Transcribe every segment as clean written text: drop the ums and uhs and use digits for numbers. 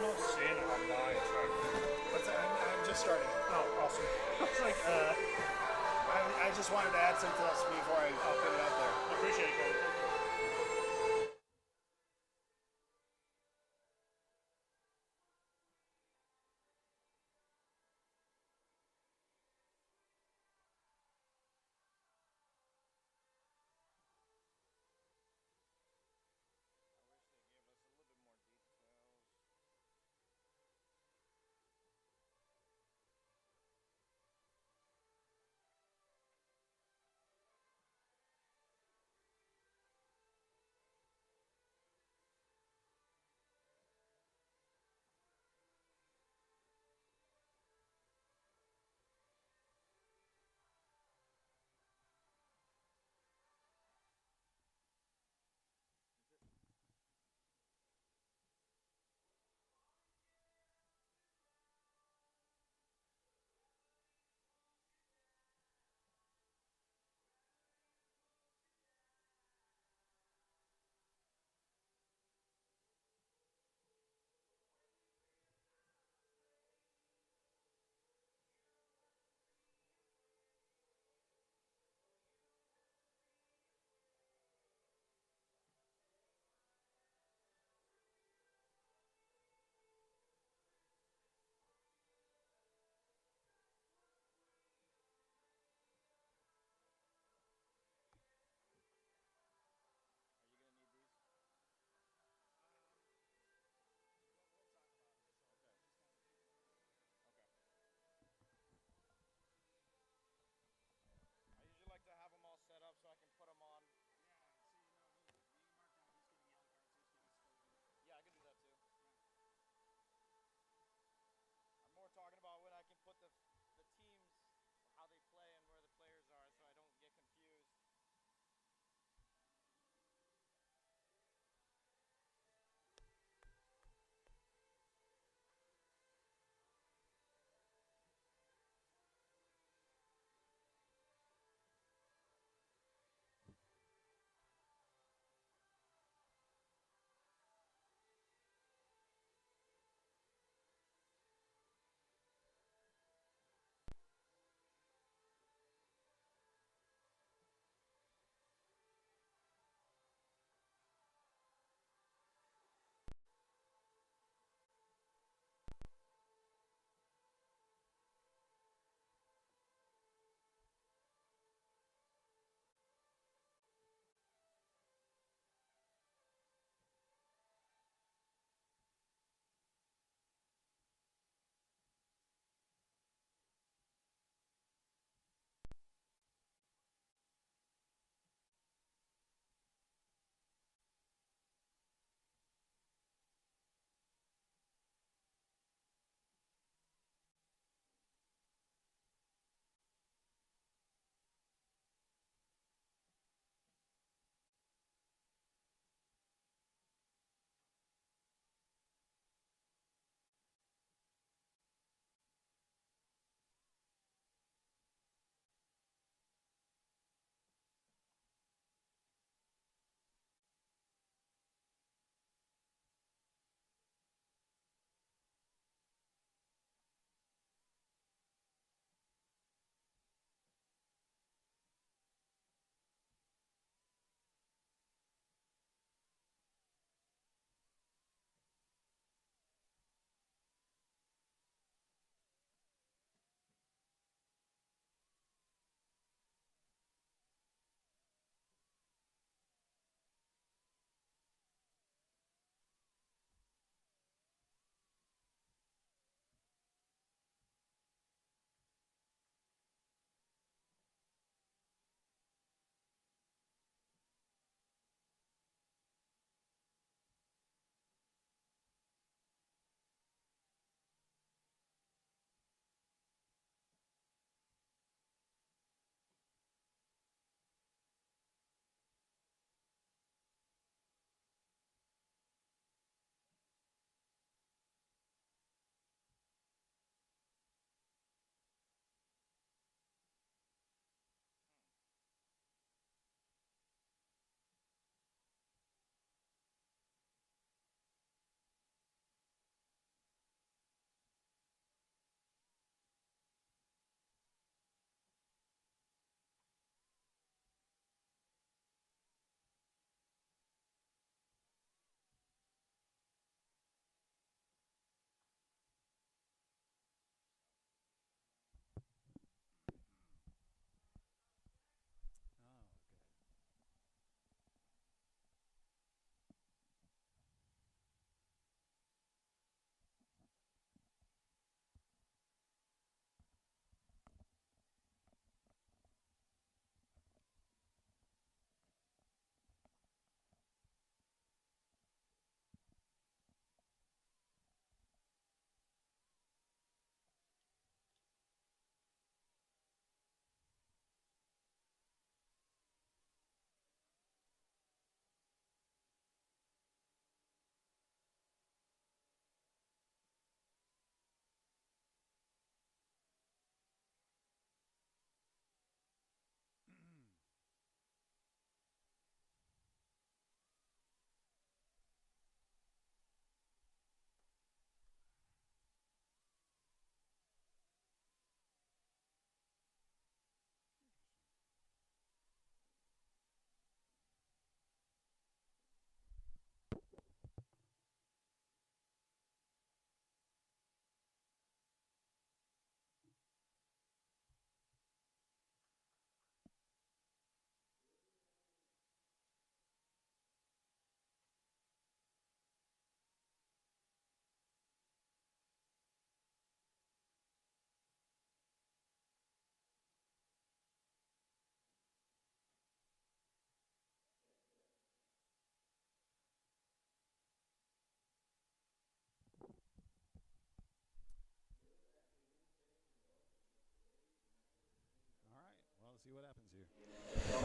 not seeing it online, so. What's that? I'm just starting. Oh, awesome. It's like, I just wanted to add something else before I put it out there. I appreciate it, Colin.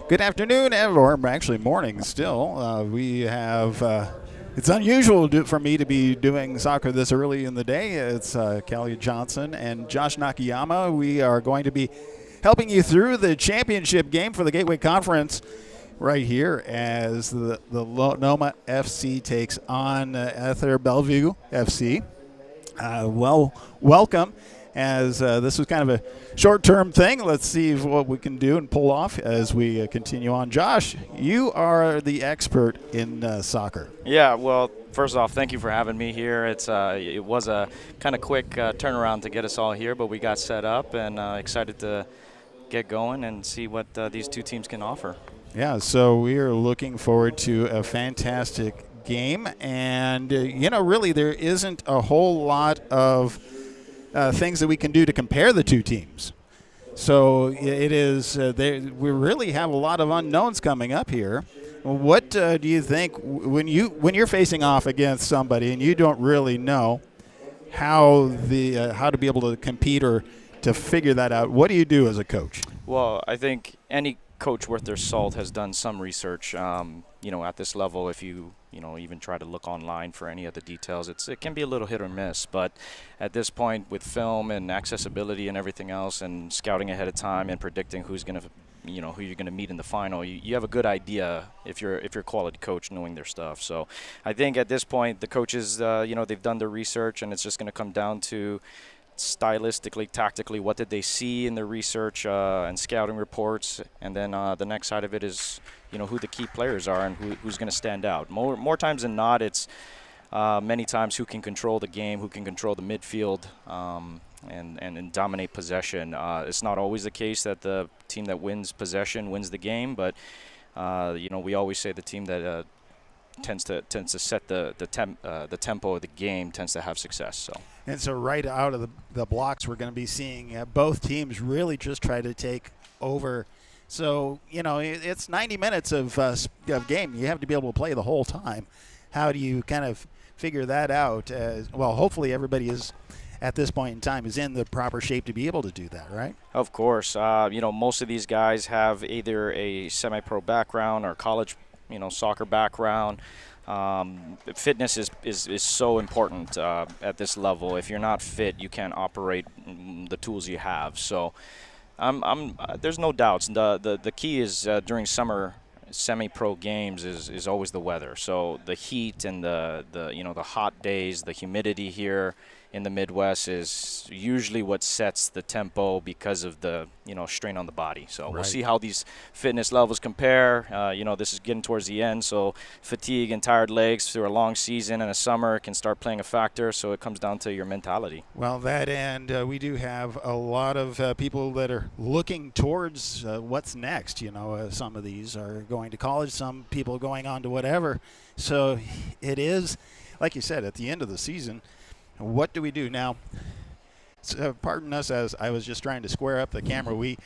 Good afternoon, or actually morning still. We have, it's unusual for me to be doing soccer this early in the day. It's Kelly Johnson and Josh Nakayama. We are going to be helping you through the championship game for the Gateway Conference right here as the Lenoma FC takes on Ehtar Belleville FC. Welcome. As this was kind of a short-term thing, let's see what we can do and pull off as we continue on. Josh, you are the expert in soccer. Yeah, well, first off, thank you for having me here. It was a kind of quick turnaround to get us all here, but we got set up and excited to get going and see what these two teams can offer. Yeah, so we are looking forward to a fantastic game, and really there isn't a whole lot of things that we can do to compare the two teams. So it is. We really have a lot of unknowns coming up here. What do you think when you're facing off against somebody and you don't really know how to be able to compete or to figure that out? What do you do as a coach? Well, I think any coach worth their salt has done some research. At this level, if you even try to look online for any of the details, it can be a little hit or miss. But at this point, with film and accessibility and everything else, and scouting ahead of time and predicting who you're gonna meet in the final, you have a good idea if you're a quality coach knowing their stuff. So I think at this point, the coaches, they've done their research, and it's just gonna come down to stylistically, tactically, what did they see in their research and scouting reports, and then the next side of it is who the key players are and who's going to stand out. More times than not, it's many times who can control the game, who can control the midfield, and dominate possession. It's not always the case that the team that wins possession wins the game, but we always say the team that tends to set the tempo of the game tends to have success. And so right out of the blocks, we're going to be seeing both teams really just try to take over. So, it's 90 minutes of game. You have to be able to play the whole time. How do you kind of figure that out? Well, hopefully everybody is, at this point in time, is in the proper shape to be able to do that, right? Of course. Most of these guys have either a semi-pro background or college, soccer background. Fitness is so important at this level. If you're not fit, you can't operate the tools you have. So there's no doubts. The key is during summer semi-pro games is always the weather. So the heat and the hot days, the humidity here in the Midwest is usually what sets the tempo because of the strain on the body. So we'll see how these fitness levels compare. This is getting towards the end, so fatigue and tired legs through a long season and a summer can start playing a factor. So it comes down to your mentality. Well, that and we do have a lot of people that are looking towards what's next. Some of these are going to college, some people going on to whatever. So it is, like you said, at the end of the season. What do we do now? Pardon us as I was just trying to square up the camera. We,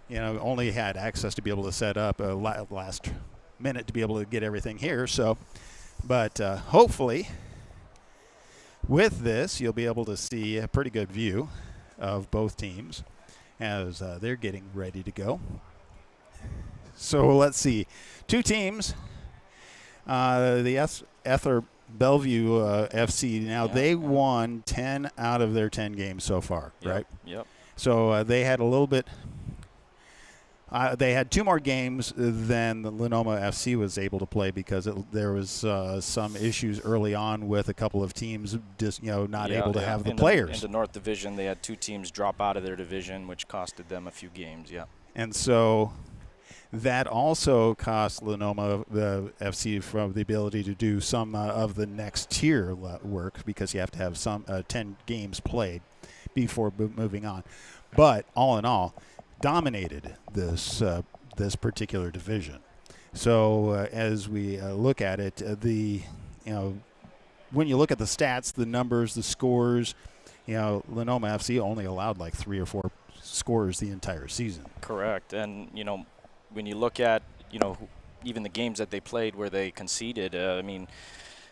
only had access to be able to set up last minute to be able to get everything here. So, but hopefully with this, you'll be able to see a pretty good view of both teams as they're getting ready to go. So let's see. Two teams. The Ehtar Bellevue FC. Now they won 10 out of their 10 games so far, right? Yep. So they had a little bit. They had two more games than the Linoma FC was able to play because there was some issues early on with a couple of teams just not able to have the players. In the North Division, they had two teams drop out of their division, which costed them a few games. Yeah. And so that also cost Lenoma, the FC, from the ability to do some of the next tier work because you have to have some 10 games played before moving on. But all in all, dominated this particular division. So as we look at it, when you look at the stats, the numbers, the scores, Lenoma FC only allowed like 3 or 4 scores the entire season. Correct. And when you look at, even the games that they played where they conceded,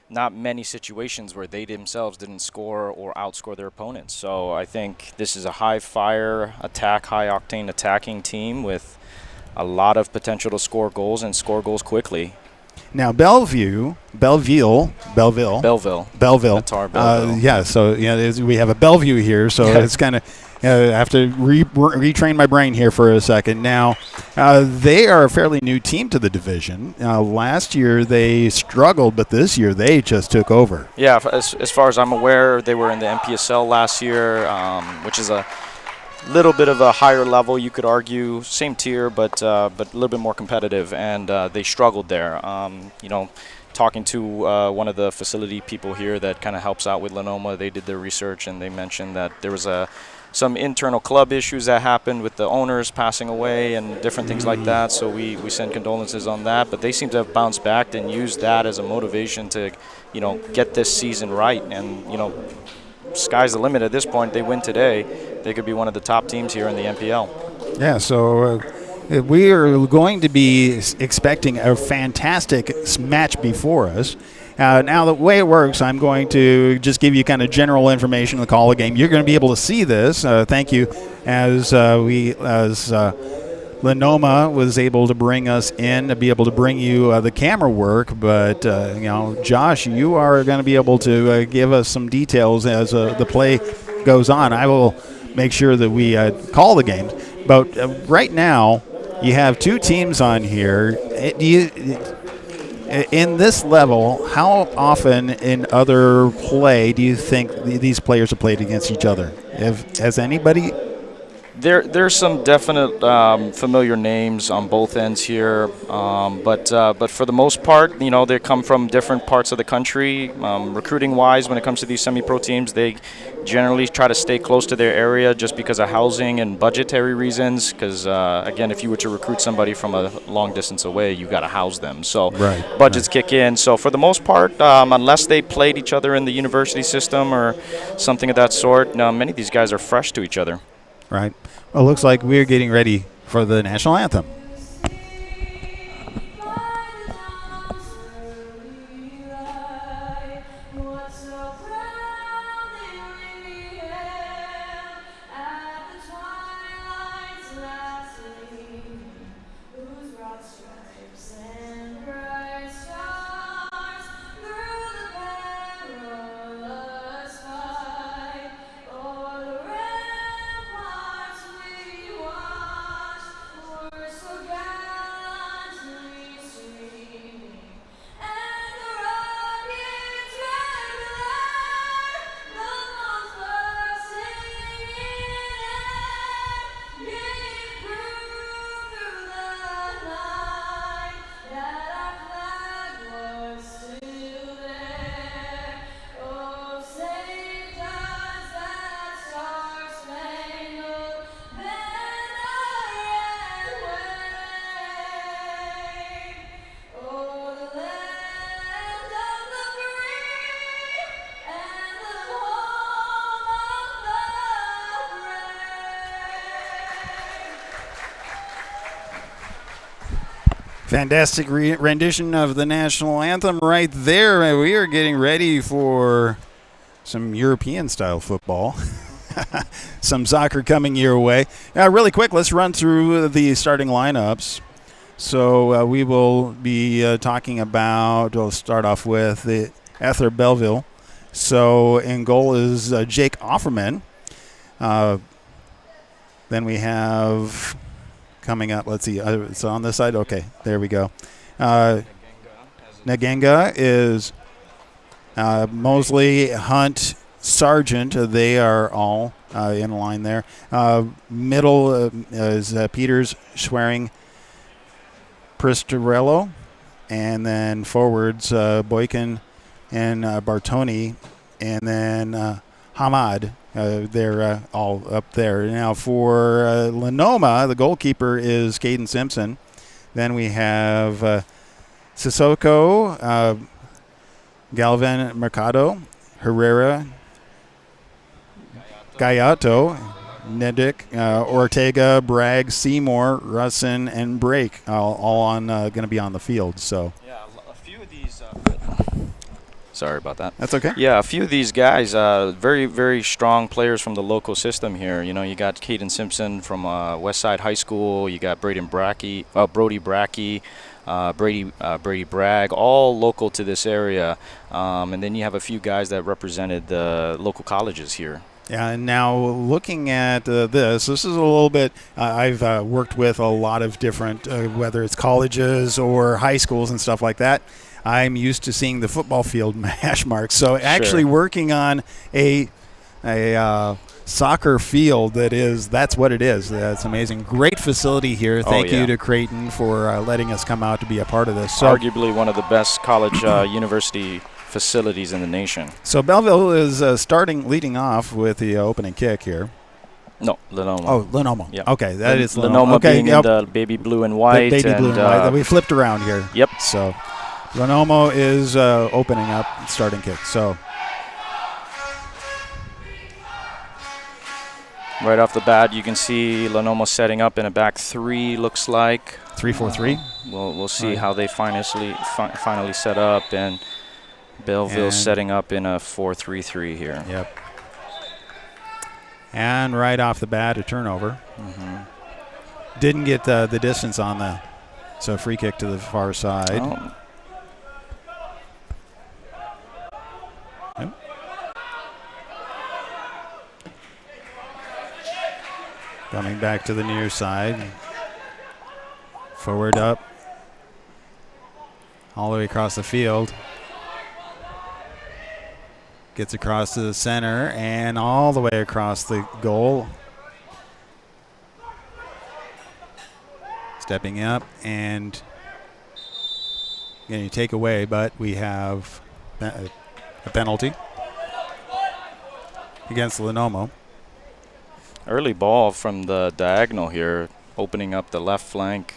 not many situations where they themselves didn't score or outscore their opponents. So I think this is a high-fire attack, high-octane attacking team with a lot of potential to score goals and score goals quickly. Now, Belleville. Ehtar, Belleville. Yeah, so we have a Bellevue here, so it's kind of I have to retrain my brain here for a second. Now, they are a fairly new team to the division. Last year they struggled, but this year they just took over. Yeah, as far as I'm aware, they were in the MPSL last year, which is a little bit of a higher level, you could argue, same tier, but a little bit more competitive, and they struggled there. Talking to one of the facility people here that kind of helps out with Lenoma, they did their research and they mentioned that there was some internal club issues that happened with the owners passing away and different things like that. So we send condolences on that, but they seem to have bounced back and used that as a motivation to, get this season right. And sky's the limit at this point. They win today, they could be one of the top teams here in the NPL. Yeah, so we are going to be expecting a fantastic match before us. Now, the way it works, I'm going to just give you kind of general information on the call of the game. You're going to be able to see this. Thank you, as Linoma was able to bring us in to be able to bring you the camera work. But, Josh, you are going to be able to give us some details as the play goes on. I will make sure that we call the games. But right now, you have two teams on here. In this level, how often in other play do you think these players have played against each other? Has anybody? There's some definite familiar names on both ends here, but for the most part, they come from different parts of the country. Recruiting-wise, when it comes to these semi-pro teams, they generally try to stay close to their area just because of housing and budgetary reasons. Because again, if you were to recruit somebody from a long distance away, you got to house them. So budgets kick in. So for the most part, unless they played each other in the university system or something of that sort, many of these guys are fresh to each other. Right. Well, it looks like we're getting ready for the national anthem. Fantastic rendition of the national anthem right there. We are getting ready for some European-style football. Some soccer coming your way. Really quick, let's run through the starting lineups. So we will be talking about, we'll start off with the Ehtar Belleville. So in goal is Jake Offerman. Then we have... coming up, let's see, it's on this side. Okay, there we go. Nagenga is Mosley, Hunt, Sargent. They are all in line there. Middle is Peters, Schwerin, Pristorello. And then forwards, Boykin and Bartoni. And then Hamad. They're all up there. Now for Lenoma, the goalkeeper is Caden Simpson. Then we have Sissoko, Galvan Mercado, Herrera, Gayato, Nedick, Ortega, Bragg, Seymour, Russin, and Brake, all on going to be on the field. So yeah, a few of these. Sorry about that. That's okay. Yeah, a few of these guys, very, very strong players from the local system here. You know, you got Caden Simpson from Westside High School. You got Brody Brackey, Brady Bragg, all local to this area. And then you have a few guys that represented the local colleges here. Yeah, and now looking at this is a little bit, I've worked with a lot of different, whether it's colleges or high schools and stuff like that. I'm used to seeing the football field hash marks. So actually working on a soccer field that's what it is. That's amazing. Great facility here. Thank you to Creighton for letting us come out to be a part of this. So, arguably one of the best college university facilities in the nation. So Belleville is leading off with the opening kick here. No, Lenoma. Oh, Lenoma. Yeah. Okay, that is Lenoma okay, being in the baby blue and white. The baby blue and white. We flipped around here. Yep. So Lenoma is opening up, starting kick. So right off the bat, you can see Lenoma setting up in a back three. Looks like 3-4-3. We'll see how they finally set up, and Belleville setting up in a 4-3-3 here. Yep. And right off the bat, a turnover. Didn't get the distance on so free kick to the far side. Oh. Yep. Coming back to the near side. Forward up. All the way across the field. Gets across to the center and all the way across the goal. Stepping up and going to take away, but we have a penalty against Linoma. Early ball from the diagonal here, opening up the left flank.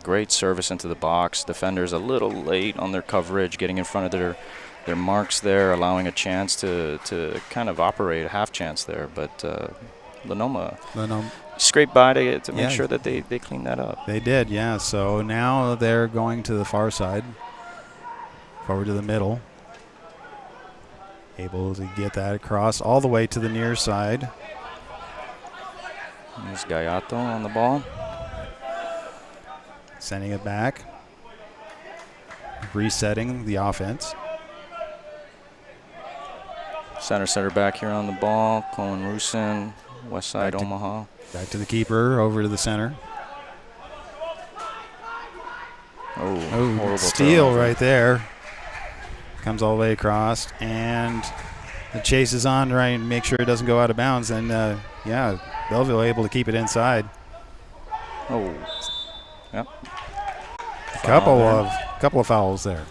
Great service into the box. Defenders a little late on their coverage, getting in front of their marks there, allowing a chance to kind of operate, a half chance there. But Lenoma scraped by to make sure that they clean that up. They did, yeah. So now they're going to the far side, forward to the middle. Able to get that across all the way to the near side. There's Gayato on the ball. Sending it back. Resetting the offense. Center back here on the ball. Cohen Morrison, Westside Omaha. Back to the keeper, over to the center. Horrible steal turnover. right there. Comes all the way across, and the chase is on, right, and make sure it doesn't go out of bounds. And Belleville able to keep it inside. Oh, yep. Couple of fouls there.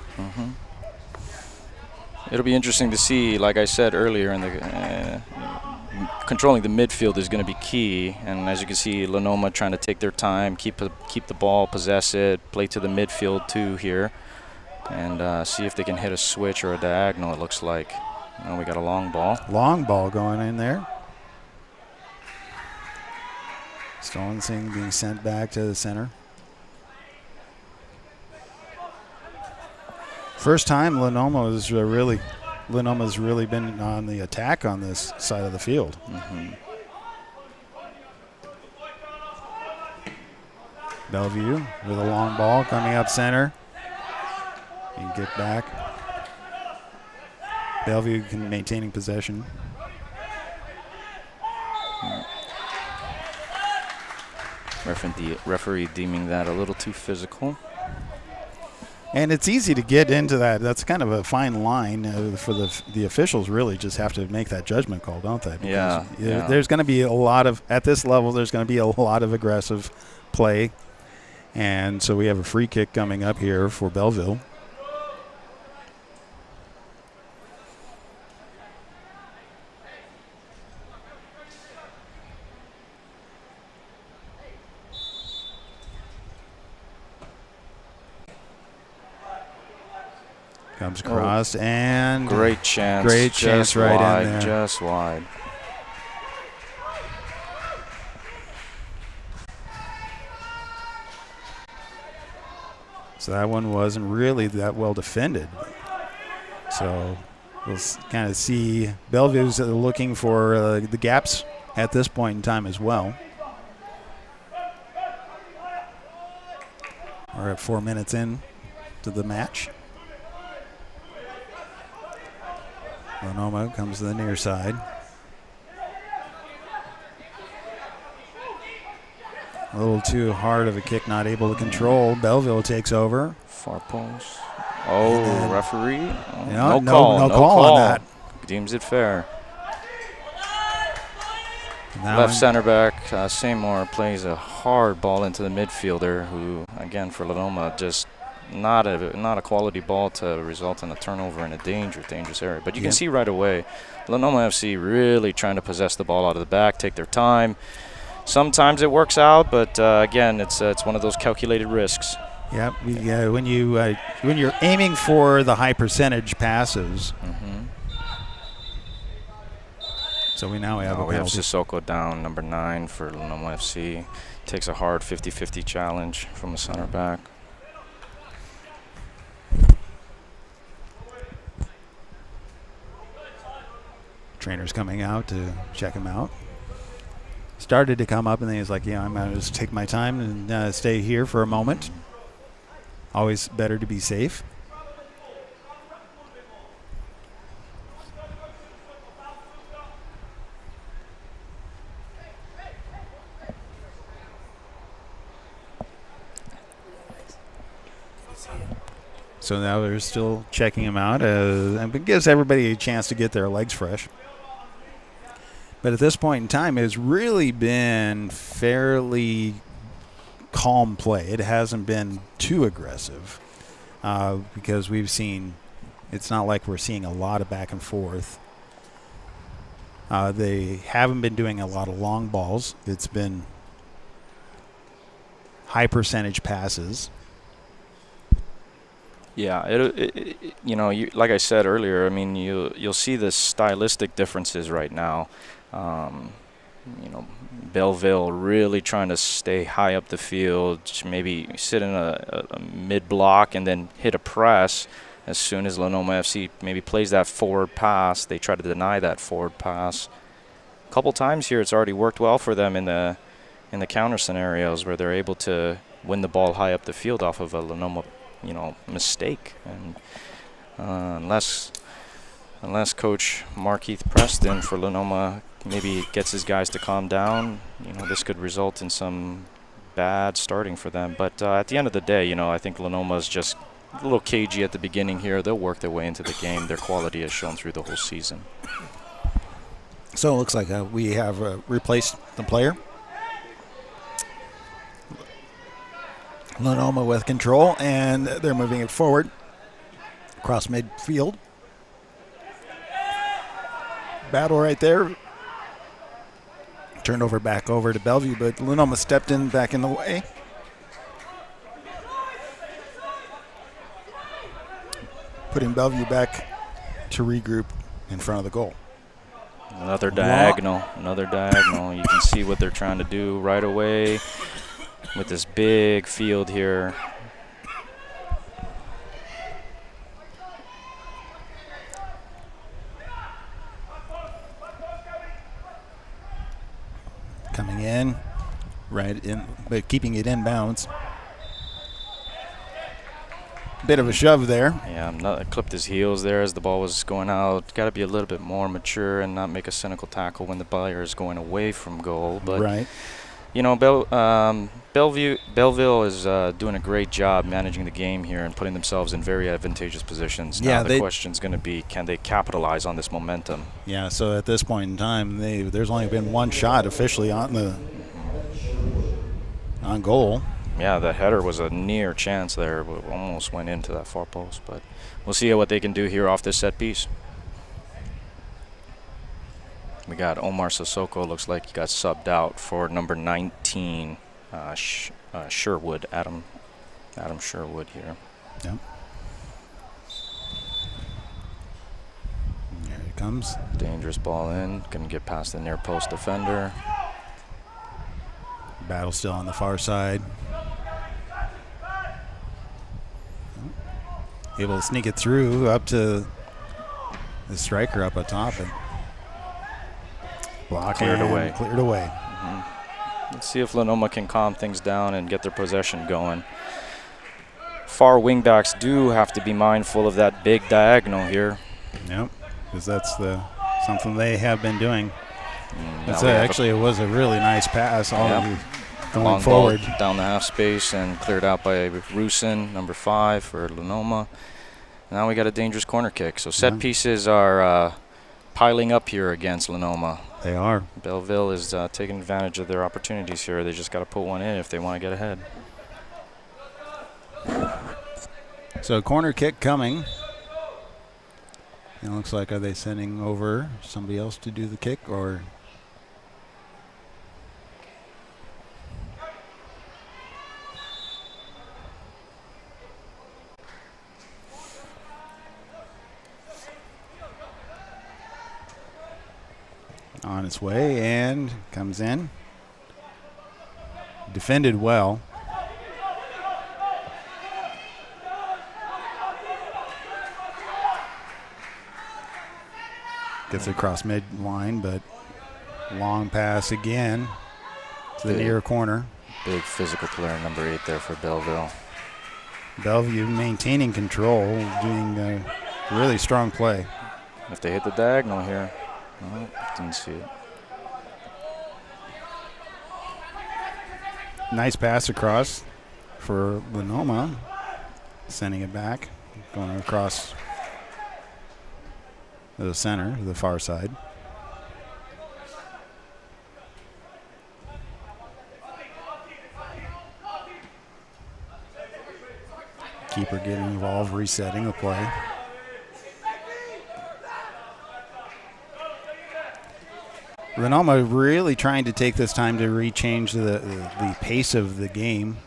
It'll be interesting to see. Like I said earlier, in the controlling the midfield is going to be key. And as you can see, Lenoma trying to take their time, keep the ball, possess it, play to the midfield too here, and see if they can hit a switch or a diagonal. It looks like. We got a long ball. Long ball going in there. Stolen thing being sent back to the center. First time Lenoma's really been on the attack on this side of the field. Bellevue with a long ball coming up center. And get back. Bellevue maintaining possession. Referee deeming that a little too physical. And it's easy to get into that. That's kind of a fine line for the officials. Really, just have to make that judgment call, don't they? Because there's going to be a lot of, at this level, there's going to be a lot of aggressive play, and so we have a free kick coming up here for Belleville. Comes across and great chance. Great chance right wide, in there. Just wide. So that one wasn't really that well defended. So we'll kind of see Bellevue's looking for the gaps at this point in time as well. We're at 4 minutes in to the match. Lenoma comes to the near side. A little too hard of a kick, not able to control. Belleville takes over. Far post. Oh, referee. Yeah, no call on that. Deems it fair. Now Left center back, Seymour plays a hard ball into the midfielder who, again, for Lenoma, just not a quality ball to result in a turnover in a dangerous area. But you can see right away, Lenoma FC really trying to possess the ball out of the back, take their time. Sometimes it works out, but again, it's one of those calculated risks. Yep. When you're aiming for the high percentage passes. So we now have we have Sissoko down, number 9 for Linoma FC. Takes a hard 50-50 challenge from a center back. Trainer's coming out to check him out. Started to come up, and then he's like, I'm going to just take my time and stay here for a moment. Always better to be safe. So now they're still checking him out, and it gives everybody a chance to get their legs fresh. But at this point in time, it's really been fairly calm play. It hasn't been too aggressive because we've seen, it's not like we're seeing a lot of back and forth. They haven't been doing a lot of long balls. It's been high percentage passes. Yeah, like I said earlier, I mean, you'll see the stylistic differences right now. Belleville really trying to stay high up the field, maybe sit in a mid-block and then hit a press. As soon as Lenoma FC maybe plays that forward pass, they try to deny that forward pass. A couple times here, it's already worked well for them in the counter scenarios where they're able to win the ball high up the field off of a Lenoma mistake. And unless Coach Markeith Preston for Lenoma maybe gets his guys to calm down, this could result in some bad starting for them. But at the end of the day, I think Lenoma's just a little cagey at the beginning here. They'll work their way into the game. Their quality has shown through the whole season. So it looks like we have replaced the player. Lenoma with control, and they're moving it forward across midfield. Battle right there. Turnover back over to Bellevue, but Lenoma stepped in back in the way. Putting Bellevue back to regroup in front of the goal. Another diagonal. You can see what they're trying to do right away with this big field here. Coming in, right in, but keeping it in bounds. Bit of a shove there. Yeah, clipped his heels there as the ball was going out. Got to be a little bit more mature and not make a cynical tackle when the player is going away from goal. But right. Belleville is doing a great job managing the game here and putting themselves in very advantageous positions. Now the question's going to be, can they capitalize on this momentum? Yeah, so at this point in time, there's only been one shot officially on goal. Yeah, the header was a near chance there. Almost went into that far post, but we'll see what they can do here off this set piece. We got Omar Sissoko, looks like he got subbed out for number 19, Sherwood, Adam Sherwood here. Yeah. There he comes. Dangerous ball in, couldn't get past the near post defender. Battle still on the far side. Able to sneak it through up to the striker up atop and block Cleared and away. Cleared away. Let's see if Lenoma can calm things down and get their possession going. Far wingbacks do have to be mindful of that big diagonal here. Yep, because that's something they have been doing. Now Actually, it was a really nice pass. Going long forward. ball down the half space and cleared out by Morrison, number 5 for Linoma. Now we got a dangerous corner kick. So set pieces are piling up here against Linoma. They are. Belleville is taking advantage of their opportunities here. They just got to put one in if they want to get ahead. So corner kick coming. It looks like, are they sending over somebody else to do the kick, or? On its way and comes in. Defended well. Gets across midline, but long pass again to the near corner. Big physical player, number 8 there for Belleville. Bellevue maintaining control, doing really strong play. If they hit the diagonal here. Oh, didn't see it. Nice pass across for Lenoma. Sending it back, going across the center, the far side. Keeper getting involved, resetting the play. Lenoma really trying to take this time to rechange the pace of the game.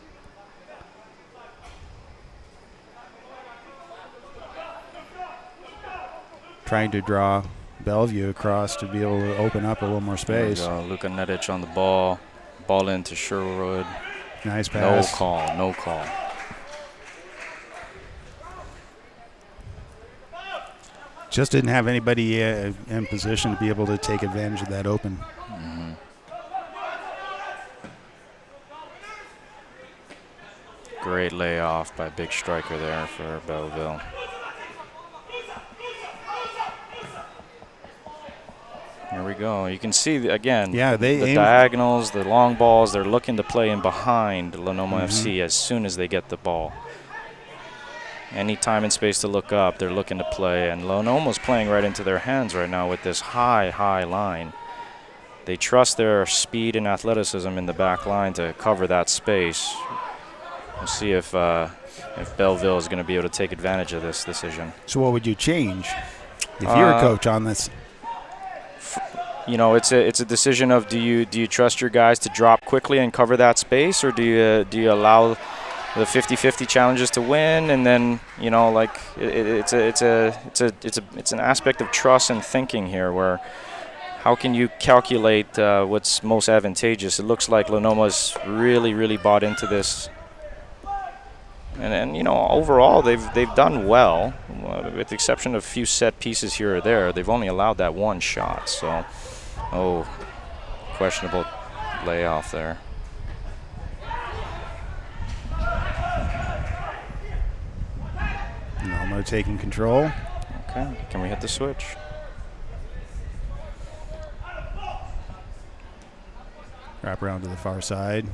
Trying to draw Bellevue across to be able to open up a little more space. Luka Nedic on the ball. Ball into Sherwood. Nice pass. No call. Just didn't have anybody in position to be able to take advantage of that open. Great layoff by big striker there for Belleville. Here we go. You can see, again, the diagonals, the long balls, they're looking to play in behind Linoma FC as soon as they get the ball. Any time and space to look up, they're looking to play. And Lenoma's playing right into their hands right now with this high line. They trust their speed and athleticism in the back line to cover that space. We'll see if Belleville is going to be able to take advantage of this decision. So what would you change if you're a coach on this? You know, it's a decision of do you trust your guys to drop quickly and cover that space, or do you allow the 50-50 challenges to win, and then like it's an aspect of trust and thinking here, where how can you calculate what's most advantageous? It looks like Lenoma's really bought into this, and overall they've done well, with the exception of a few set pieces here or there. They've only allowed that one shot, so questionable layoff there. Lenoma taking control. Okay, can we hit the switch? Wrap around to the far side.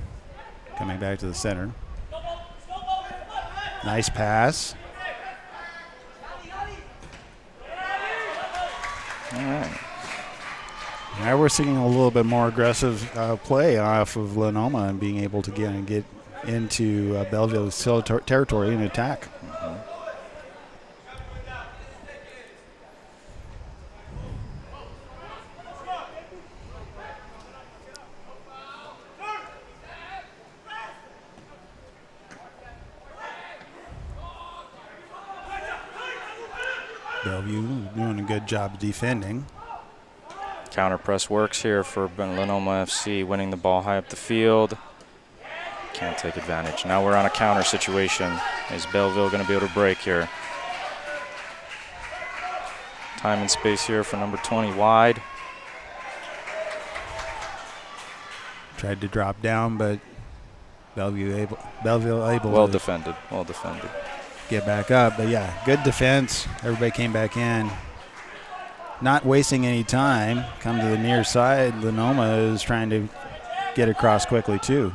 Coming back to the center. Nice pass. All right. Now we're seeing a little bit more aggressive play off of Lenoma and being able to get into Belleville's territory and attack. Bellevue doing a good job defending. Counter press works here for Lenoma FC, winning the ball high up the field. Can't take advantage. Now we're on a counter situation. Is Belleville going to be able to break here? Time and space here for number 20 wide. Tried to drop down, but Belleville able Well to defended. Well defended. get back up. But yeah, good defense. Everybody came back in. Not wasting any time. Come to the near side. Lenoma is trying to get across quickly too.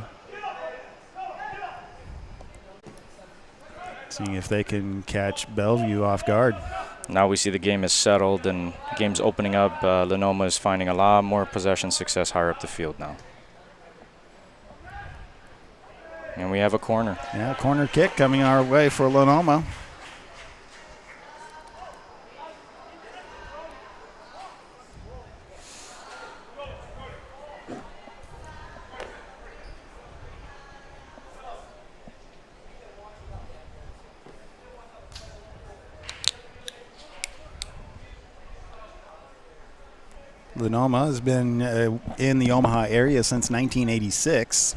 Seeing if they can catch Bellevue off guard. Now we see the game is settled and the game's opening up. Linoma is finding a lot more possession success higher up the field now. And we have a corner. Yeah, corner kick coming our way for Lenoma. Linoma has been in the Omaha area since 1986.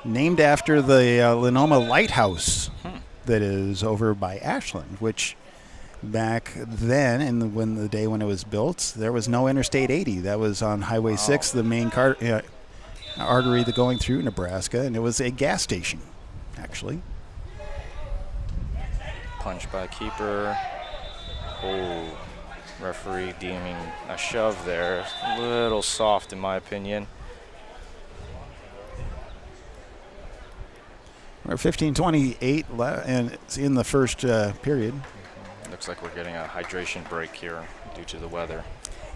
Named after the Linoma Lighthouse that is over by Ashland, which back then, in the day when it was built, there was no Interstate 80. That was on Highway 6, the main artery that going through Nebraska, and it was a gas station, actually. Punch by keeper. Oh, referee deeming a shove there. A little soft in my opinion. We're 15:28 and it's in the first period. Looks like we're getting a hydration break here due to the weather.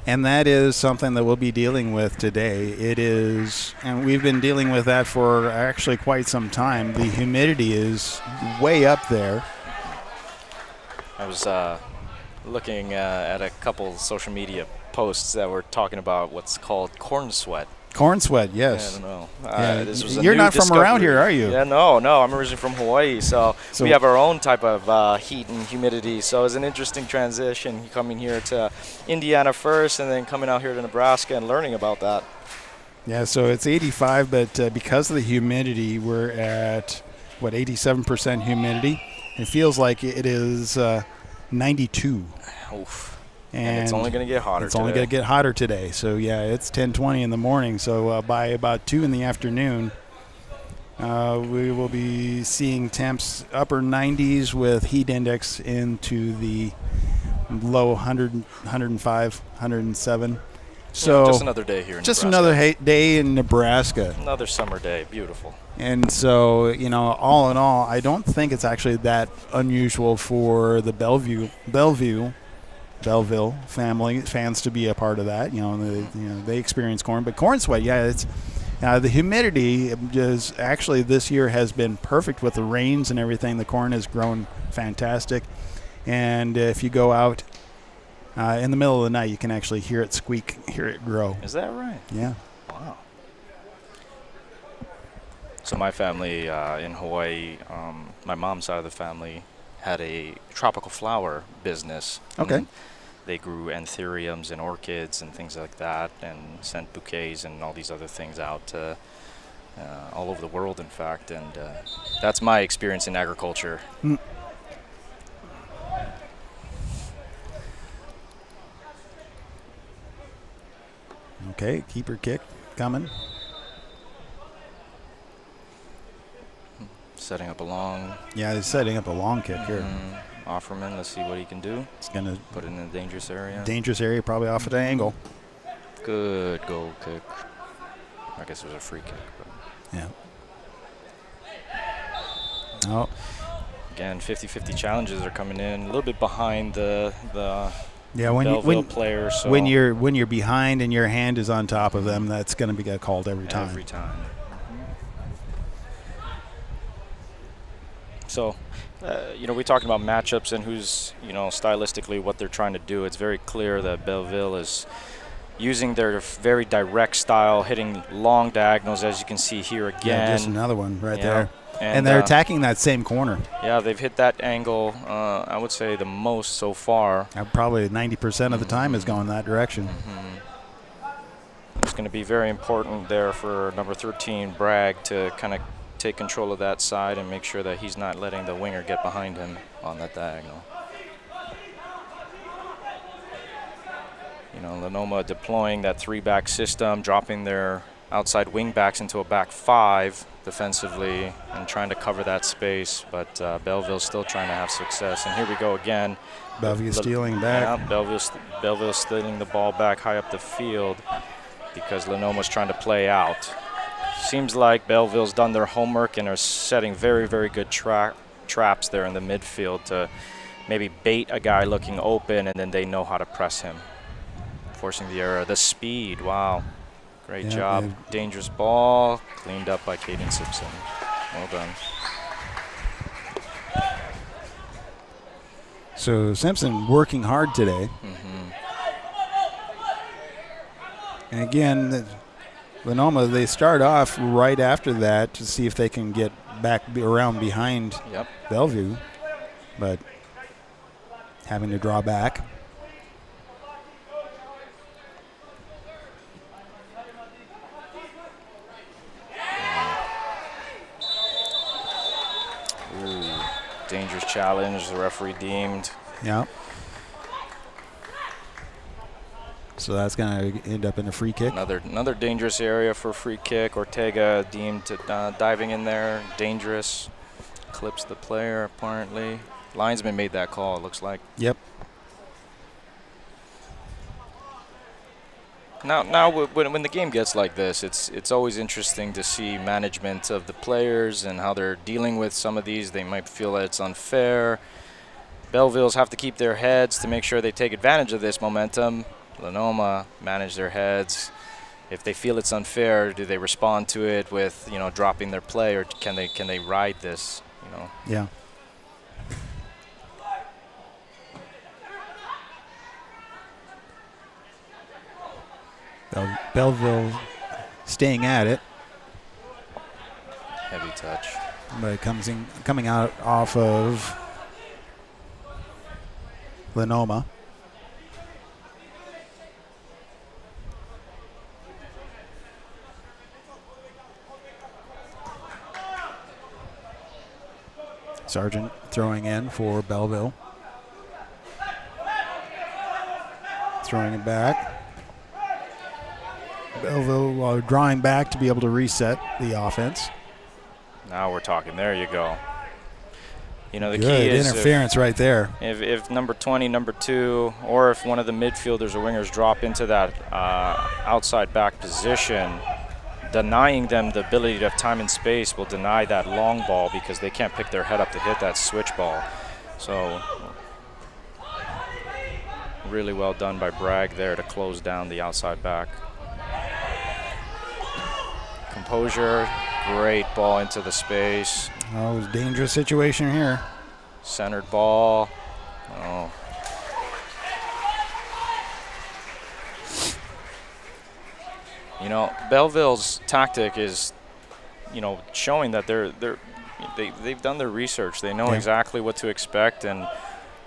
And that is something that we'll be dealing with today. It is, and we've been dealing with that for actually quite some time. The humidity is way up there. I was looking at a couple social media posts that were talking about what's called corn sweat. Corn sweat, yes. Yeah, I don't know. Yeah, This was a you're new not from discovery. around here, are you? Yeah, no. I'm originally from Hawaii, so we have our own type of heat and humidity. So it's an interesting transition coming here to Indiana first and then coming out here to Nebraska and learning about that. Yeah, so it's 85, but because of the humidity, we're at, 87% humidity. It feels like it is 92. Oof. And it's only going to get hotter It's only going to get hotter today. So, yeah, it's 10:20 in the morning. So by about 2 in the afternoon, we will be seeing temps upper 90s with heat index into the low 100, 105, 107. So just another day here in just Nebraska. another day in Nebraska. Another summer day. Beautiful. And so, all in all, I don't think it's actually that unusual for the Belleville fans to be a part of that. They experience corn, but corn sweat, yeah, it's the humidity is actually this year has been perfect with the rains and everything. The corn has grown fantastic, and if you go out in the middle of the night, you can actually hear it squeak, hear it grow. Is that right? Yeah. Wow. So my family in Hawaii, my mom's side of the family had a tropical flower business. Okay. They grew anthuriums and orchids and things like that and sent bouquets and all these other things out to all over the world, in fact. And that's my experience in agriculture. Mm. Okay, keeper kick coming. Setting up a long. Yeah, he's setting up a long kick here. Offerman, let's see what he can do. It's going to put it in a dangerous area. Dangerous area, probably off at an angle. Good goal kick. I guess it was a free kick. But. Yeah. Oh. Again, 50-50 challenges are coming in a little bit behind the yeah, Belleville player. So when you're behind and your hand is on top of them, that's going to be called every time. Every time. So, we're talking about matchups and who's, stylistically what they're trying to do. It's very clear that Belleville is using their very direct style, hitting long diagonals, as you can see here again. Yeah, just another one right there. And they're attacking that same corner. Yeah, they've hit that angle, I would say, the most so far. Probably 90% of the time is going that direction. It's going to be very important there for number 13, Bragg, to kind of take control of that side and make sure that he's not letting the winger get behind him on that diagonal. You know, Lenoma deploying that 3-back system, dropping their outside wing backs into a back 5 defensively and trying to cover that space, but Belleville's still trying to have success. And here we go again. Belleville stealing back. Yeah, Belleville stealing the ball back high up the field because Lenoma's trying to play out. Seems like Belleville's done their homework and are setting very, very good traps there in the midfield to maybe bait a guy looking open, and then they know how to press him, forcing the error. The speed, wow. Great job. Dangerous ball, cleaned up by Caden Simpson. Well done. So Simpson working hard today. And again, Lenoma, they start off right after that to see if they can get back around behind Bellevue, but having to draw back. Dangerous challenge, the referee deemed. Yeah. So that's going to end up in a free kick. Another dangerous area for a free kick. Ortega deemed diving in there, dangerous. Clips the player, apparently. Linesman made that call, it looks like. Yep. Now, when the game gets like this, it's always interesting to see management of the players and how they're dealing with some of these. They might feel that it's unfair. Belleville's have to keep their heads to make sure they take advantage of this momentum. Lenoma manage their heads. If they feel it's unfair, do they respond to it with, you know, dropping their play, or can they ride this, you know? Yeah. Belleville staying at it. Heavy touch. But coming out off of Lenoma. Sargent throwing in for Belleville. Throwing it back. Belleville drawing back to be able to reset the offense. Now we're talking. There you go. You know, the Good key is interference right there. If number 20, number 2, or if one of the midfielders or wingers drop into that outside back position, denying them the ability to have time and space will deny that long ball because they can't pick their head up to hit that switch ball. So really well done by Bragg there to close down the outside back. Composure, great ball into the space. Oh, it was a dangerous situation here. Centered ball. Oh. You know, Belleville's tactic is, you know, showing that they've done their research. They know exactly what to expect, and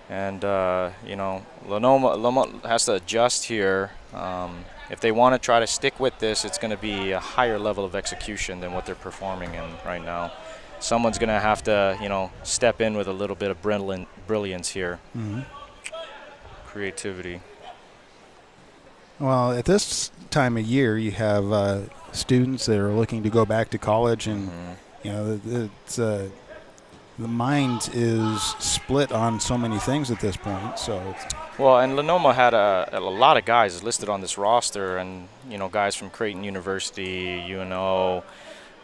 you know, Lenoma has to adjust here. If they want to try to stick with this, it's going to be a higher level of execution than what they're performing in right now. Someone's going to have to, you know, step in with a little bit of brilliance here. Creativity. Well, at this time of year, you have students that are looking to go back to college, and you know, it's the mind is split on so many things at this point. So, well, and Lenoma had a lot of guys listed on this roster, and you know, guys from Creighton University, UNO,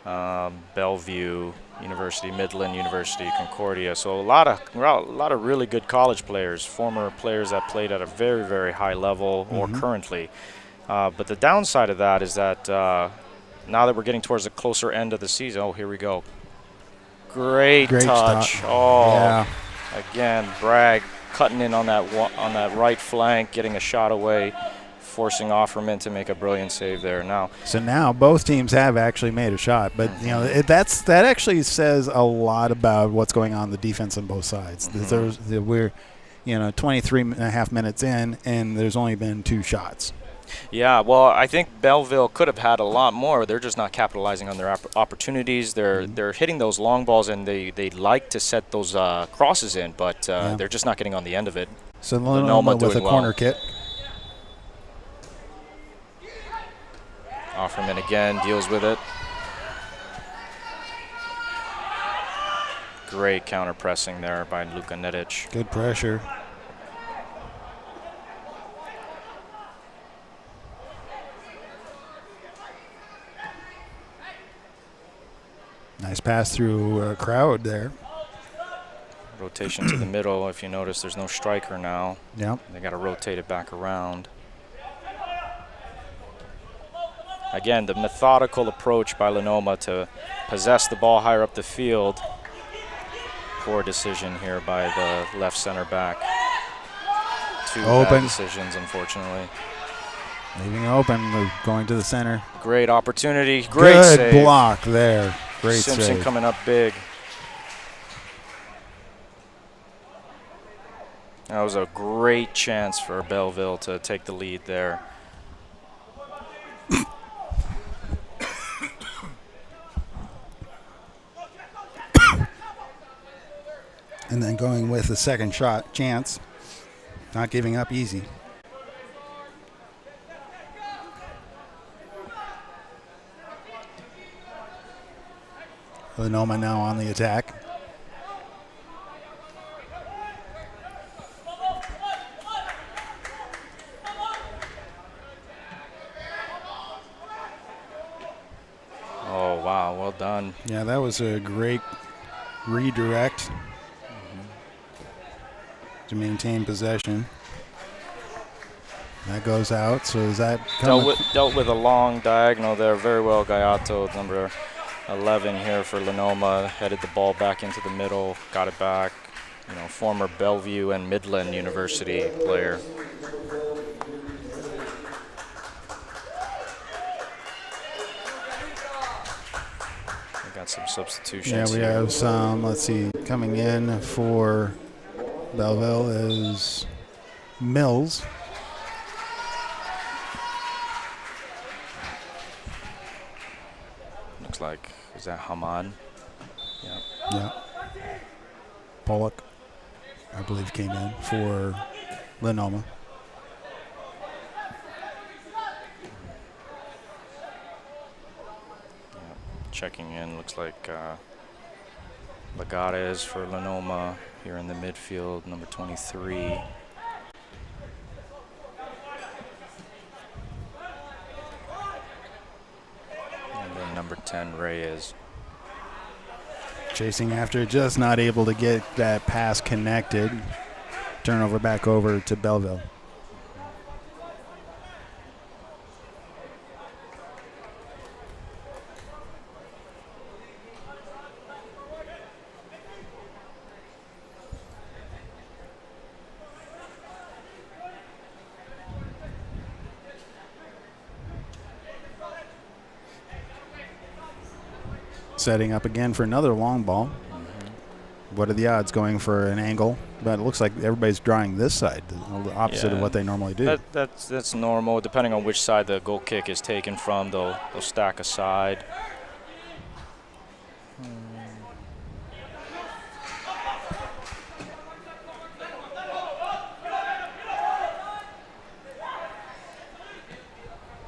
Bellevue University, Midland University, Concordia. So a lot of really good college players, former players that played at a very, very high level or currently. But the downside of that is that now that we're getting towards the closer end of the season, oh, here we go. Great touch. Stop. Oh, yeah. Again, Bragg cutting in on that right flank, getting a shot away, forcing Offerman to make a brilliant save there. So now both teams have actually made a shot, but you know, that actually says a lot about what's going on the defense on both sides. We're, you know, 23 and a half minutes in, and there's only been 2 shots. Yeah, well, I think Belleville could have had a lot more. They're just not capitalizing on their opportunities. They're hitting those long balls, and they like to set those crosses in, but they're just not getting on the end of it. So Lenoma with a corner kick. Offerman again deals with it. Great counter pressing there by Luka Nedic. Good pressure. Nice pass through a crowd there. Rotation to the middle. If you notice, there's no striker now. Yep. They got to rotate it back around. Again, the methodical approach by Lenoma to possess the ball higher up the field. Poor decision here by the left center back. Two bad decisions, unfortunately. Leaving it open, going to the center. Great opportunity. Great Good save. block there. Great Simpson save. coming up big. That was a great chance for Belleville to take the lead there. And then going with the second shot chance. Not giving up easy. Lenoma now on the attack. Oh, wow, well done. Yeah, that was a great redirect to maintain possession. That goes out, so is that dealt with a long diagonal there very well. Gaiato, number 11 here for Lenoma, headed the ball back into the middle, got it back. You know, former Bellevue and Midland University player. We got some substitutions. Yeah, we have some. Let's see, coming in for Belleville is Mills. Looks like, is that Hamad? Yeah. Yeah. Pollock, I believe, came in for Linoma. Checking in, looks like Lagares for Lenoma here in the midfield, number 23. And then number 10, Reyes. Chasing after, just not able to get that pass connected. Turnover back over to Belleville. Setting up again for another long ball. What are the odds going for an angle? But it looks like everybody's drawing this side, the opposite of what they normally do. That's normal. Depending on which side the goal kick is taken from, they'll stack aside.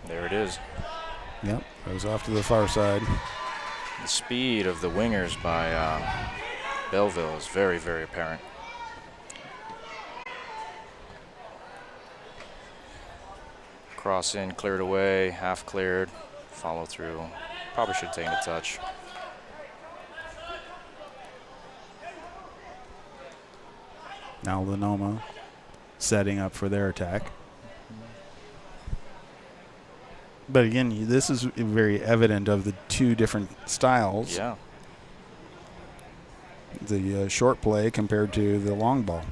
There it is. Yep, goes off to the far side. The speed of the wingers by Belleville is very, very apparent. Cross in, cleared away, half cleared, follow through. Probably should have taken a touch. Now Lenoma setting up for their attack. But again, this is very evident of the two different styles. Yeah. The short play compared to the long ball.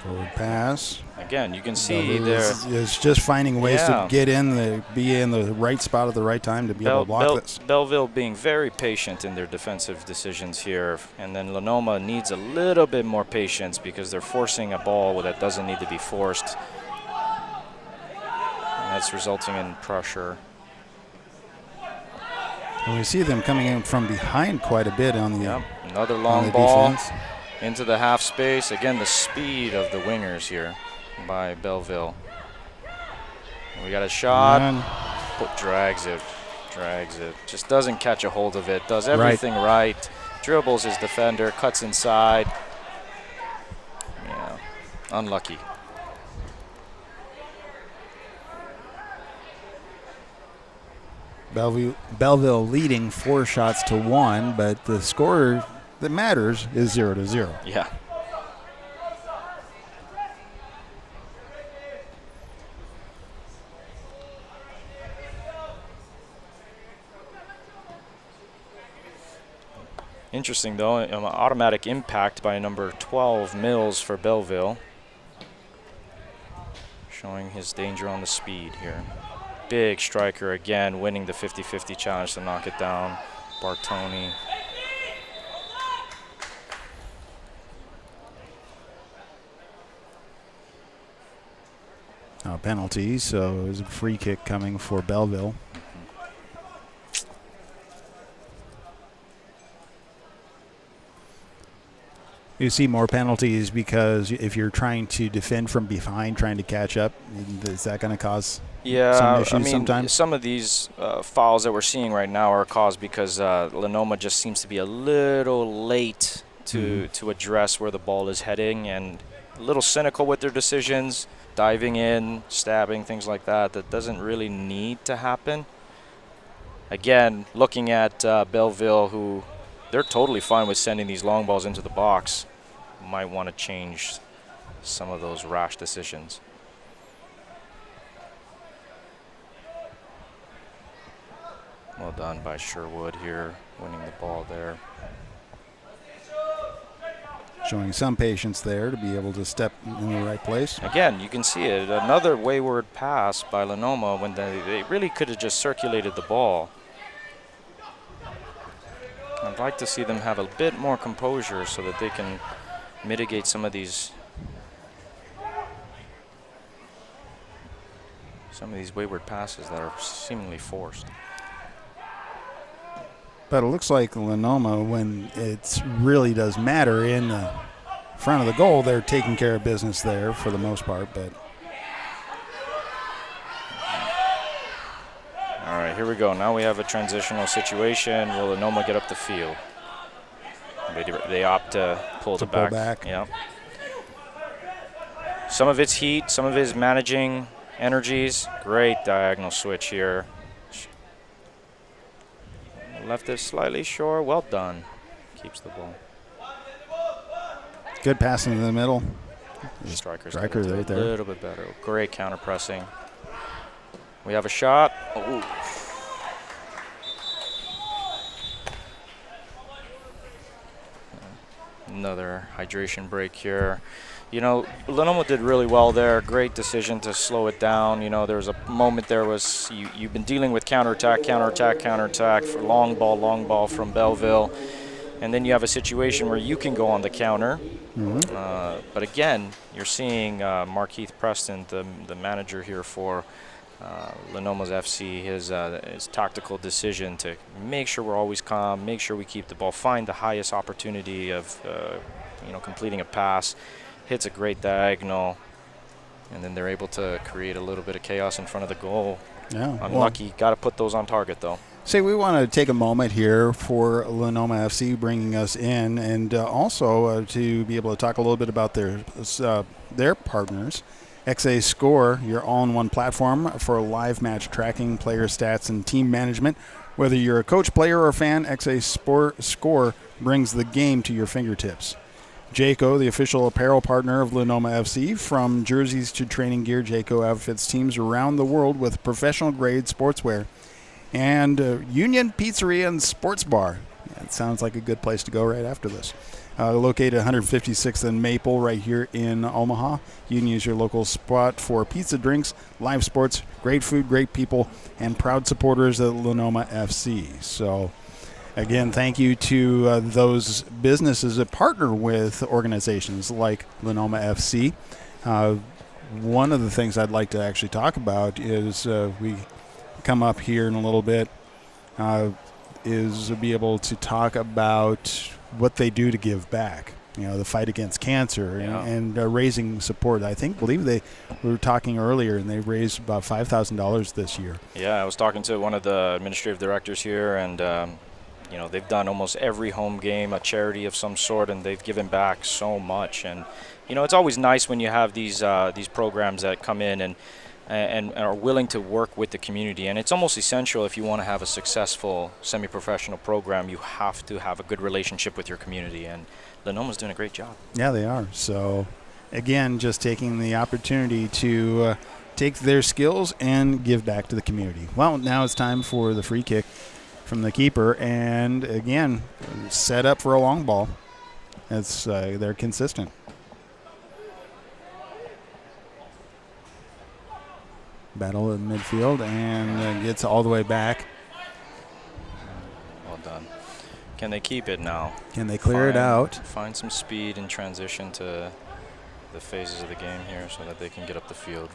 Forward pass. Again, you can see there. It's just finding ways to get in, be in the right spot at the right time to be able to block this. Belleville being very patient in their defensive decisions here, and then Lenoma needs a little bit more patience because they're forcing a ball that doesn't need to be forced. it's resulting in pressure. And we see them coming in from behind quite a bit on the Yep, another on long the ball defense. into the half space. Again, the speed of the wingers here by Belleville. We got a shot, And but drags it. Just doesn't catch a hold of it. Does everything right. Dribbles his defender, cuts inside. Yeah, unlucky. Belleville leading 4 shots to 1, but the score that matters is 0-0. Yeah. Interesting, though, an automatic impact by number 12, Mills, for Belleville. Showing his danger on the speed here. Big striker again, winning the 50-50 challenge to knock it down. Bartoni. Penalty, so it was a free kick coming for Belleville. You see more penalties because if you're trying to defend from behind, trying to catch up, is that going to cause some issues sometimes? Some of these fouls that we're seeing right now are caused because Lenoma just seems to be a little late to address where the ball is heading, and a little cynical with their decisions, diving in, stabbing, things like that. That doesn't really need to happen. Again, looking at Belleville, who they're totally fine with sending these long balls into the box. Might want to change some of those rash decisions. Well done by Sherwood here, winning the ball there. Showing some patience there to be able to step in the right place. Again, you can see it. Another wayward pass by Lenoma when they really could have just circulated the ball. I'd like to see them have a bit more composure so that they can mitigate some of these wayward passes that are seemingly forced. But it looks like Linoma, when it really does matter in the front of the goal, they're taking care of business there for the most part. But all right, here we go. Now we have a transitional situation. Will Linoma get up the field? They opt to pull the back. Yeah. Some of it's heat, some of it's managing energies. Great diagonal switch here. Left it slightly short. Well done. Keeps the ball. Good pass into the middle. Striker's Striker right there. A little bit better. Great counter pressing. We have a shot. Ooh. Another hydration break here. You know, Lenoma did really well there. Great decision to slow it down. You know, there was a moment there was you've been dealing with counterattack for long ball from Belleville. And then you have a situation where you can go on the counter. But again, you're seeing Markeith Preston, the manager here for Lenoma's FC, his tactical decision to make sure we're always calm, make sure we keep the ball, find the highest opportunity of completing a pass, hits a great diagonal, and then they're able to create a little bit of chaos in front of the goal. Yeah, unlucky. Got to put those on target though. Say we want to take a moment here for Lenoma FC bringing us in, and also to be able to talk a little bit about their partners. XA Score, your all-in-one platform for live match tracking, player stats, and team management. Whether you're a coach, player, or fan, XA Score brings the game to your fingertips. Jayco, the official apparel partner of Lenoma FC, from jerseys to training gear, Jayco outfits teams around the world with professional-grade sportswear. And Union Pizzeria and Sports Bar. It sounds like a good place to go right after this. Located 156th and Maple right here in Omaha. Union is your local spot for pizza, drinks, live sports, great food, great people, and proud supporters of Lenoma FC. So, again, thank you to those businesses that partner with organizations like Lenoma FC. one of the things I'd like to actually talk about is we come up here in a little bit is be able to talk about what they do to give back. You know, the fight against cancer and raising support. I believe we were talking earlier, and they raised about $5,000 this year. Yeah, I was talking to one of the administrative directors here, and you know, they've done almost every home game a charity of some sort, and they've given back so much. And you know, it's always nice when you have these programs that come in and are willing to work with the community. And it's almost essential if you want to have a successful semi-professional program. You have to have a good relationship with your community, and Lenoma's doing a great job. Yeah, they are. So, again, just taking the opportunity to take their skills and give back to the community. Well, now it's time for the free kick from the keeper, and again, set up for a long ball. They're consistent. Battle in midfield and gets all the way back. Well done. Can they keep it now? Can they clear it out? Find some speed in transition to the phases of the game here so that they can get up the field.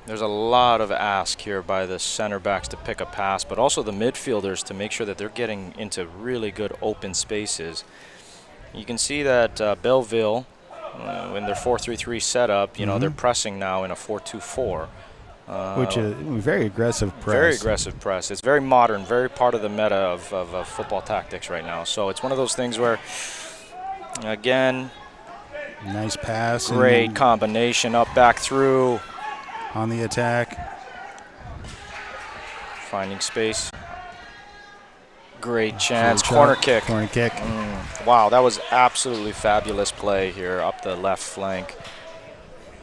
There's a lot of ask here by the center backs to pick a pass, but also the midfielders to make sure that they're getting into really good open spaces. You can see that Belleville, in their 4-3-3 setup, you know, they're pressing now in a 4-2-4. Which is very aggressive press. Very aggressive press. It's very modern, very part of the meta of football tactics right now. So it's one of those things where, again, nice pass. Great combination, up, back, through. On the attack. Finding space. Great chance. Corner kick. Corner kick. Wow, that was absolutely fabulous play here up the left flank.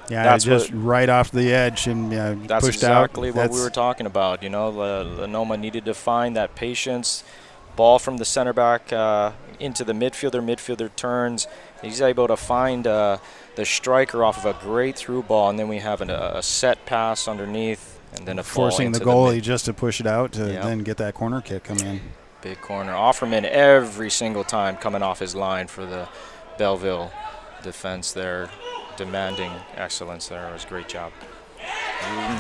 Yeah, that's just right off the edge and that's pushed exactly out. What we were talking about. You know, Lenoma needed to find that patience. Ball from the center back into the midfielder. Midfielder turns. He's able to find the striker off of a great through ball, and then we have a set pass underneath, and then a forcing the goalie just to push it out to then get that corner kick come in. Big corner. Offerman every single time coming off his line for the Belleville defense there, demanding excellence there. It was a great job.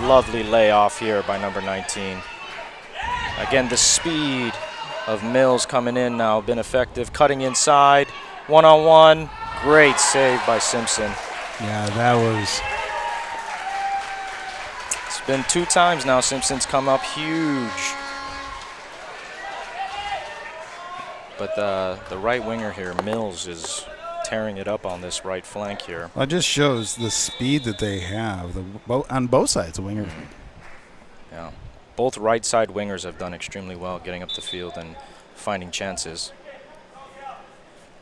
Lovely layoff here by number 19. Again, the speed of Mills coming in now, been effective, cutting inside, one-on-one, great save by Simpson. Yeah, that was... It's been 2 times now Simpson's come up huge. But the right winger here, Mills, is tearing it up on this right flank here. Well, it just shows the speed that they have on both sides of the winger. Yeah. Both right side wingers have done extremely well getting up the field and finding chances.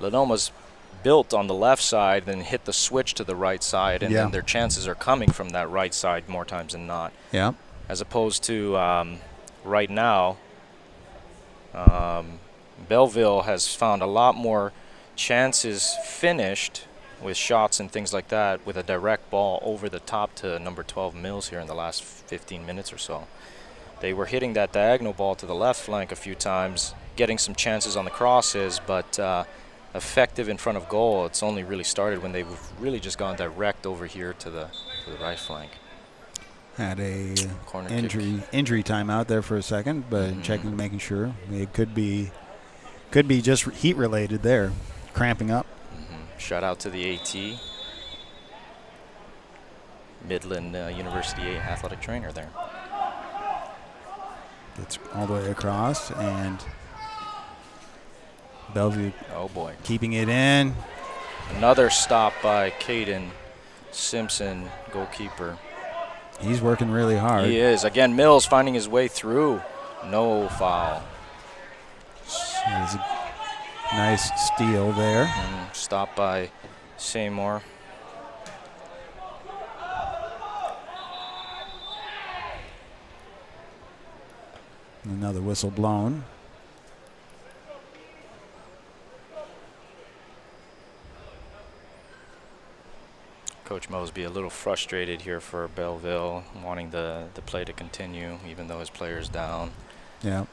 Lenoma's built on the left side, then hit the switch to the right side, and then their chances are coming from that right side more times than not. Yeah. As opposed to right now, Belleville has found a lot more chances finished with shots and things like that with a direct ball over the top to number 12 Mills here in the last 15 minutes or so. They were hitting that diagonal ball to the left flank a few times, getting some chances on the crosses, but effective in front of goal. It's only really started when they've really just gone direct over here to the right flank. Had a corner injury time out there for a second, but checking, making sure it could be just heat related there, cramping up. Shout out to the AT, Midland University athletic trainer there. It's all the way across, and Bellevue keeping it in. Another stop by Caden Simpson, goalkeeper. He's working really hard. He is. Again, Mills finding his way through. No foul. There's a nice steal there. Stop by Seymour. Another whistle blown. Coach Mosby a little frustrated here for Belleville, wanting the play to continue, even though his player's down. Yeah.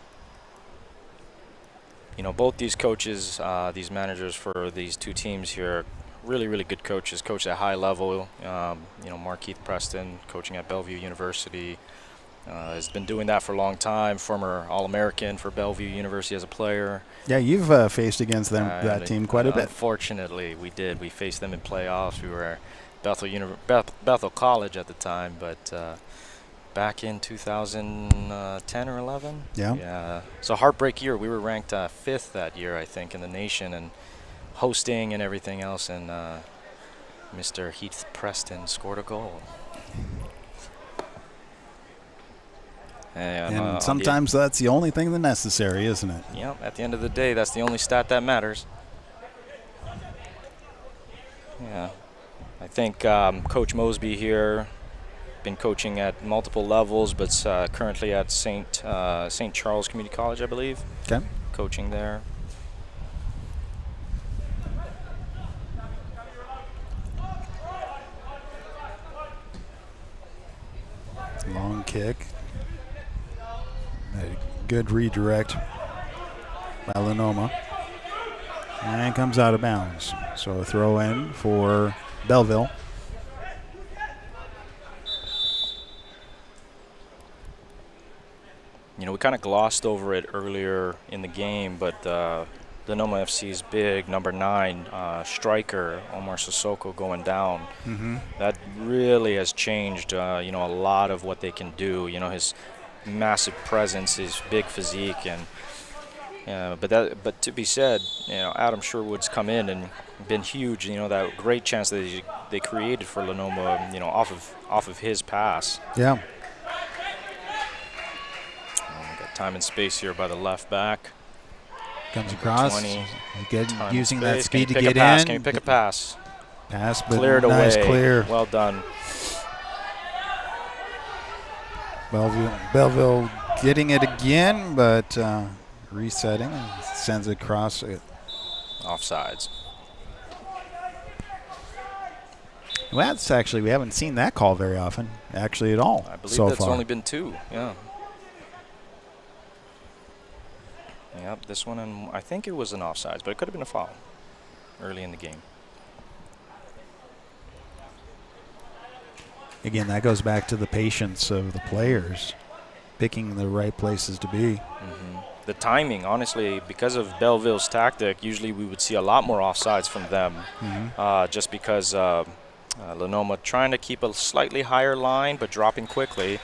you know, both these coaches, these managers for these two teams here, really, really good coaches, coach at high level. You know, Markeith Preston, coaching at Bellevue University, has been doing that for a long time. Former All-American for Bellevue University as a player. Yeah, you've faced against them that team quite a bit. Unfortunately, we did. We faced them in playoffs. We were at Bethel College at the time, but back in 2010 or 11. Yeah. It's a heartbreak year. We were ranked 5th that year, I think, in the nation, and hosting and everything else, and Mr. Heath Preston scored a goal. And sometimes that's the only thing that's necessary, isn't it? Yeah, at the end of the day, that's the only stat that matters. Yeah, I think Coach Mosby here, been coaching at multiple levels, but currently at St. Charles Community College, I believe. Okay. Coaching there. Long kick. A good redirect by Lenoma. And comes out of bounds. So a throw in for Belleville. You know, we kind of glossed over it earlier in the game, but Lenoma FC's big number 9 striker, Omar Sissoko, going down. That really has changed, you know, a lot of what they can do. You know, his massive presence, his big physique, and but to be said, you know, Adam Sherwood's come in and been huge. You know, that great chance that they created for Lenoma, you know, off of his pass. Yeah. Got time and space here by the left back. Comes across. 20, using that speed to Can you get pick a pass? in. Can you pick a pass? Pass, but Cleared nice away. clear. Well done. Belleville getting it again, but resetting and sends it across. Offsides. Well, that's actually, we haven't seen that call very often, actually, at all. I believe so that's far. only been 2. Yeah. Yep, this one, and I think it was an offsides, but it could have been a foul early in the game. Again, that goes back to the patience of the players, picking the right places to be. The timing, honestly, because of Belleville's tactic, usually we would see a lot more offsides from them, just because Lenoma trying to keep a slightly higher line but dropping quickly.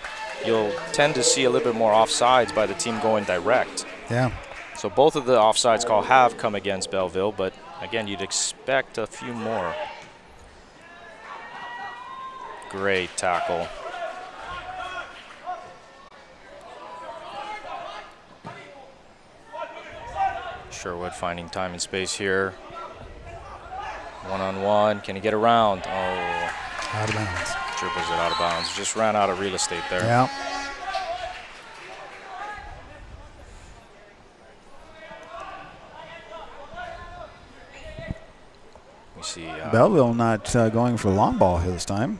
You'll tend to see a little bit more offsides by the team going direct. Yeah. So both of the offsides call have come against Belleville, but again, you'd expect a few more. Great tackle. Sherwood finding time and space here. One-on-one. Can he get around? Oh. Out of bounds. Dribbles it out of bounds. Just ran out of real estate there. Yeah. We see Belleville not going for long ball this time.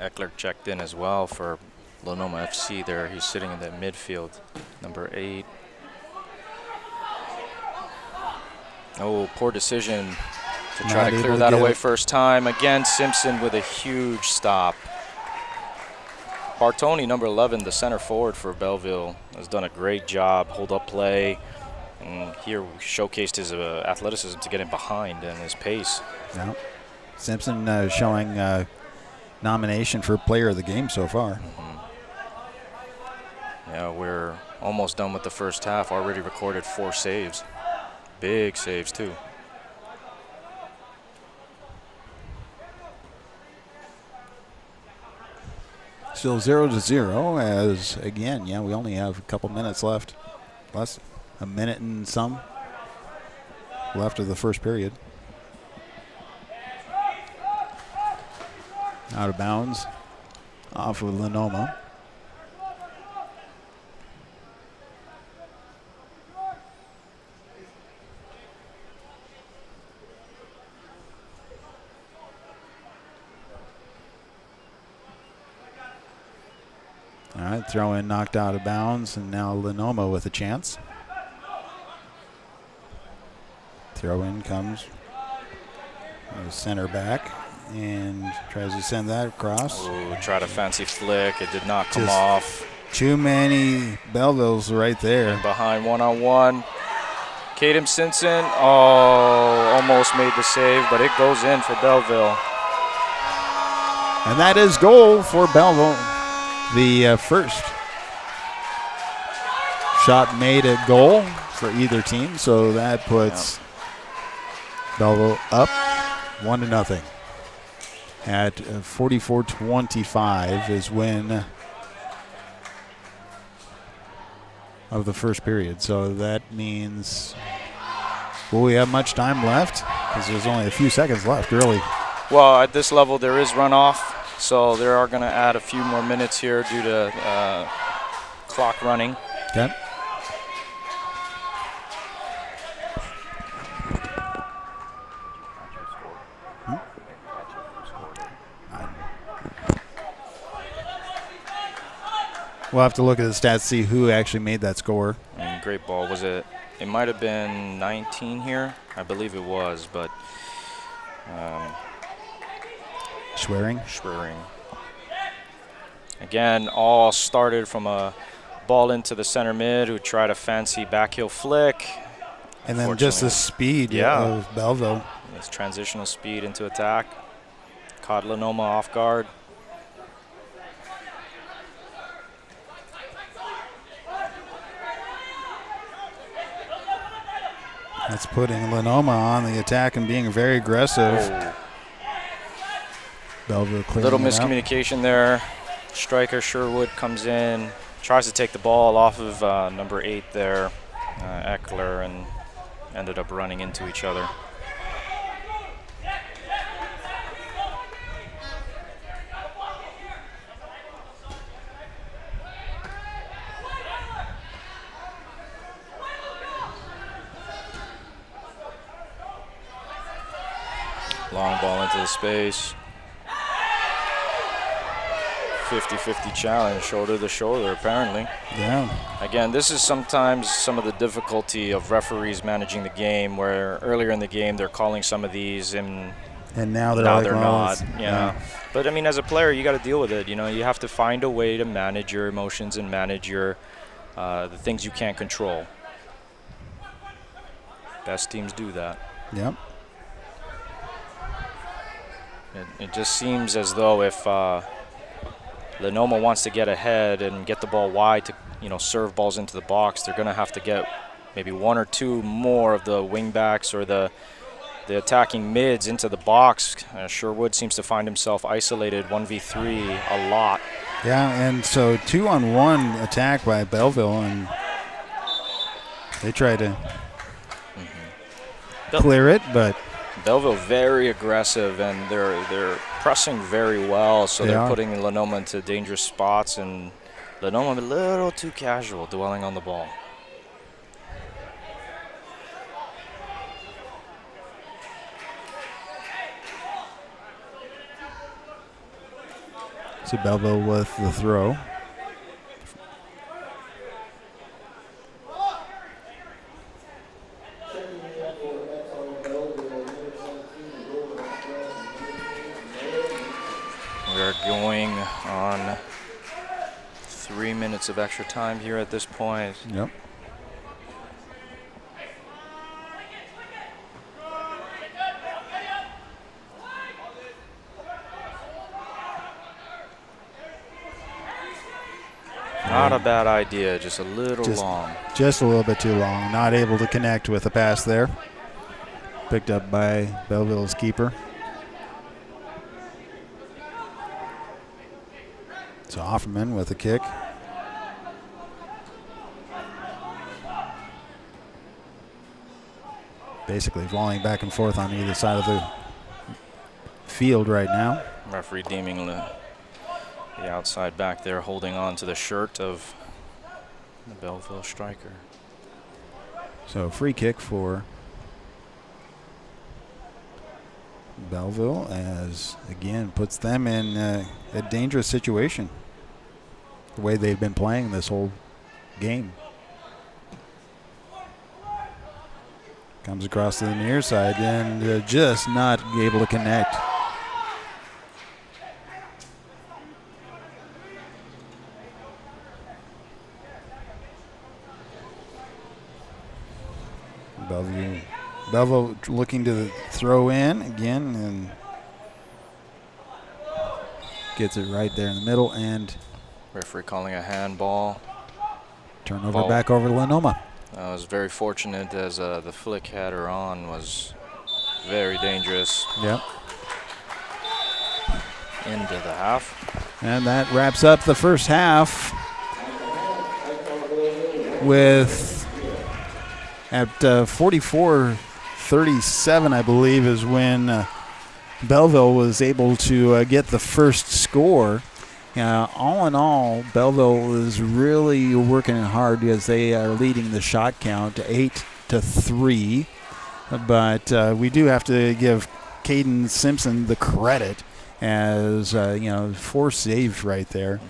Eckler checked in as well for Lenoma FC there. He's sitting in that midfield, number 8. Oh, poor decision to try to clear that away first time. Again, Simpson with a huge stop. Bartoni, number 11, the center forward for Belleville, has done a great job, hold up play, and here showcased his athleticism to get him behind and his pace. Yeah. Simpson showing nomination for player of the game so far. Yeah, we're almost done with the first half, already recorded 4 saves. Big saves, too. Still 0-0 as, again, yeah, we only have a couple minutes left. Less a minute and some left of the first period. Out of bounds off of Lenoma. All right, That throw in knocked out of bounds, and now Lenoma with a chance. Throw in comes the center back and tries to send that across. Ooh, tried a fancy flick. It did not come Just off. Too many Bellevilles right there. Behind one-on-one. Caden Simpson, almost made the save, but it goes in for Belleville. And that is goal for Belleville. The first shot made at goal for either team, so that puts Belleville up 1-0. At 44-25 is win of the first period. So that means, will we have much time left? Because there's only a few seconds left, really. Well, at this level, there is runoff, so they are going to add a few more minutes here due to clock running. Okay. We'll have to look at the stats, see who actually made that score. And great ball. Was it? It might have been 19 here. I believe it was, but Schwerin. Again, all started from a ball into the center mid who tried a fancy backheel flick. And then just the speed of Belleville. It's transitional speed into attack. Caught Lenoma off guard. That's putting Linoma on the attack and being very aggressive. Belleville clearing Little it miscommunication there. Striker Sherwood comes in, tries to take the ball off of number 8 there, Eckler, and ended up running into each other. Long ball into the space. 50-50 challenge, shoulder to shoulder, apparently. Yeah. Again, this is sometimes some of the difficulty of referees managing the game, where earlier in the game they're calling some of these and now they're, now like, they're well, not. Yeah. But I mean, as a player, you got to deal with it. You know, you have to find a way to manage your emotions and manage your the things you can't control. Best teams do that. Yep. It just seems as though if Lenoma wants to get ahead and get the ball wide to, serve balls into the box, they're going to have to get maybe one or two more of the wing backs or the attacking mids into the box. Sherwood seems to find himself isolated 1v3 a lot. Yeah, and so 2-on-1 attack by Belleville, and they try to clear it, but Belleville very aggressive, and they're pressing very well, so they're putting Lenoma into dangerous spots, and Lenoma a little too casual, dwelling on the ball. So Belleville with the throw. We're going on 3 minutes of extra time here at this point. Yep. Not a bad idea, just a little long. Just a little bit too long. Not able to connect with the pass there. Picked up by Belleville's keeper. So Offerman with a kick. Basically volleying back and forth on either side of the field right now. Referee deeming the outside back there, holding on to the shirt of the Belleville striker. So free kick for Belleville, as again puts them in a dangerous situation. the way they've been playing this whole game. Comes across to the near side and just not able to connect. Belleville looking to throw in again and gets it right there in the middle, and Referee calling a handball. turnover back over to Lenoma. I was very fortunate as the flick header on was very dangerous. Yep. Into the half. And that wraps up the first half with at 44-37, I believe, is when Belleville was able to get the first score. All in all, Belleville is really working hard as they are leading the shot count 8-3. But we do have to give Caden Simpson the credit as 4 saves right there.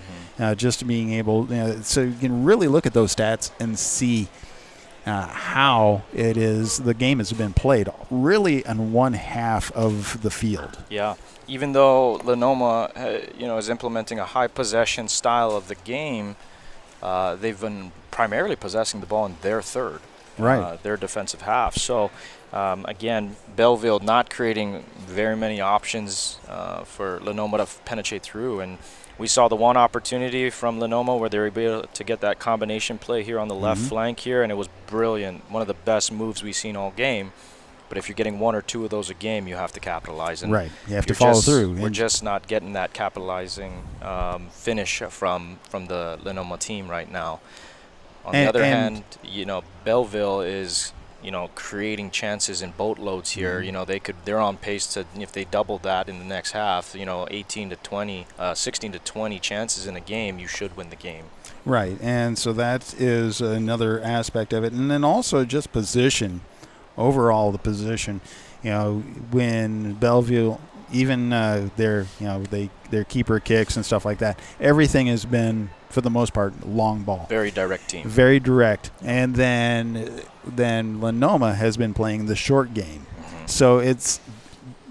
Just being able, so you can really look at those stats and see how it is the game has been played really on one half of the field. Yeah, even though Lenoma, is implementing a high possession style of the game, they've been primarily possessing the ball in their third, right? Their defensive half. So again, Belleville not creating very many options for Lenoma to penetrate through, and we saw the one opportunity from Lenoma where they were able to get that combination play here on the left flank here, and it was brilliant. One of the best moves we've seen all game. But if you're getting 1 or 2 of those a game, you have to capitalize. And right, you have to follow through. We're just not getting that capitalizing finish from the Lenoma team right now. On the other hand, Belleville is creating chances in boatloads here. They're on pace to, if they double that in the next half, 18 to 20, 16 to 20 chances in a game, you should win the game. Right, and so that is another aspect of it. And then also just position, overall the position. When Belleville, even their keeper kicks and stuff like that, everything has been, for the most part, long ball. Very direct team. Very direct. And then Lenoma has been playing the short game. So it's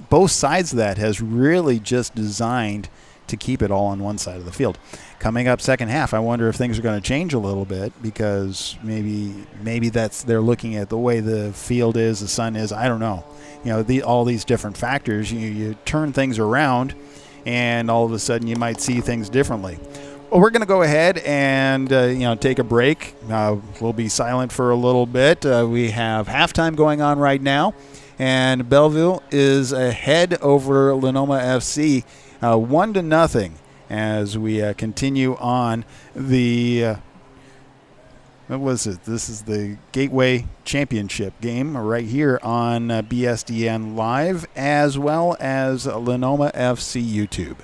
both sides of that has really just designed to keep it all on one side of the field. Coming up second half, I wonder if things are going to change a little bit, because maybe that's, they're looking at the way the field is, the sun is, I don't know. All these different factors, you turn things around, and all of a sudden you might see things differently. Well, we're going to go ahead and take a break. We'll be silent for a little bit. We have halftime going on right now, and Belleville is ahead over Lenoma FC 1-0 as we continue on the what was it? This is the Gateway Championship game right here on BSDN Live, as well as Lenoma FC YouTube.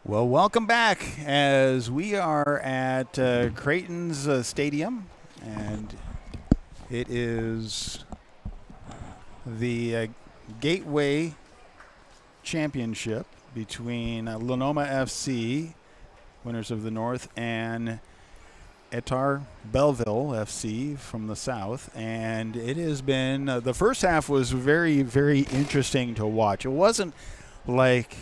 Well, welcome back as we are at Creighton's Stadium, and it is the Gateway Championship between Linoma FC, winners of the North, and Ehtar Belleville FC from the South. And it has been, the first half was very, very interesting to watch. It wasn't like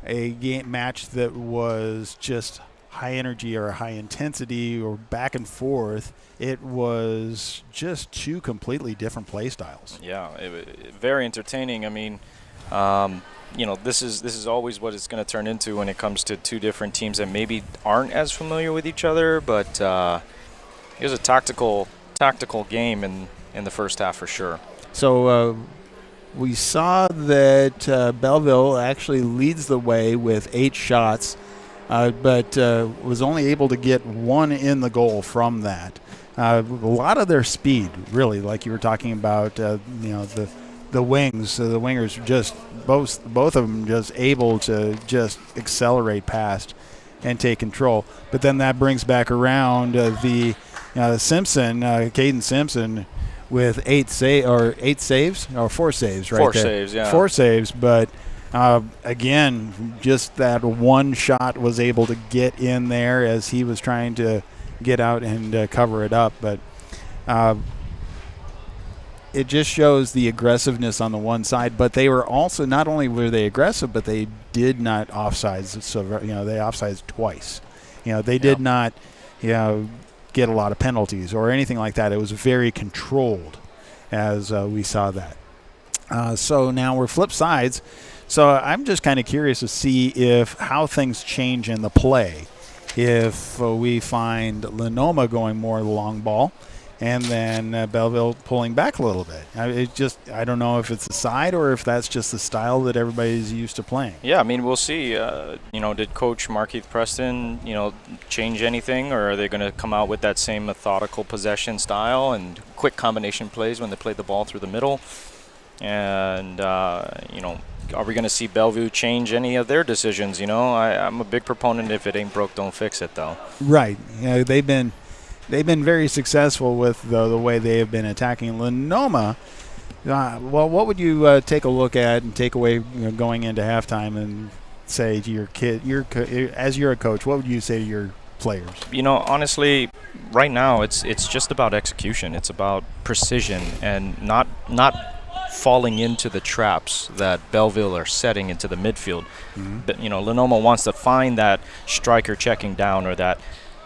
a game match that was just high energy or high intensity or back and forth. It was just two completely different play styles. Yeah, very entertaining. I mean, this is always what it's going to turn into when it comes to two different teams that maybe aren't as familiar with each other. But it was a tactical game in the first half for sure. So we saw that Belleville actually leads the way with 8 shots, but was only able to get 1 in the goal from that. A lot of their speed, really, like you were talking about, the wings, the wingers, just both of them just able to just accelerate past and take control. But then that brings back around Simpson, Caden Simpson, with 4 saves, right? 4 there. saves, yeah. 4 saves, but again, just that one shot was able to get in there as he was trying to get out and cover it up. But it just shows the aggressiveness on the one side. But they were also, not only were they aggressive, but they did not offsides. So they offsides twice. They did not, get a lot of penalties or anything like that. It was very controlled as we saw that. So now we're flip sides. So I'm just kind of curious to see how things change in the play. If we find Lenoma going more long ball and then Belleville pulling back a little bit. I don't know if it's the side or if that's just the style that everybody's used to playing. Yeah, I mean, we'll see. Did Coach Markeith Preston, change anything, or are they going to come out with that same methodical possession style and quick combination plays when they play the ball through the middle? And, are we going to see Bellevue change any of their decisions? I'm a big proponent, if it ain't broke, don't fix it, though. Right. They've been very successful with the way they have been attacking Linoma. What would you take a look at and take away going into halftime and say to your kid, as you're a coach, what would you say to your players? Honestly, right now it's just about execution. It's about precision and not falling into the traps that Belleville are setting into the midfield. Mm-hmm. But Lenoma wants to find that striker checking down or that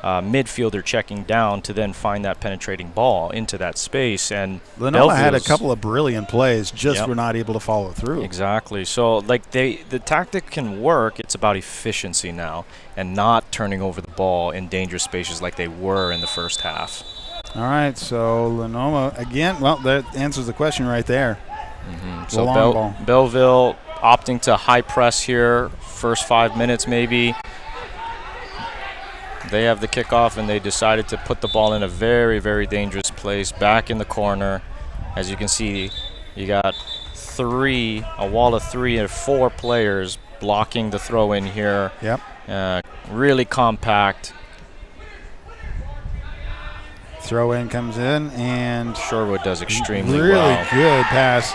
midfielder checking down to then find that penetrating ball into that space. And Lenoma had a couple of brilliant plays, were not able to follow through. Exactly. So the tactic can work. It's about efficiency now and not turning over the ball in dangerous spaces like they were in the first half. All right. So Lenoma again. Well, that answers the question right there. Mm-hmm. So Belleville opting to high press here, first 5 minutes maybe. They have the kickoff, and they decided to put the ball in a very, very dangerous place back in the corner. As you can see, you got a wall of 3 and 4 players blocking the throw in here. Yep. Really compact. Throw in comes in, and Sherwood does extremely well. Really good pass.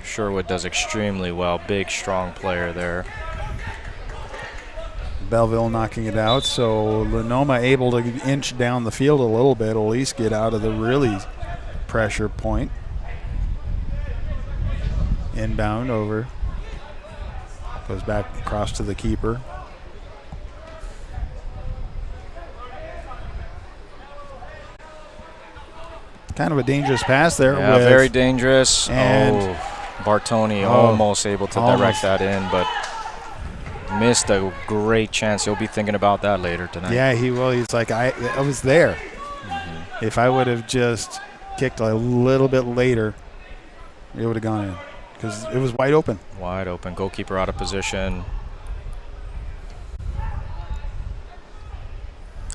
Sherwood does extremely well. Big, strong player there. Belleville knocking it out, so Lenoma able to inch down the field a little bit, at least get out of the really pressure point. Inbound over. Goes back across to the keeper. Kind of a dangerous pass there. Yeah, very dangerous. And Bartoni almost able to direct that in, but missed a great chance. He'll be thinking about that later tonight. Yeah, he will. He's like, I was there. Mm-hmm. If I would have just kicked a little bit later, it would have gone in because it was wide open. Wide open. Goalkeeper out of position.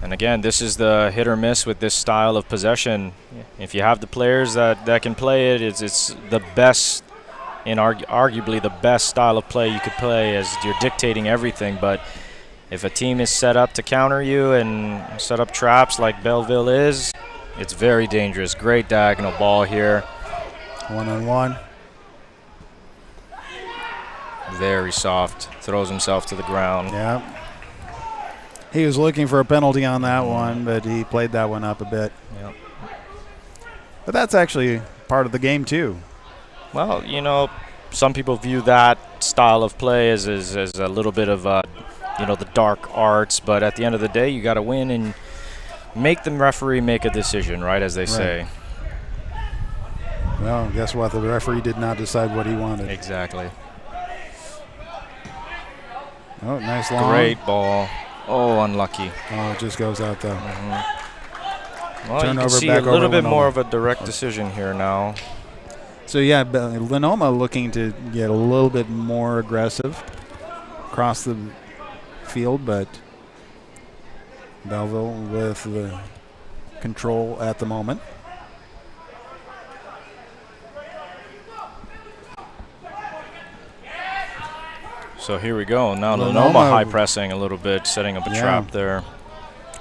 And again, this is the hit or miss with this style of possession. If you have the players that can play it, it's the best in arguably the best style of play you could play, as you're dictating everything. But if a team is set up to counter you and set up traps like Belleville is, it's very dangerous. Great diagonal ball here. 1-on-1. Very soft. Throws himself to the ground. Yeah. He was looking for a penalty on that one, but he played that one up a bit. Yep. But that's actually part of the game too. Well, you know, some people view that style of play as a little bit of, you know, the dark arts. But at the end of the day, you got to win and make the referee make a decision, right, as they say. Well, guess what? The referee did not decide what he wanted. Exactly. Oh, nice long. Great ball. Oh, unlucky. Oh, it just goes out though. Well, Turnover, you can see a back little over bit more Lenoma. of a direct decision here now. So yeah, Linoma looking to get a little bit more aggressive across the field, but Belleville with the control at the moment. So here we go. Now Lenoma Lenoma high pressing a little bit, setting up a Yeah. trap there,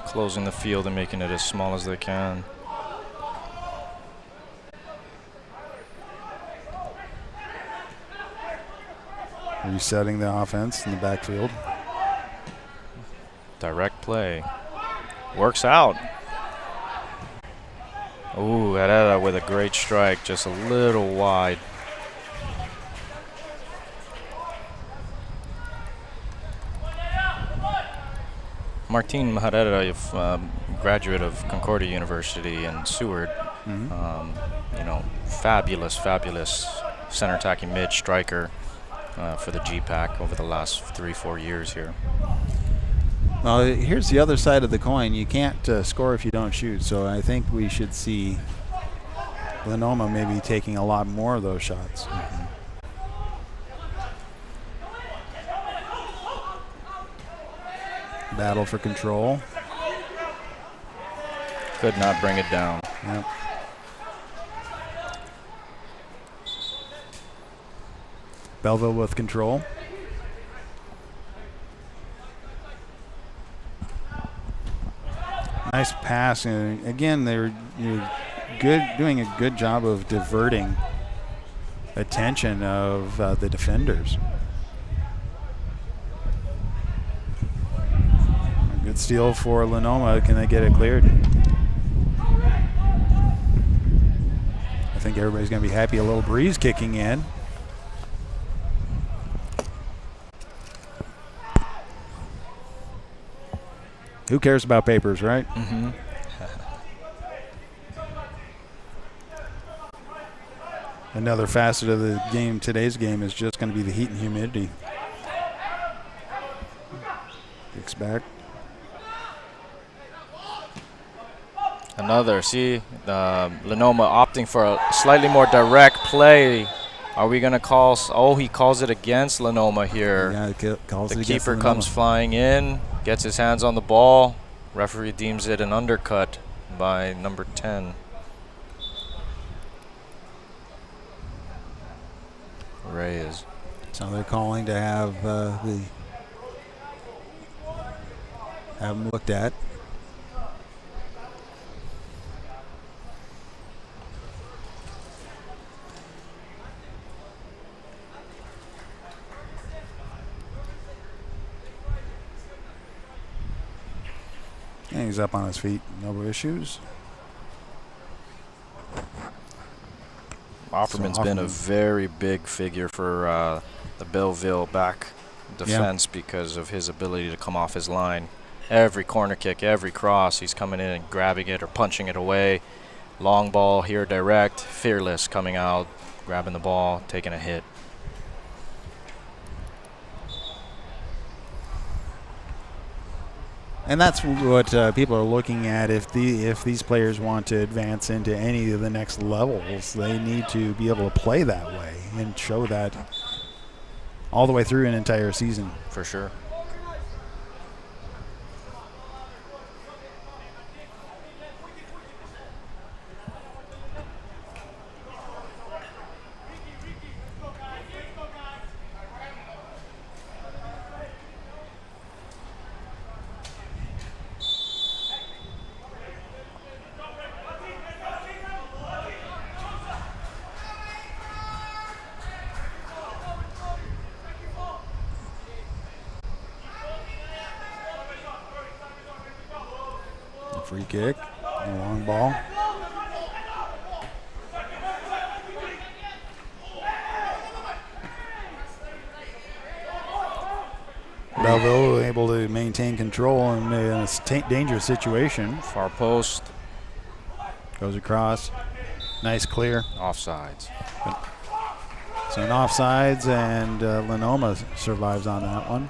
closing the field and making it as small as they can. Resetting the offense in the backfield. Direct play. Works out. Ooh, Herrera with a great strike, just a little wide. Martin Herrera, graduate of Concordia University in Seward. You know, fabulous center attacking mid striker for the GPAC over the last 3-4 years here. Well, here's the other side of the coin. You can't score if you don't shoot, so I think we should see Lenoma maybe taking a lot more of those shots. Battle for control. Could not bring it down. Yep. Belleville with control. Nice pass. And again, they're doing a good job of diverting attention of the defenders. A good steal for Lenoma. Can they get it cleared? I think everybody's going to be happy. A little breeze kicking in. Who cares about papers, right? Mm-hmm. Another facet of the game, today's game, is just going to be the heat and humidity. Kicks back. Another, see, Lenoma opting for a slightly more direct play. Are we going to call? Oh, he calls it against Lenoma here. Yeah, calls The it against keeper Lenoma. comes flying in, gets his hands on the ball. Referee deems it an undercut by number 10. Reyes. So they're calling to have have them looked at. And he's up on his feet. No issues. Offerman's been a very big figure for the Belleville back defense because of his ability to come off his line. Every corner kick, every cross, he's coming in and grabbing it or punching it away. Long ball here direct, fearless coming out, grabbing the ball, taking a hit. And that's what people are looking at. If these players want to advance into any of the next levels, they need to be able to play that way and show that all the way through an entire season. For sure. Free kick, a long ball. Belleville able to maintain control in a dangerous situation. Far post. Goes across. Nice clear. Offsides. So an offsides, and Lenoma survives on that one.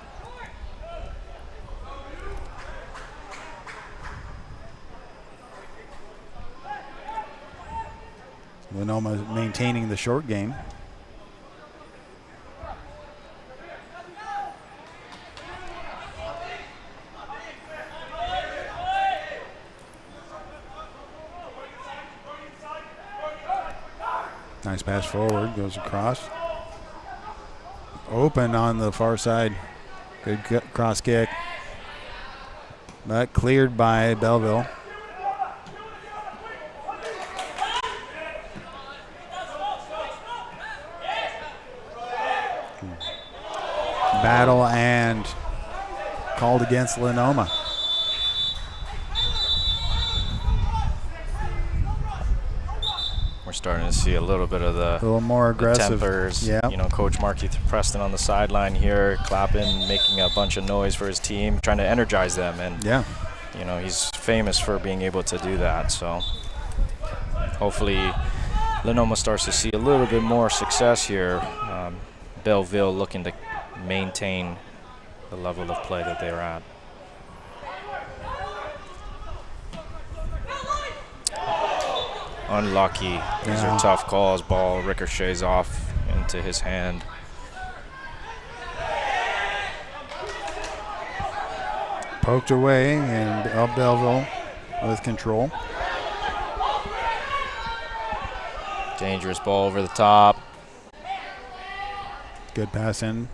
Lenoma maintaining the short game. Nice pass forward, goes across. Open on the far side. Good cross kick. But cleared by Belleville. Battle and called against Linoma. We're starting to see a little bit of A little more aggressive. tempers. Yeah. You know, Coach Marky Preston on the sideline here, clapping, making a bunch of noise for his team, trying to energize them. And, Yeah. you know, he's famous for being able to do that. So hopefully Lenoma starts to see a little bit more success here. Belleville looking to maintain the level of play that they were at. Unlucky. These Yeah. are tough calls. Ball ricochets off into his hand. Poked away, and Belleville with control. Dangerous ball over the top. Good pass in.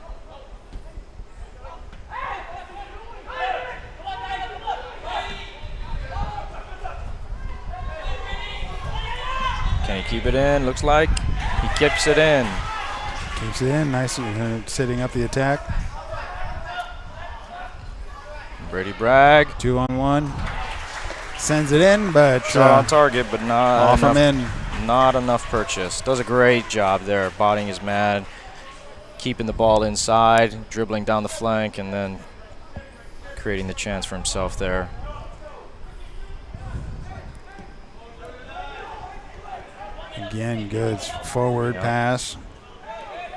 Can he keep it in? Looks like he keeps it in. Keeps it in. Nice setting up the attack. Brady Bragg. 2-on-1. Sends it in, but Shot on target, but not off him enough, in. not enough purchase. Does a great job there, bodying his man, keeping the ball inside, dribbling down the flank, and then creating the chance for himself there. Again, good forward Yep. pass.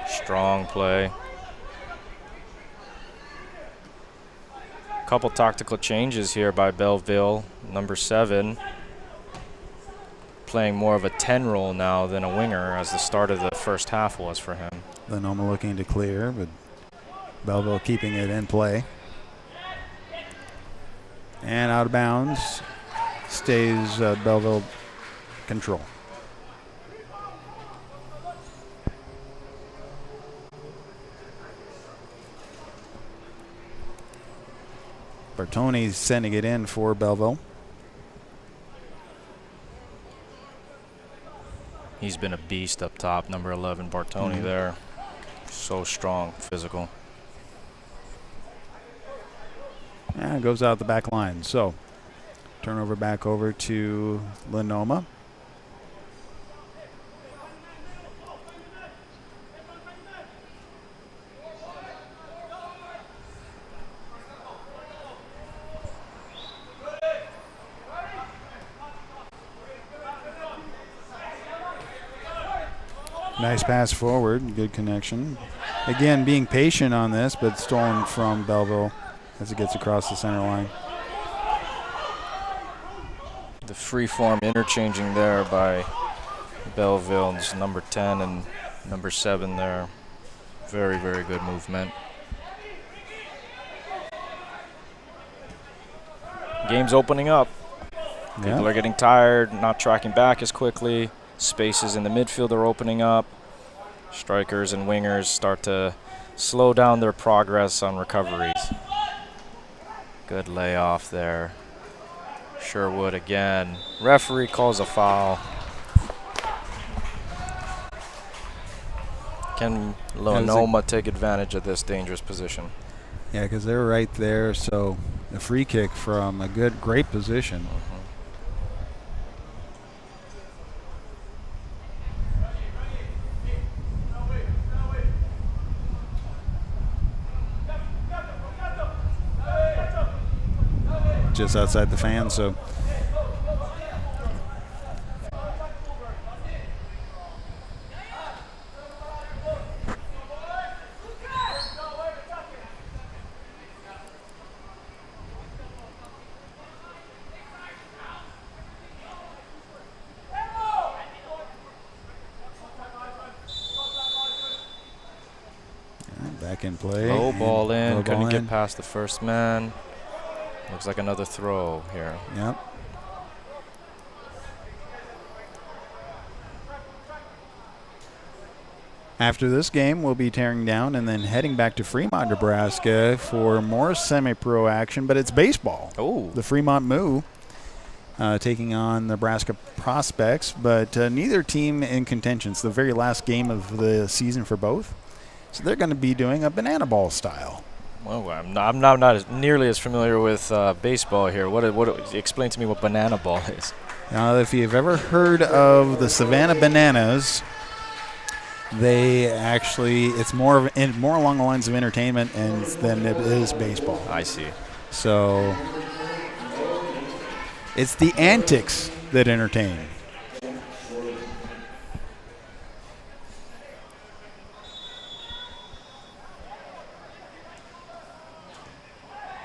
Strong play. Couple tactical changes here by Belleville. Number 7 playing more of a 10 role now than a winger, as the start of the first half was for him. Lenoma looking to clear, but Belleville keeping it in play. And out of bounds. Stays Belleville control. Bertoni's sending it in for Belleville. He's been a beast up top, number 11, Bartoni there. So strong, physical. And it goes out the back line. So turnover back over to Lenoma. Nice pass forward, good connection. Again, being patient on this, but stolen from Belleville as it gets across the center line. The free form interchanging there by Belleville. It's number 10 and number 7 there. Very, very good movement. Game's opening up. People are getting tired, not tracking back as quickly. Spaces in the midfield are opening up. Strikers and wingers start to slow down their progress on recoveries. Good layoff there. Sherwood again. Referee calls a foul. Can Lenoma take advantage of this dangerous position? Yeah, because they're right there. So a free kick from a great position. just outside the fan. So back in play. Low ball in. Low Couldn't ball get in. past the first man. Looks like another throw here. Yep. After this game, we'll be tearing down and then heading back to Fremont, Nebraska for more semi-pro action, but it's baseball. Oh. The Fremont Moo taking on Nebraska Prospects, but neither team in contention. It's the very last game of the season for both. So they're going to be doing a banana ball style. Well, I'm not as nearly as familiar with baseball here. Explain to me what banana ball is. Now, if you've ever heard of the Savannah Bananas, they actually, it's more along the lines of entertainment than it is baseball. I see. So it's the antics that entertain.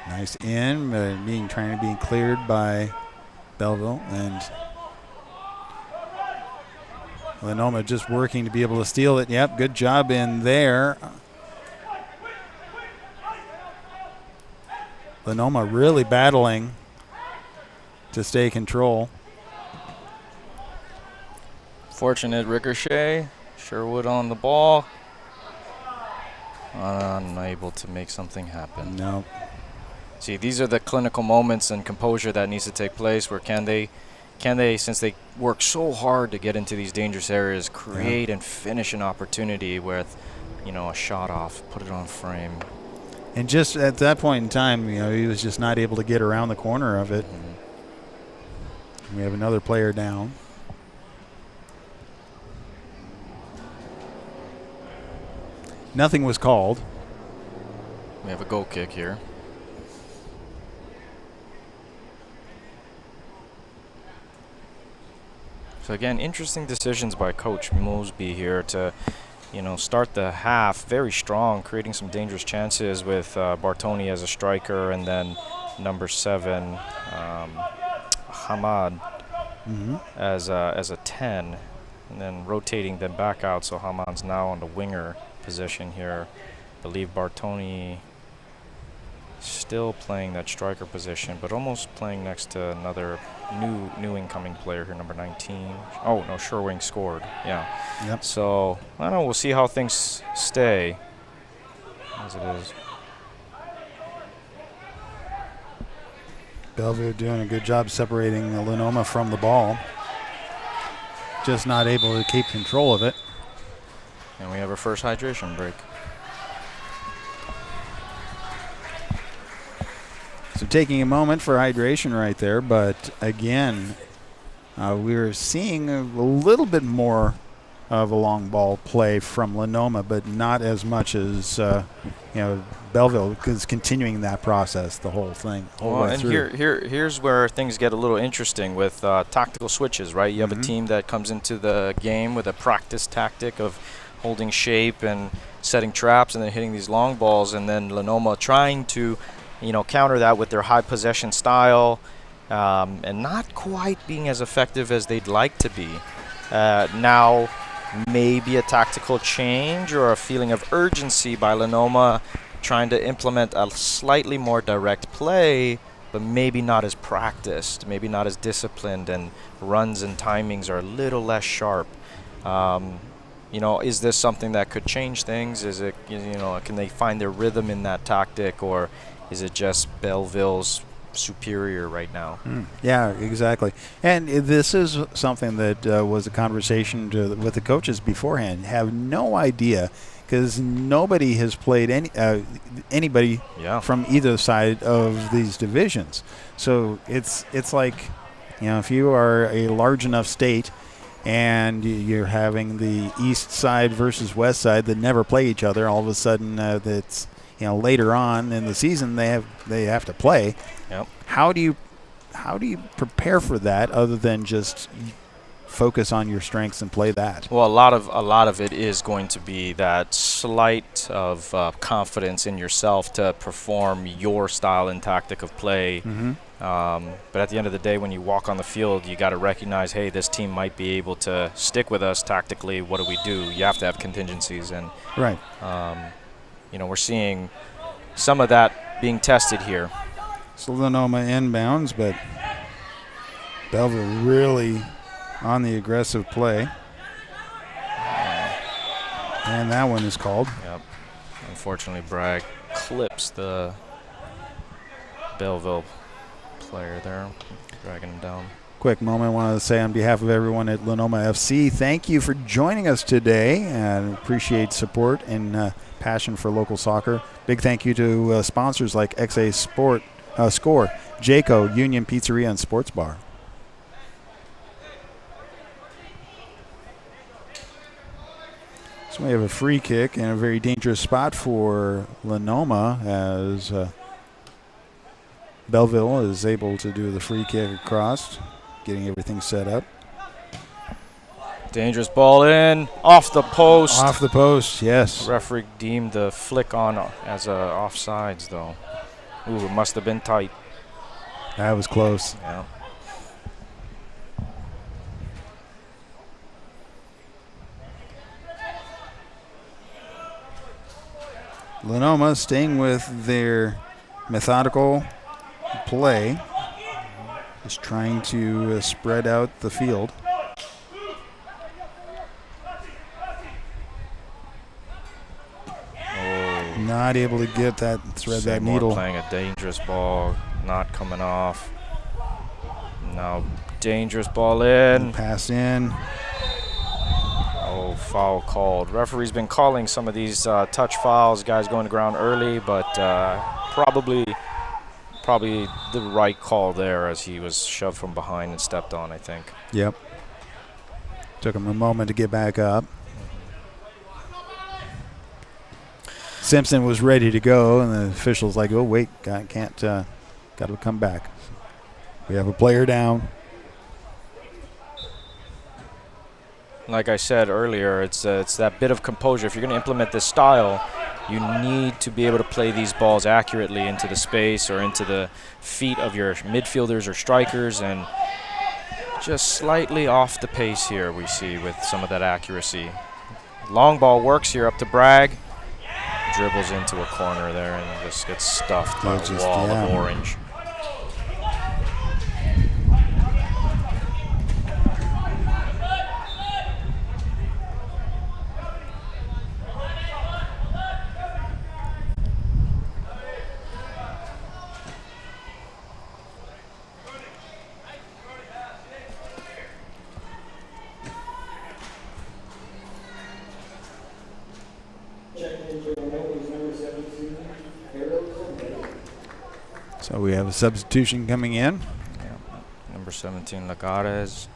Nice in, trying to be cleared by Belleville, and Lenoma just working to be able to steal it. Yep, good job in there. Lenoma really battling to stay control. Fortunate ricochet. Sherwood on the ball. Unable to make something happen. No. See, these are the clinical moments and composure that needs to take place. Where can they, since they work so hard to get into these dangerous areas, create and finish an opportunity with, a shot off, put it on frame. And just at that point in time, he was just not able to get around the corner of it. We have another player down. Nothing was called. We have a goal kick here. So again, interesting decisions by Coach Mosby here to, start the half very strong, creating some dangerous chances with Bartoni as a striker, and then number 7, Hamad as a 10, and then rotating them back out. So Hamad's now on the winger position here. I believe Bartoni still playing that striker position, but almost playing next to another new incoming player here, number 19. Oh no, Sherwing scored. Yeah. Yep. So I don't know. We'll see how things stay as it is. Belleville doing a good job separating Linoma from the ball. Just not able to keep control of it. And we have our first hydration break. So taking a moment for hydration right there, but again, we're seeing a little bit more of a long ball play from Lenoma, but not as much as Belleville is continuing that process the whole way and through. Here's where things get a little interesting with tactical switches, right? You have a team that comes into the game with a practice tactic of holding shape and setting traps and then hitting these long balls, and then Lenoma trying to counter that with their high possession style, and not quite being as effective as they'd like to be. Now, maybe a tactical change or a feeling of urgency by Lenoma, trying to implement a slightly more direct play, but maybe not as practiced, maybe not as disciplined, and runs and timings are a little less sharp. Is this something that could change things? Is it, can they find their rhythm in that tactic, or is it just Belleville's superior right now? Yeah, exactly. And this is something that was a conversation with the coaches beforehand. Have no idea, because nobody has played anybody from either side of these divisions. So it's like, if you are a large enough state and you're having the east side versus west side that never play each other, all of a sudden that's later on in the season they have to play. Yep. How do you prepare for that other than just focus on your strengths and play that? Well, a lot of it is going to be that slight of confidence in yourself to perform your style and tactic of play. Mm-hmm. But at the end of the day, when you walk on the field, you got to recognize, hey, this team might be able to stick with us tactically. What do? You have to have contingencies, and Right. we're seeing some of that being tested here. So Lenoma inbounds, but Belleville really on the aggressive play. And that one is called. Yep. Unfortunately, Bragg clips the Belleville player there, dragging him down. Quick moment, I wanted to say on behalf of everyone at Lenoma FC, thank you for joining us today, and appreciate support and passion for local soccer. Big thank you to sponsors like XA Sport, Score, Jayco, Union Pizzeria, and Sports Bar. So we have a free kick and a very dangerous spot for Lenoma as Belleville is able to do the free kick across, getting everything set up. Dangerous ball in, off the post. Off the post, yes. Referee deemed the flick on as offsides, though. Ooh, it must have been tight. That was close. Yeah. Lenoma staying with their methodical play, just trying to spread out the field. Not able to get that, thread that needle. Playing a dangerous ball, not coming off. Now dangerous ball in. Pass in. Oh, foul called. Referee's been calling some of these touch fouls, guys going to ground early, but probably the right call there as he was shoved from behind and stepped on, I think. Yep. Took him a moment to get back up. Simpson was ready to go, and the official's like, oh, wait, got to come back. We have a player down. Like I said earlier, it's that bit of composure. If you're going to implement this style, you need to be able to play these balls accurately into the space or into the feet of your midfielders or strikers, and just slightly off the pace here we see with some of that accuracy. Long ball works here up to Bragg. Dribbles into a corner there and just gets stuffed by a wall of orange. So we have a substitution coming in. Yeah. Number 17, Lagares.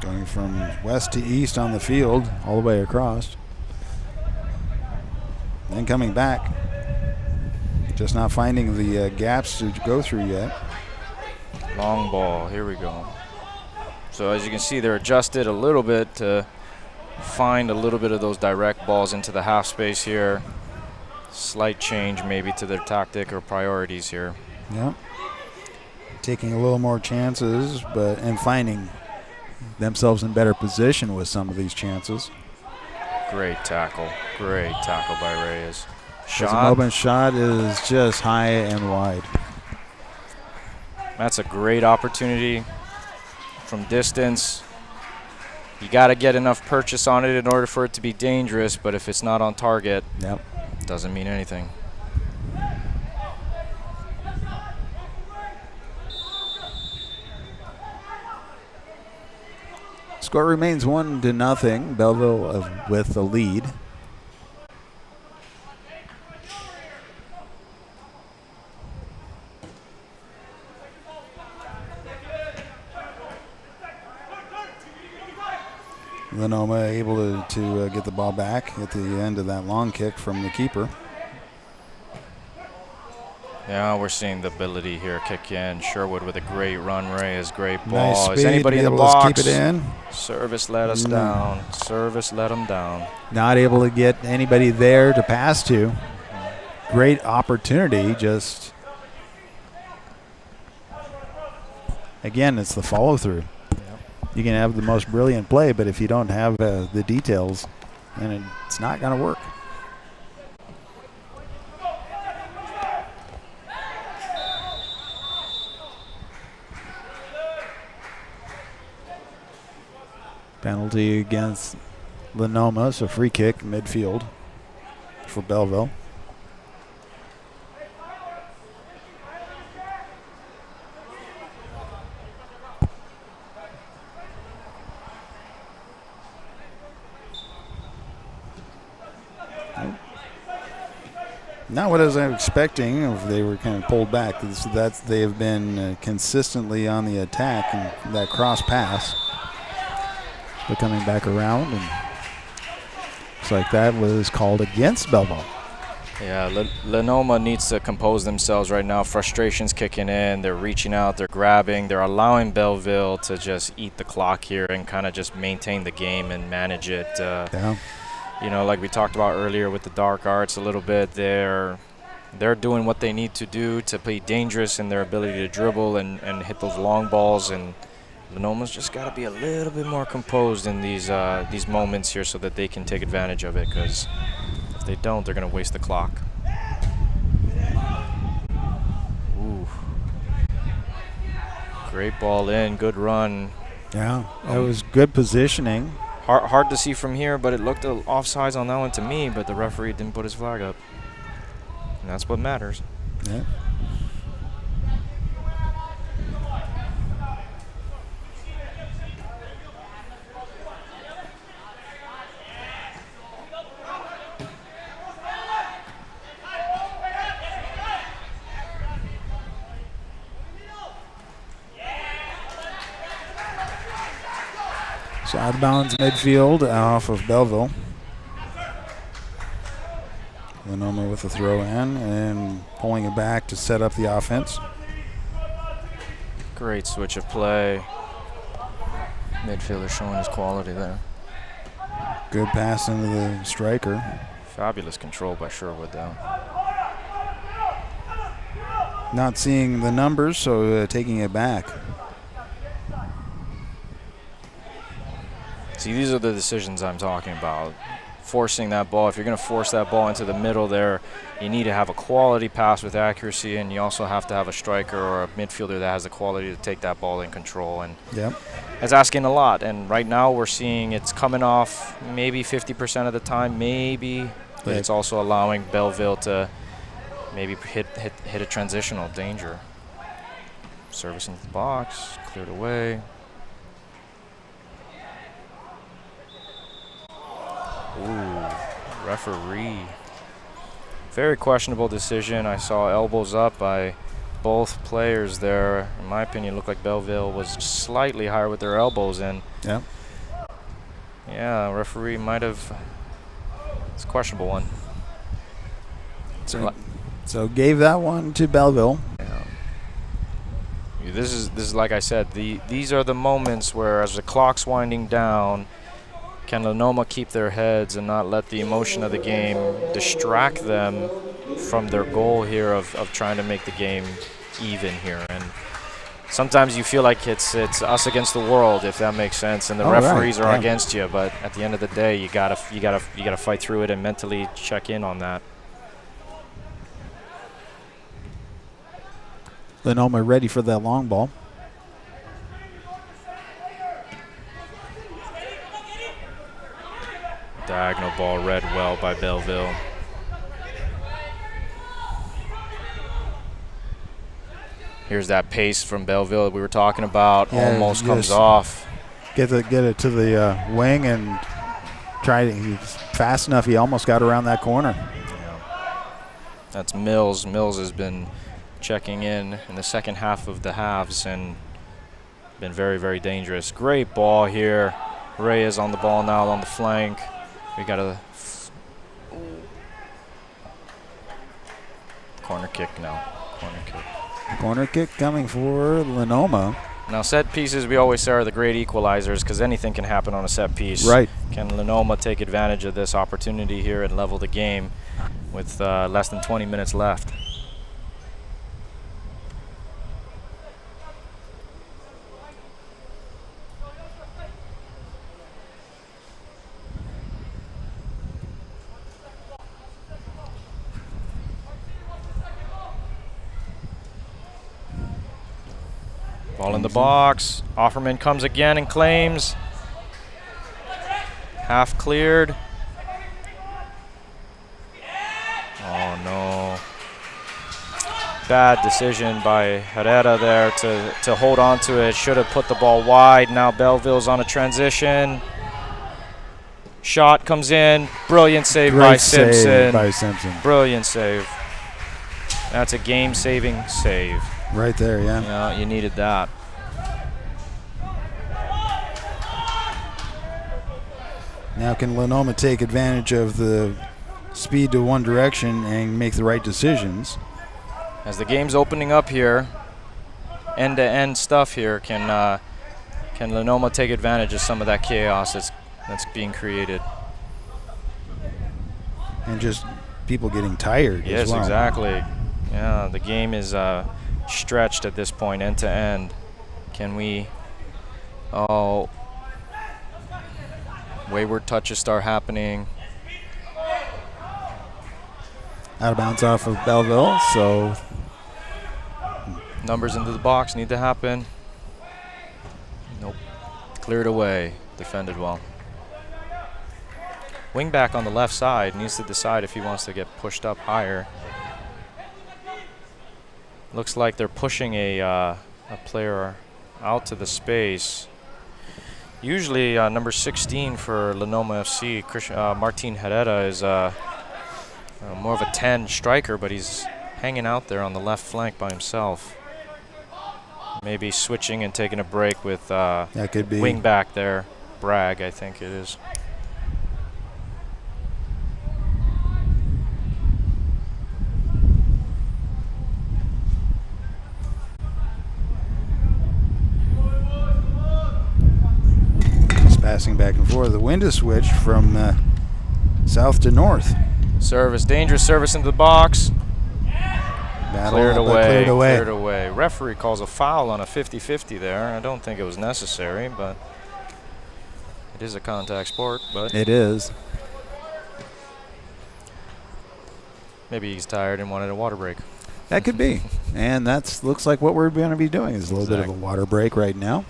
Going from west to east on the field, all the way across. Then coming back. Just not finding the gaps to go through yet. Long ball, here we go. So as you can see, they're adjusted a little bit to find a little bit of those direct balls into the half space here. Slight change maybe to their tactic or priorities here. Yep. Taking a little more chances, and finding themselves in better position with some of these chances. Great tackle by Reyes. Shot. An open shot is just high and wide. That's a great opportunity from distance. You got to get enough purchase on it in order for it to be dangerous, but if it's not on target, yep, doesn't mean anything. Score remains 1-0. Belleville with the lead. Linoma able to get the ball back at the end of that long kick from the keeper. Yeah, we're seeing the ability here kick in. Sherwood with a great run, Reyes, great ball. Nice speed, Is anybody in the able to box? keep it in. Service let us down. Service let them down. Not able to get anybody there to pass to. Great opportunity, just again, it's the follow through. You can have the most brilliant play, but if you don't have the details, then it's not going to work. Penalty against Lenoma, so free kick midfield for Belleville. Not what I was expecting if they were kind of pulled back. They have been consistently on the attack, and that cross pass. They're coming back around, and looks like that was called against Belleville. Yeah, Lenoma needs to compose themselves right now. Frustration's kicking in. They're reaching out. They're grabbing. They're allowing Belleville to just eat the clock here and kind of just maintain the game and manage it. Yeah. You know, like we talked about earlier with the dark arts a little bit, they're doing what they need to do to play dangerous in their ability to dribble and hit those long balls. And Lenoma's just got to be a little bit more composed in these moments here so that they can take advantage of it, because if they don't, they're going to waste the clock. Ooh. Great ball in, good run. Yeah, that was good positioning. Hard to see from here, but it looked offsides on that one to me, but the referee didn't put his flag up. And that's what matters. Yeah. So out of bounds midfield off of Belleville. Lenoma with a throw in and pulling it back to set up the offense. Great switch of play. Midfielder showing his quality there. Good pass into the striker. Fabulous control by Sherwood though. Not seeing the numbers, so taking it back. See, these are the decisions I'm talking about. Forcing that ball. If you're going to force that ball into the middle there, you need to have a quality pass with accuracy, and you also have to have a striker or a midfielder that has the quality to take that ball in control. And it's asking a lot. And right now we're seeing it's coming off maybe 50% of the time, maybe, but it's also allowing Belleville to maybe hit a transitional danger. Service into the box, cleared away. Ooh, referee. Very questionable decision. I saw elbows up by both players there. In my opinion, it looked like Belleville was slightly higher with their elbows in. Yeah. Yeah, referee might have. It's a questionable one. So gave that one to Belleville. Yeah. This is like I said. These are the moments where, as the clock's winding down, can Lenoma keep their heads and not let the emotion of the game distract them from their goal here of trying to make the game even here? And sometimes you feel like it's us against the world, if that makes sense, and the referees are against you. But at the end of the day, you gotta fight through it and mentally check in on that. Lenoma ready for that long ball. Diagonal ball read well by Belleville. Here's that pace from Belleville that we were talking about. Almost comes off. get it to the wing and he's fast enough. He almost got around that corner. Yeah. That's Mills. Mills has been checking in the second half of the halves and been very, very dangerous. Great ball here. Ray is on the ball now on the flank. We got a corner kick now. Corner kick coming for Lenoma. Now set pieces, we always say, are the great equalizers because anything can happen on a set piece. Right. Can Lenoma take advantage of this opportunity here and level the game with less than 20 minutes left? Ball in the box. Offerman comes again and claims. Half cleared. Oh no. Bad decision by Herrera there to hold on to it. Should have put the ball wide. Now Belleville's on a transition. Shot comes in. Brilliant save by Simpson. Brilliant save. That's a game-saving save. Right there, yeah. Yeah, you needed that. Now can Lenoma take advantage of the speed to one direction and make the right decisions? As the game's opening up here, end-to-end stuff here, can Lenoma take advantage of some of that chaos that's being created? And just people getting tired as well. Yes, exactly. Yeah, the game is stretched at this point, end to end. Can we? Oh, wayward touches start happening. Out of bounds off of Belleville, so numbers into the box need to happen. Nope. Cleared away. Defended well. Wing back on the left side needs to decide if he wants to get pushed up higher. Looks like they're pushing a player out to the space. Usually number 16 for Lenoma FC, Martin Herrera, is more of a 10 striker, but he's hanging out there on the left flank by himself. Maybe switching and taking a break with that could be wing back there. Bragg, I think it is. Passing back and forth. The wind is switched from south to north. Service, dangerous service into the box. Cleared away. Referee calls a foul on a 50-50 there. I don't think it was necessary, but it is a contact sport. But it is. Maybe he's tired and wanted a water break. That could be. And that looks like what we're going to be doing is a little bit of a water break right now.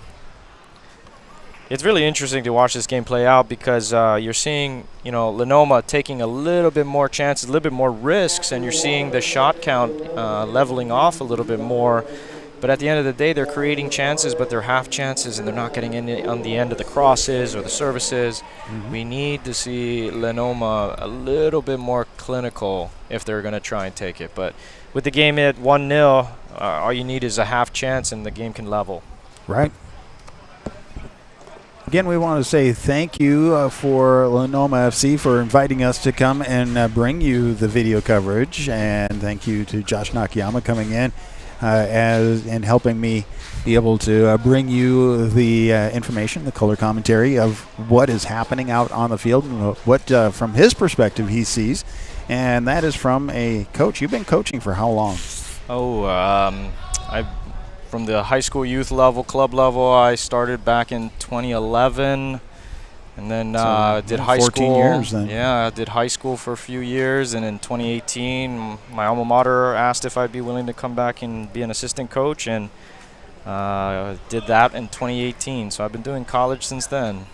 It's really interesting to watch this game play out because you're seeing, Lenoma taking a little bit more chances, a little bit more risks, and you're seeing the shot count leveling off a little bit more. But at the end of the day, they're creating chances, but they're half chances, and they're not getting in on the end of the crosses or the services. Mm-hmm. We need to see Lenoma a little bit more clinical if they're going to try and take it. But with the game at 1-0, all you need is a half chance, and the game can level. Right. Again, we want to say thank you for Linoma FC for inviting us to come and bring you the video coverage, and thank you to Josh Nakayama coming in and helping me be able to bring you the information, the color commentary of what is happening out on the field and what, from his perspective, he sees, and that is from a coach. You've been coaching for how long? From the high school youth level, club level, I started back in 2011, and then did high 14 school. Years then. Yeah, I did high school for a few years, and in 2018, my alma mater asked if I'd be willing to come back and be an assistant coach, and did that in 2018. So I've been doing college since then.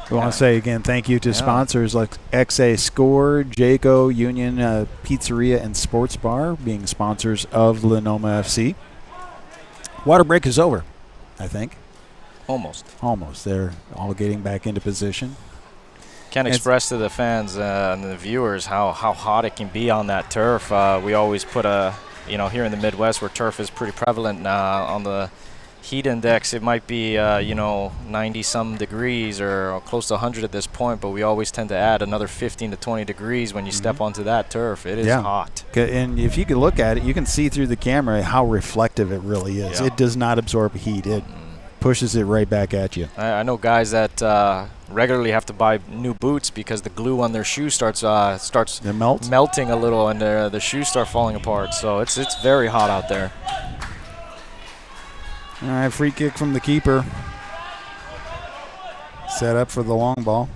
I want to say again, thank you to sponsors like XA Score, Jayco, Union Pizzeria and Sports Bar being sponsors of Linoma FC. Water break is over, I think. Almost. Almost. They're all getting back into position. Can't express to the fans and the viewers how hot it can be on that turf. We always put here in the Midwest where turf is pretty prevalent on the heat index, it might be 90 some degrees or close to 100 at this point, but we always tend to add another 15 to 20 degrees when you step onto that turf. It is hot. And if you can look at it, you can see through the camera how reflective it really is. It does not absorb heat. It pushes it right back at you. I know guys that regularly have to buy new boots because the glue on their shoe starts melting a little, and the shoes start falling apart. So it's very hot out there. All right, free kick from the keeper. Set up for the long ball.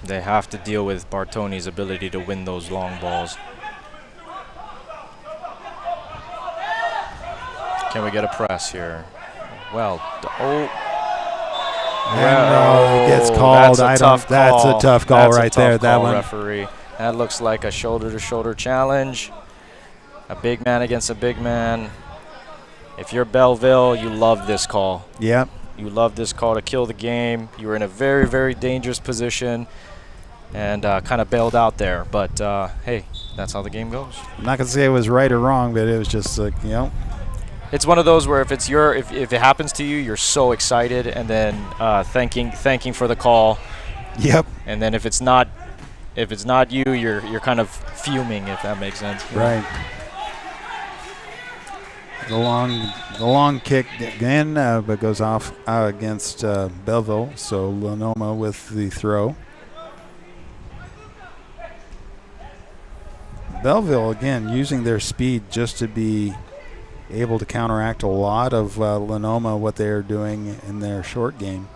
They have to deal with Bartoni's ability to win those long balls. Can we get a press here? Well, it gets called. That's a tough call right there. That one, referee. That looks like a shoulder-to-shoulder challenge. A big man against a big man. If you're Belleville, you love this call. Yep. You love this call to kill the game. You were in a very, very dangerous position and kind of bailed out there. But, hey, that's how the game goes. I'm not going to say it was right or wrong, but it was just like, It's one of those where if it happens to you, you're so excited, and then thanking for the call. Yep. And then if it's not you, you're kind of fuming, if that makes sense. Right. The long kick again, but goes off against Belleville. So Lenoma with the throw. Belleville again using their speed just to be able to counteract a lot of Lenoma, what they're doing in their short game.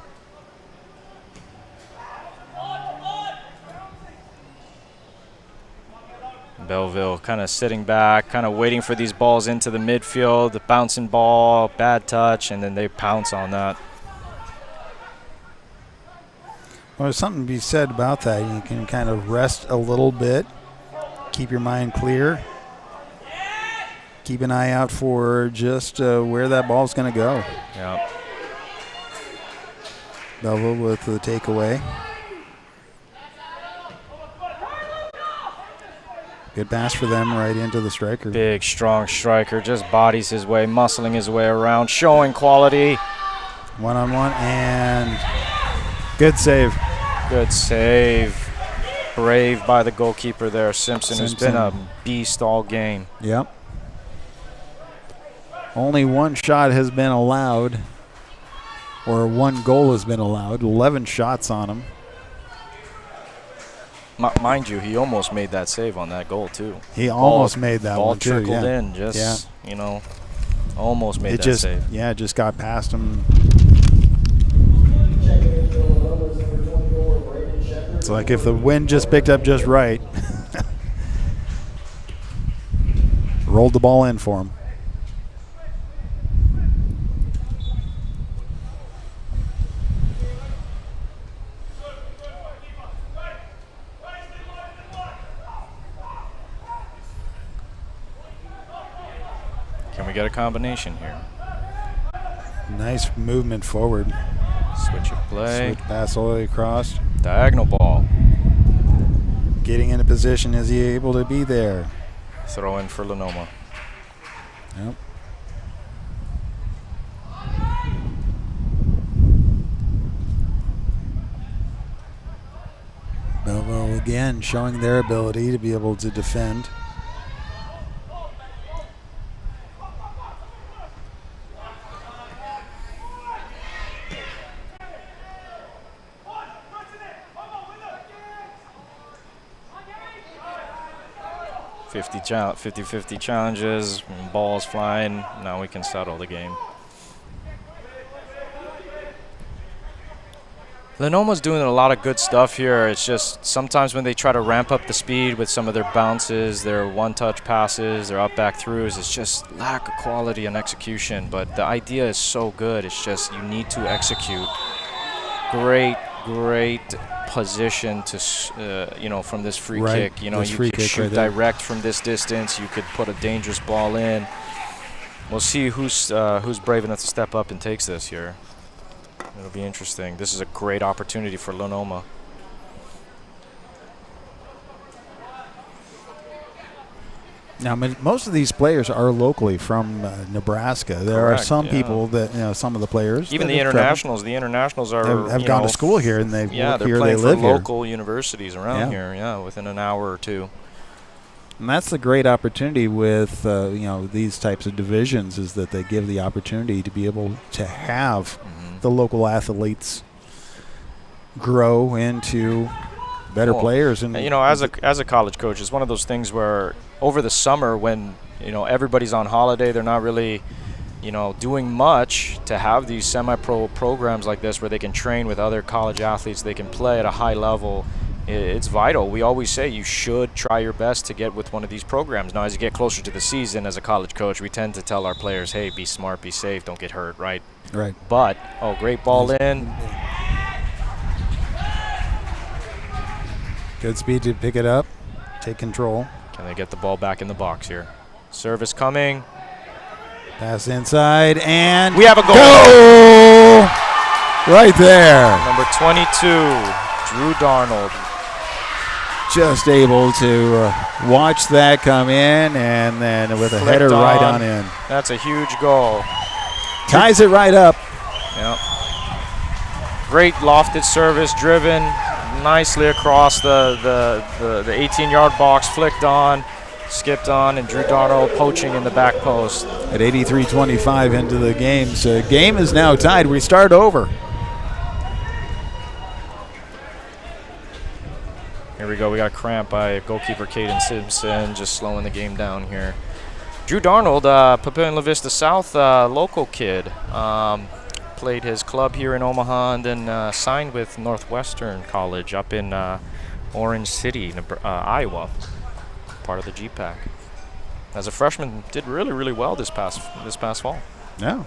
Belleville kind of sitting back, kind of waiting for these balls into the midfield, the bouncing ball, bad touch, and then they pounce on that. Well, there's something to be said about that. You can kind of rest a little bit, keep your mind clear. Keep an eye out for just where that ball's going to go. Yeah. Belleville with the takeaway. Good pass for them right into the striker. Big, strong striker, just bodies his way, muscling his way around, showing quality. One-on-one, and good save. Good save. Brave by the goalkeeper there, Simpson, who's been a beast all game. Yep. Only one shot has been allowed, or one goal has been allowed. 11 shots on him. Mind you, he almost made that save on that goal, too. He almost made that one, too. Ball trickled in, almost made that save. Yeah, it just got past him. It's like if the wind just picked up just right. Rolled the ball in for him. Can we get a combination here? Nice movement forward. Switch of play. Switch pass all the way across. Diagonal ball. Getting into position. Is he able to be there? Throw in for Lenoma. Yep. Belleville again showing their ability to be able to defend. Fifty-50 challenges, balls flying. Now we can settle the game. Lenoma's doing a lot of good stuff here. It's just sometimes when they try to ramp up the speed with some of their bounces, their one-touch passes, their up-back throughs, it's just lack of quality and execution. But the idea is so good. It's just you need to execute. Great position to, from this free kick. You could shoot direct from this distance. You could put a dangerous ball in. We'll see who's brave enough to step up and takes this here. It'll be interesting. This is a great opportunity for Lenoma. Now, most of these players are locally from Nebraska. There are some people that, some of the players. Even the internationals. The internationals have gone to school here, and they they're here. Playing they live for here. Local universities around here. Yeah, within an hour or two. And that's the great opportunity with these types of divisions, is that they give the opportunity to be able to have the local athletes grow into better players. And as a college coach, it's one of those things where over the summer, when everybody's on holiday, they're not really doing much, to have these semi-pro programs like this where they can train with other college athletes, they can play at a high level. It's vital. We always say you should try your best to get with one of these programs. Now, as you get closer to the season as a college coach, we tend to tell our players, hey, be smart, be safe, don't get hurt, right? Right. But, great ball in. Good speed to pick it up, take control. Can they get the ball back in the box here? Service coming. Pass inside, and we have a goal. Goal! Right there. Number 22, Drew Darnold. Just able to watch that come in, and then with a header right on in. That's a huge goal. Ties it right up. Yep. Great lofted service, driven nicely across the 18-yard box, flicked on, skipped on, and Drew Darnold poaching in the back post. At 83-25 into the game, so game is now tied. We start over. Here we go. We got a cramp by goalkeeper Caden Simpson, just slowing the game down here. Drew Darnold, Papillion La Vista South local kid. Played his club here in Omaha, and then signed with Northwestern College up in Orange City, Iowa, part of the GPAC. As a freshman, did really, really well this past fall. Yeah.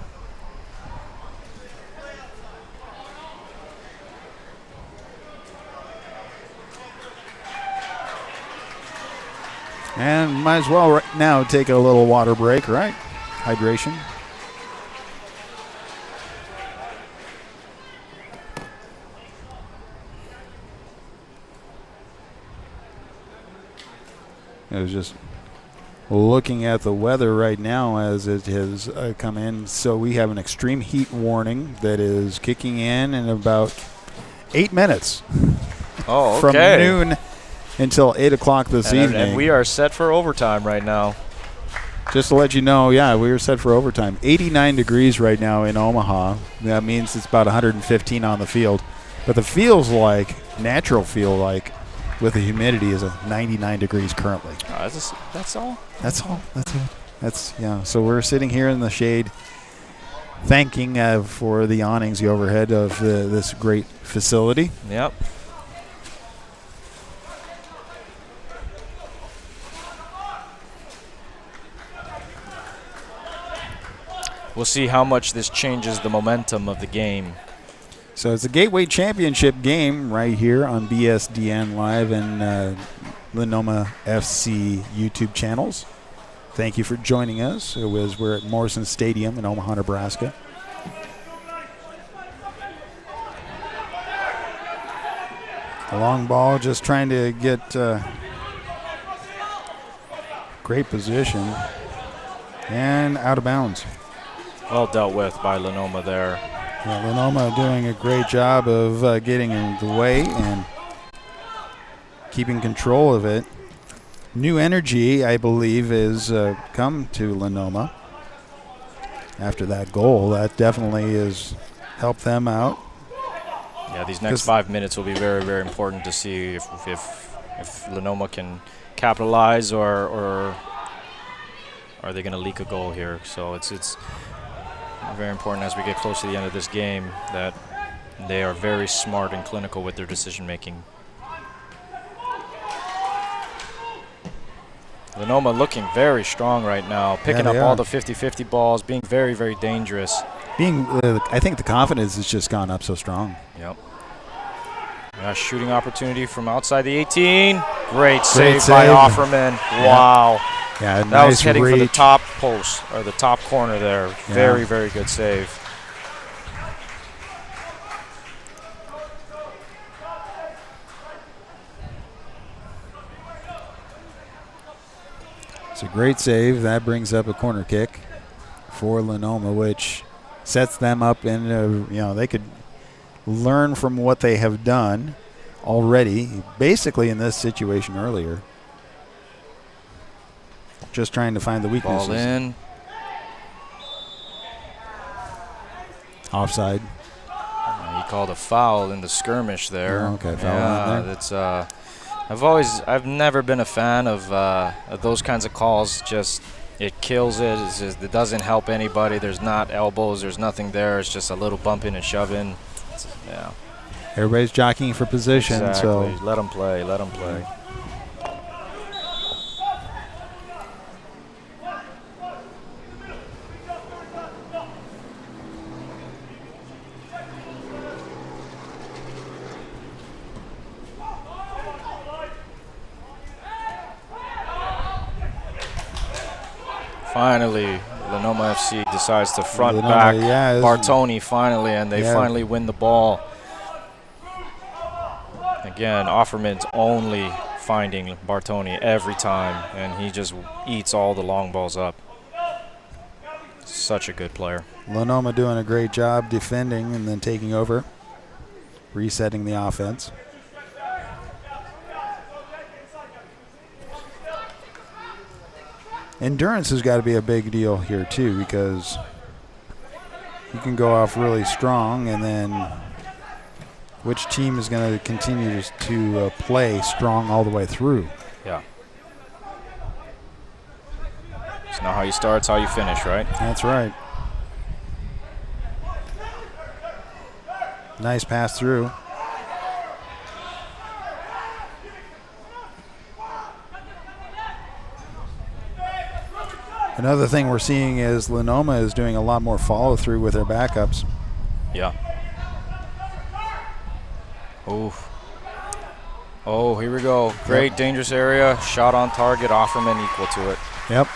And might as well right now take a little water break, right? Hydration. I was just looking at the weather right now as it has come in. So we have an extreme heat warning that is kicking in about 8 minutes. Oh, okay. From noon until 8 o'clock this evening. And we are set for overtime right now. Just to let you know, yeah, we are set for overtime. 89 degrees right now in Omaha. That means it's about 115 on the field. But the feels like, natural feel like, with the humidity is 99 degrees currently. That's all? That's all. That's it. Yeah. So we're sitting here in the shade, thanking for the awnings, the overhead of this great facility. Yep. We'll see how much this changes the momentum of the game. So it's a Gateway Championship game right here on BSDN Live and Linoma FC YouTube channels. Thank you for joining us. We're at Morrison Stadium in Omaha, Nebraska. A long ball, just trying to get great position and out of bounds. Well dealt with by Lenoma there. Yeah, Lenoma doing a great job of getting in the way and keeping control of it. New energy, I believe, has come to Lenoma after that goal. That definitely has helped them out. Yeah, these next 5 minutes will be very, very important to see if Lenoma can capitalize or are they going to leak a goal here. So it's very important as we get close to the end of this game that they are very smart and clinical with their decision making. Lenoma looking very strong right now, picking up all the 50-50 balls, being very, very dangerous. I think the confidence has just gone up so strong. Yep. Shooting opportunity from outside the 18. Great save by Offerman. Yeah. Wow. Yeah, That was nice heading for the reach. top post, or the top corner there. Yeah. Very, very good save. It's a great save. That brings up a corner kick for Lenoma, which sets them up in, they could learn from what they have done already, basically in this situation earlier. Just trying to find the weaknesses. Ball in. Offside. He called a foul in the skirmish there. Oh, okay, foul in there. That's I've never been a fan of those kinds of calls. Just it kills it. It doesn't help anybody. There's not elbows. There's nothing there. It's just a little bumping and shoving. Yeah. Everybody's jockeying for position, Exactly. so Let them play. Let them play. Finally, Lenoma FC decides to front Lenoma, back yeah, Bartoni finally, and they Yeah. finally win the ball. Again, Offerman's only finding Bartoni every time, and he just eats all the long balls up. Such a good player. Lenoma doing a great job defending and then taking over, resetting the offense. Endurance has got to be a big deal here too, because you can go off really strong, and then which team is going to continue to play strong all the way through? Yeah. It's not how you start, it's how you finish, right? That's right. Nice pass through. Another thing we're seeing is Linoma is doing a lot more follow through with their backups. Yeah. Oof. Oh, here we go. Great, dangerous area. Shot on target. Offerman equal to it. Yep,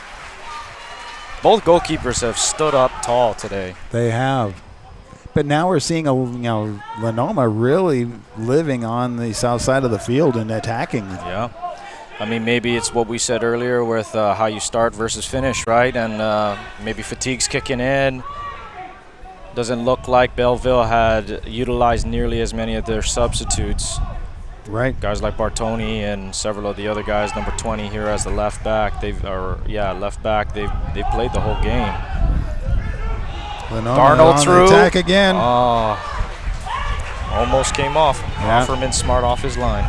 Both goalkeepers have stood up tall today. they have. But now we're seeing Linoma really living on the south side of the field and attacking. Yeah. I mean, maybe it's what we said earlier with how you start versus finish, right? And maybe fatigue's kicking in. Doesn't look like Belleville had utilized nearly as many of their substitutes. Right. Guys like Bartoni and several of the other guys, number 20 here as the left back. They've played the whole game. Linoma Darnold on through. the attack again. Oh, almost came off. Yeah. Offerman smart off his line.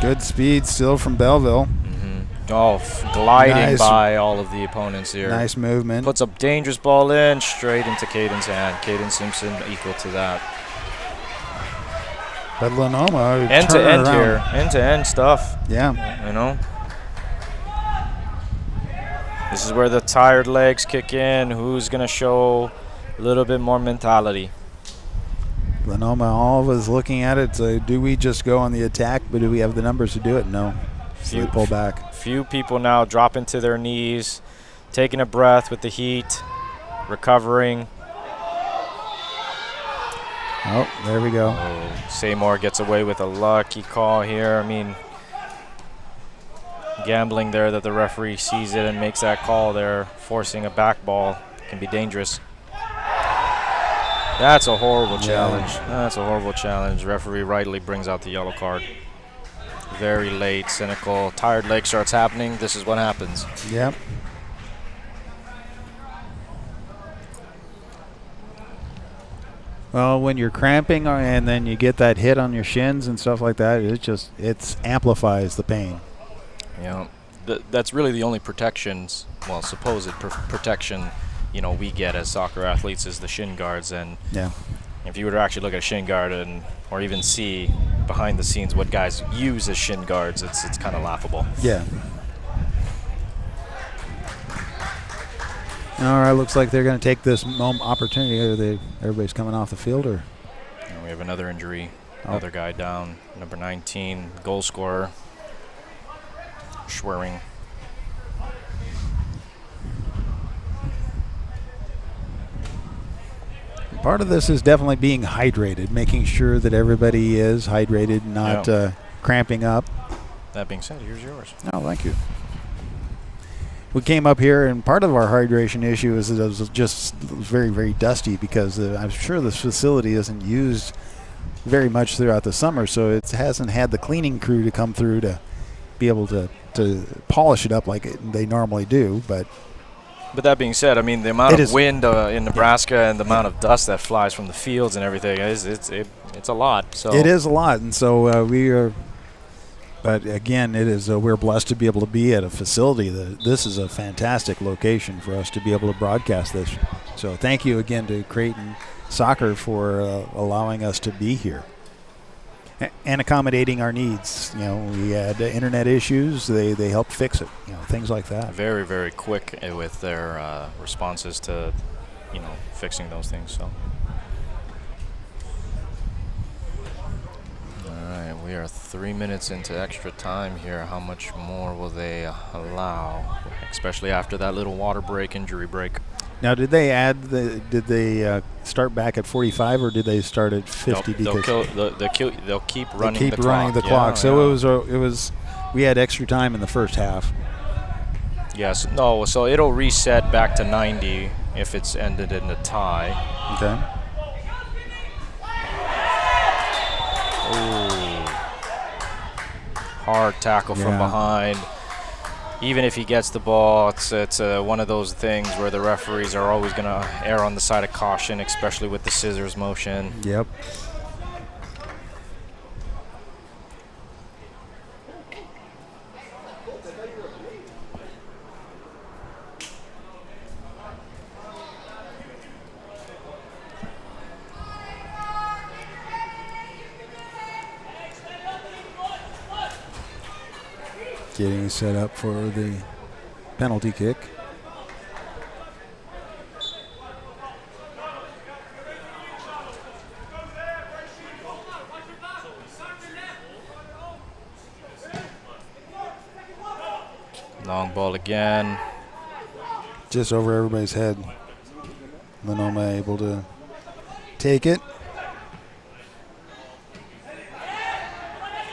Good speed still from Belleville. Oh, gliding Nice. by all of the opponents here. Nice movement. Puts a dangerous ball in, straight into Caden's hand. Caden Simpson equal to that. But Linoma End to turn end around. here. End to end stuff, Yeah. you know. This is where the tired legs kick in. Who's going to show a little bit more mentality? Linoma always looking at it. So do we just go on the attack, but do we have the numbers to do it? No. So they pull back. Few people now dropping to their knees, taking a breath with the heat, recovering. Oh, there we go. Seymour gets away with a lucky call here. I mean, gambling there that the referee sees it and makes that call there, forcing a back ball can be dangerous. That's a horrible challenge. That's a horrible challenge. Referee rightly brings out the yellow card. Very late, cynical. Tired leg starts happening. This is what happens. Yep. Well, when you're cramping and then you get that hit on your shins and stuff like that, it amplifies the pain. You know, that's really the only protections, well, supposed protection, you know, we get as soccer athletes is the shin guards. And Yeah. if you were to actually look at a shin guard or even see behind the scenes what guys use as shin guards, it's kind of laughable. Yeah. All right, looks like they're going to take this opportunity. Everybody's coming off the field, or And we have another injury. Another guy down, number 19, goal scorer, Schwering. Part of this is definitely being hydrated, making sure that everybody is hydrated, not cramping up. That being said, here's yours. Oh, thank you. We came up here, and part of our hydration issue is that it was just very, very dusty because I'm sure this facility isn't used very much throughout the summer, so it hasn't had the cleaning crew to come through to be able to polish it up like they normally do. But that being said, I mean, the amount of wind in Nebraska and the amount of dust that flies from the fields and everything it's a lot. So it is a lot, and so we are. But again, it is we're blessed to be able to be at a facility this is a fantastic location for us to be able to broadcast this. So thank you again to Creighton Soccer for allowing us to be here and accommodating our needs. You know, we had internet issues; they helped fix it. You know, things like that. Very, very quick with their responses to, fixing those things. So. We are 3 minutes into extra time here. How much more will they allow, especially after that little water break, injury break? Now, did they start back at 45 or did they start at 50? Nope, they'll keep running the clock. So it was. We had extra time in the first half. Yes. No. So it'll reset back to 90 if it's ended in a tie. Okay. Ooh. Hard tackle from behind. Even if he gets the ball, it's one of those things where the referees are always going to err on the side of caution, especially with the scissors motion. Yep. Getting set up for the penalty kick. Long ball again. Just over everybody's head. Lenoma able to take it.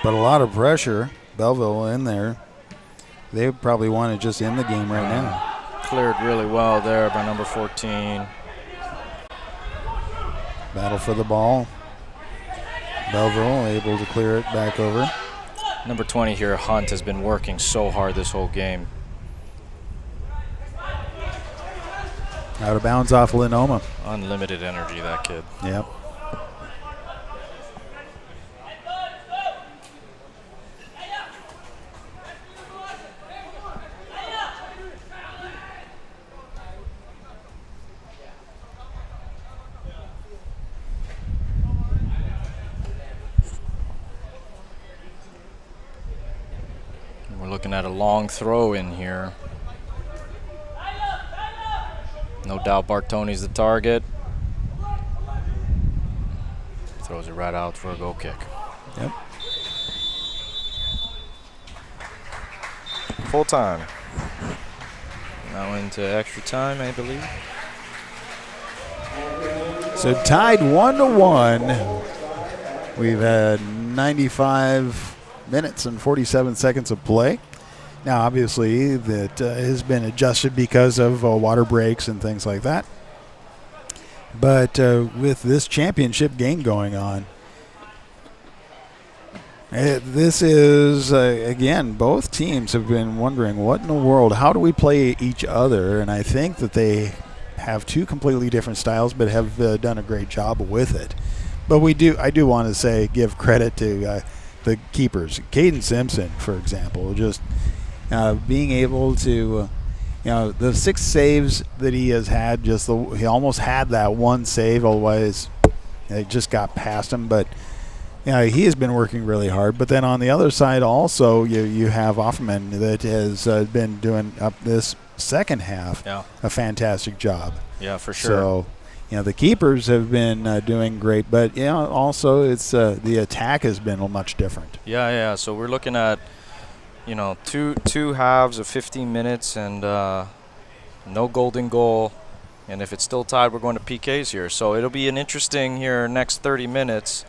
But a lot of pressure. Belleville in there. They probably want to just end the game right now. Cleared really well there by number 14. Battle for the ball. Belleville able to clear it back over. Number 20 here, Hunt, has been working so hard this whole game. Out of bounds off Linoma. Unlimited energy, that kid. Yep. Looking at a long throw in here. No doubt Bartoni's the target. Throws it right out for a goal kick. Yep. Full time. Now into extra time, I believe. So tied 1-1. We've had 95 minutes and 47 seconds of play. Now, obviously, that has been adjusted because of water breaks and things like that. But with this championship game going on, this is, again, both teams have been wondering, what in the world, how do we play each other? And I think that they have two completely different styles, but have done a great job with it. But I do want to say, give credit to the keepers. Caden Simpson, for example, just being able to, the 6 saves that he has had, he almost had that one save, otherwise it just got past him. But he has been working really hard. But then on the other side also, you have Offman that has been doing up this second half a fantastic job. Yeah, for sure. So, the keepers have been doing great, but also it's the attack has been much different. Yeah. So we're looking at two halves of 15 minutes and no golden goal. And if it's still tied, we're going to PKs here. So it'll be an interesting next 30 minutes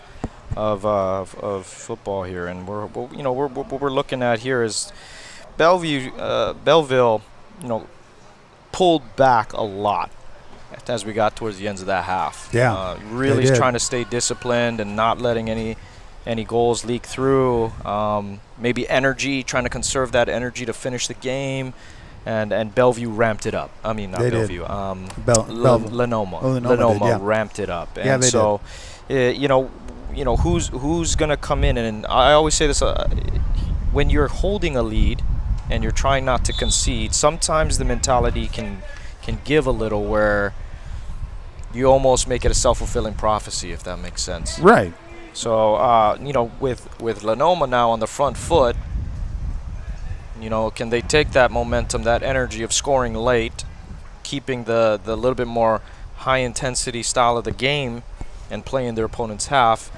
of football here. And what we're looking at here is Belleville, pulled back a lot as we got towards the ends of that half. Yeah, really trying to stay disciplined and not letting any goals leak through. Maybe energy, trying to conserve that energy to finish the game. And Bellevue ramped it up. I mean, not Bellevue. Lenoma. Lenoma ramped it up. And so, who's going to come in? And I always say this: when you're holding a lead and you're trying not to concede, sometimes the mentality can give a little, where you almost make it a self-fulfilling prophecy, if that makes sense. Right. So, with Lenoma now on the front foot. Can they take that momentum, that energy of scoring late, keeping the little bit more high-intensity style of the game and playing their opponent's half?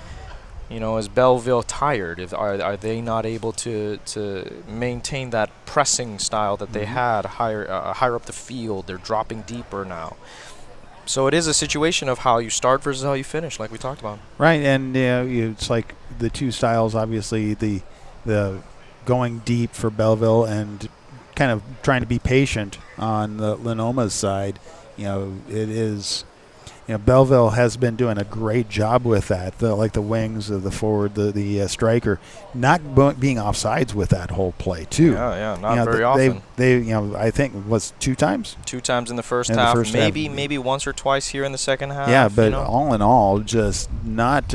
Is Belleville tired? Are they not able to maintain that pressing style that they had higher up the field? They're dropping deeper now. So it is a situation of how you start versus how you finish, like we talked about. Right, and it's like the two styles, obviously, the going deep for Belleville and kind of trying to be patient on the Lenoma's side. It is, Belleville has been doing a great job with that. Like the wings of the forward, the striker, not being offsides with that whole play too. Yeah, not very often. They I think it was 2 times. 2 times in the first half, maybe once or twice here in the second half. Yeah, but all in all, just not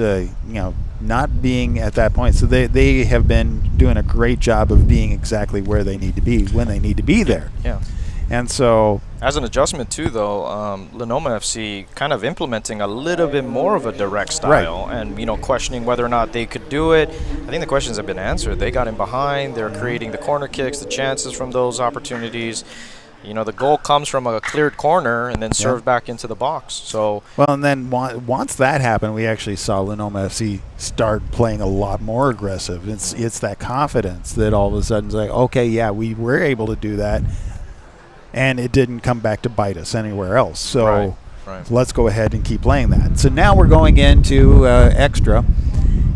not being at that point. So they have been doing a great job of being exactly where they need to be when they need to be there. Yeah. And so, as an adjustment too, though, Lenoma FC kind of implementing a little bit more of a direct style, right. And questioning whether or not they could do it. I think the questions have been answered. They got in behind. They're creating the corner kicks, the chances from those opportunities. The goal comes from a cleared corner and then served back into the box. So and then once that happened, we actually saw Lenoma FC start playing a lot more aggressive. It's that confidence that all of a sudden is like, okay, yeah, we were able to do that. And it didn't come back to bite us anywhere else. So let's go ahead and keep playing that. So now we're going into extra.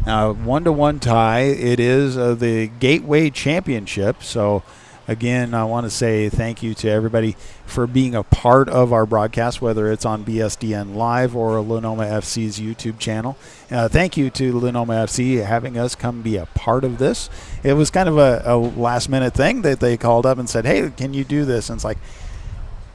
1-1 tie. It is the Gateway Championship. So, again, I want to say thank you to everybody for being a part of our broadcast, whether it's on BSDN Live or Lenoma FC's YouTube channel. Thank you to Lenoma FC having us come be a part of this. It was kind of a last-minute thing that they called up and said, hey, can you do this? And it's like,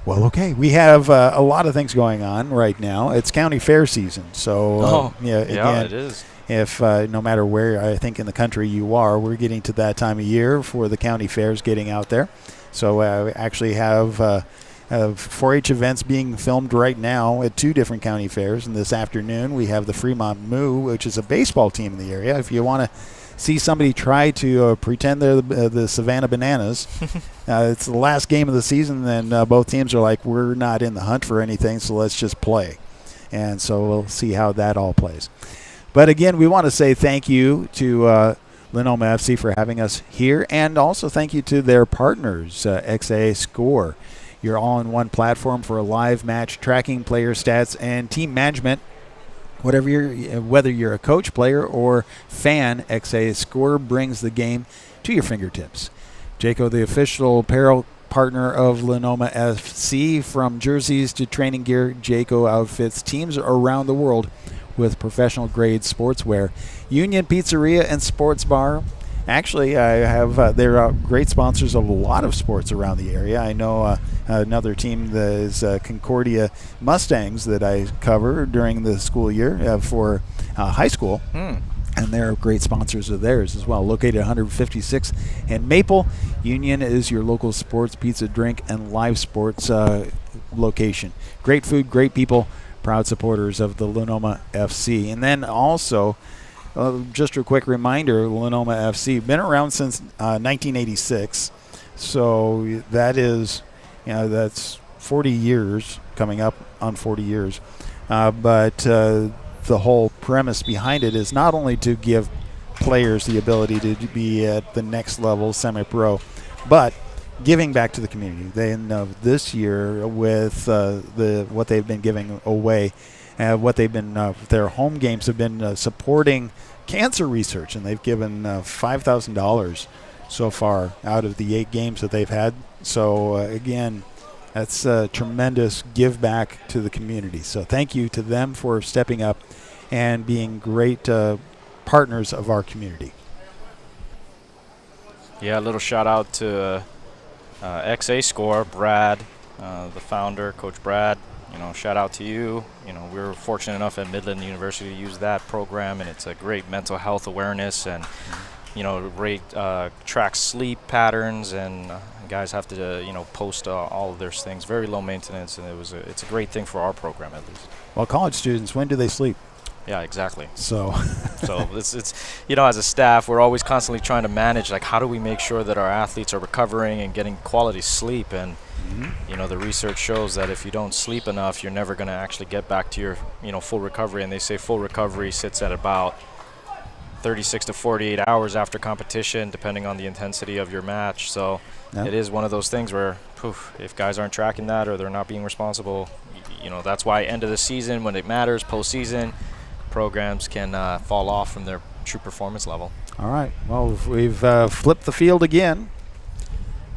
well, okay. We have a lot of things going on right now. It's county fair season. So, again, it is. If no matter where I think in the country you are, we're getting to that time of year for the county fairs getting out there. So we actually have 4-H events being filmed right now at 2 different county fairs. And this afternoon we have the Fremont Moo, which is a baseball team in the area. If you want to see somebody try to pretend they're the Savannah Bananas, it's the last game of the season, and both teams are like, we're not in the hunt for anything, so let's just play. And so we'll see how that all plays. But again, we want to say thank you to Lenoma FC for having us here, and also thank you to their partners, XA Score, your all-in-one platform for a live match tracking, player stats, and team management. Whether you're a coach, player, or fan, XA Score brings the game to your fingertips. Jayco, the official apparel partner of Lenoma FC, from jerseys to training gear, Jayco outfits teams around the world with professional-grade sportswear. Union Pizzeria and Sports Bar. Actually, they're great sponsors of a lot of sports around the area. I know another team that is Concordia Mustangs that I cover during the school year for high school. And they're great sponsors of theirs as well. Located at 156 and Maple, Union is your local sports, pizza, drink, and live sports location. Great food, great people, proud supporters of the Lenoma FC. And then also, just a quick reminder, Lenoma FC, been around since 1986. So that is, that's 40 years, coming up on 40 years. but the whole premise behind it is not only to give players the ability to be at the next level, semi-pro, but giving back to the community. They know this year with what they've been giving away, what they've been their home games have been supporting cancer research, and they've given $5,000 so far out of the 8 games that they've had. So again, that's a tremendous give back to the community. So thank you to them for stepping up and being great partners of our community. Yeah, a little shout out to XA Score, Brad, the founder, Coach Brad. You know, shout out to you. You know, we were fortunate enough at Midland University to use that program, and it's a great mental health awareness, and you know, tracks sleep patterns, and guys have to post all of their things. Very low maintenance, and it's a great thing for our program at least. Well, college students, when do they sleep? Yeah, exactly. So it's as a staff, we're always constantly trying to manage, like, how do we make sure that our athletes are recovering and getting quality sleep. And the research shows that if you don't sleep enough, you're never going to actually get back to your full recovery. And they say full recovery sits at about 36 to 48 hours after competition, depending on the intensity of your match. So it is one of those things where if guys aren't tracking that or they're not being responsible, that's why end of the season, when it matters, postseason, programs can fall off from their true performance level. All right. Well, we've flipped the field again.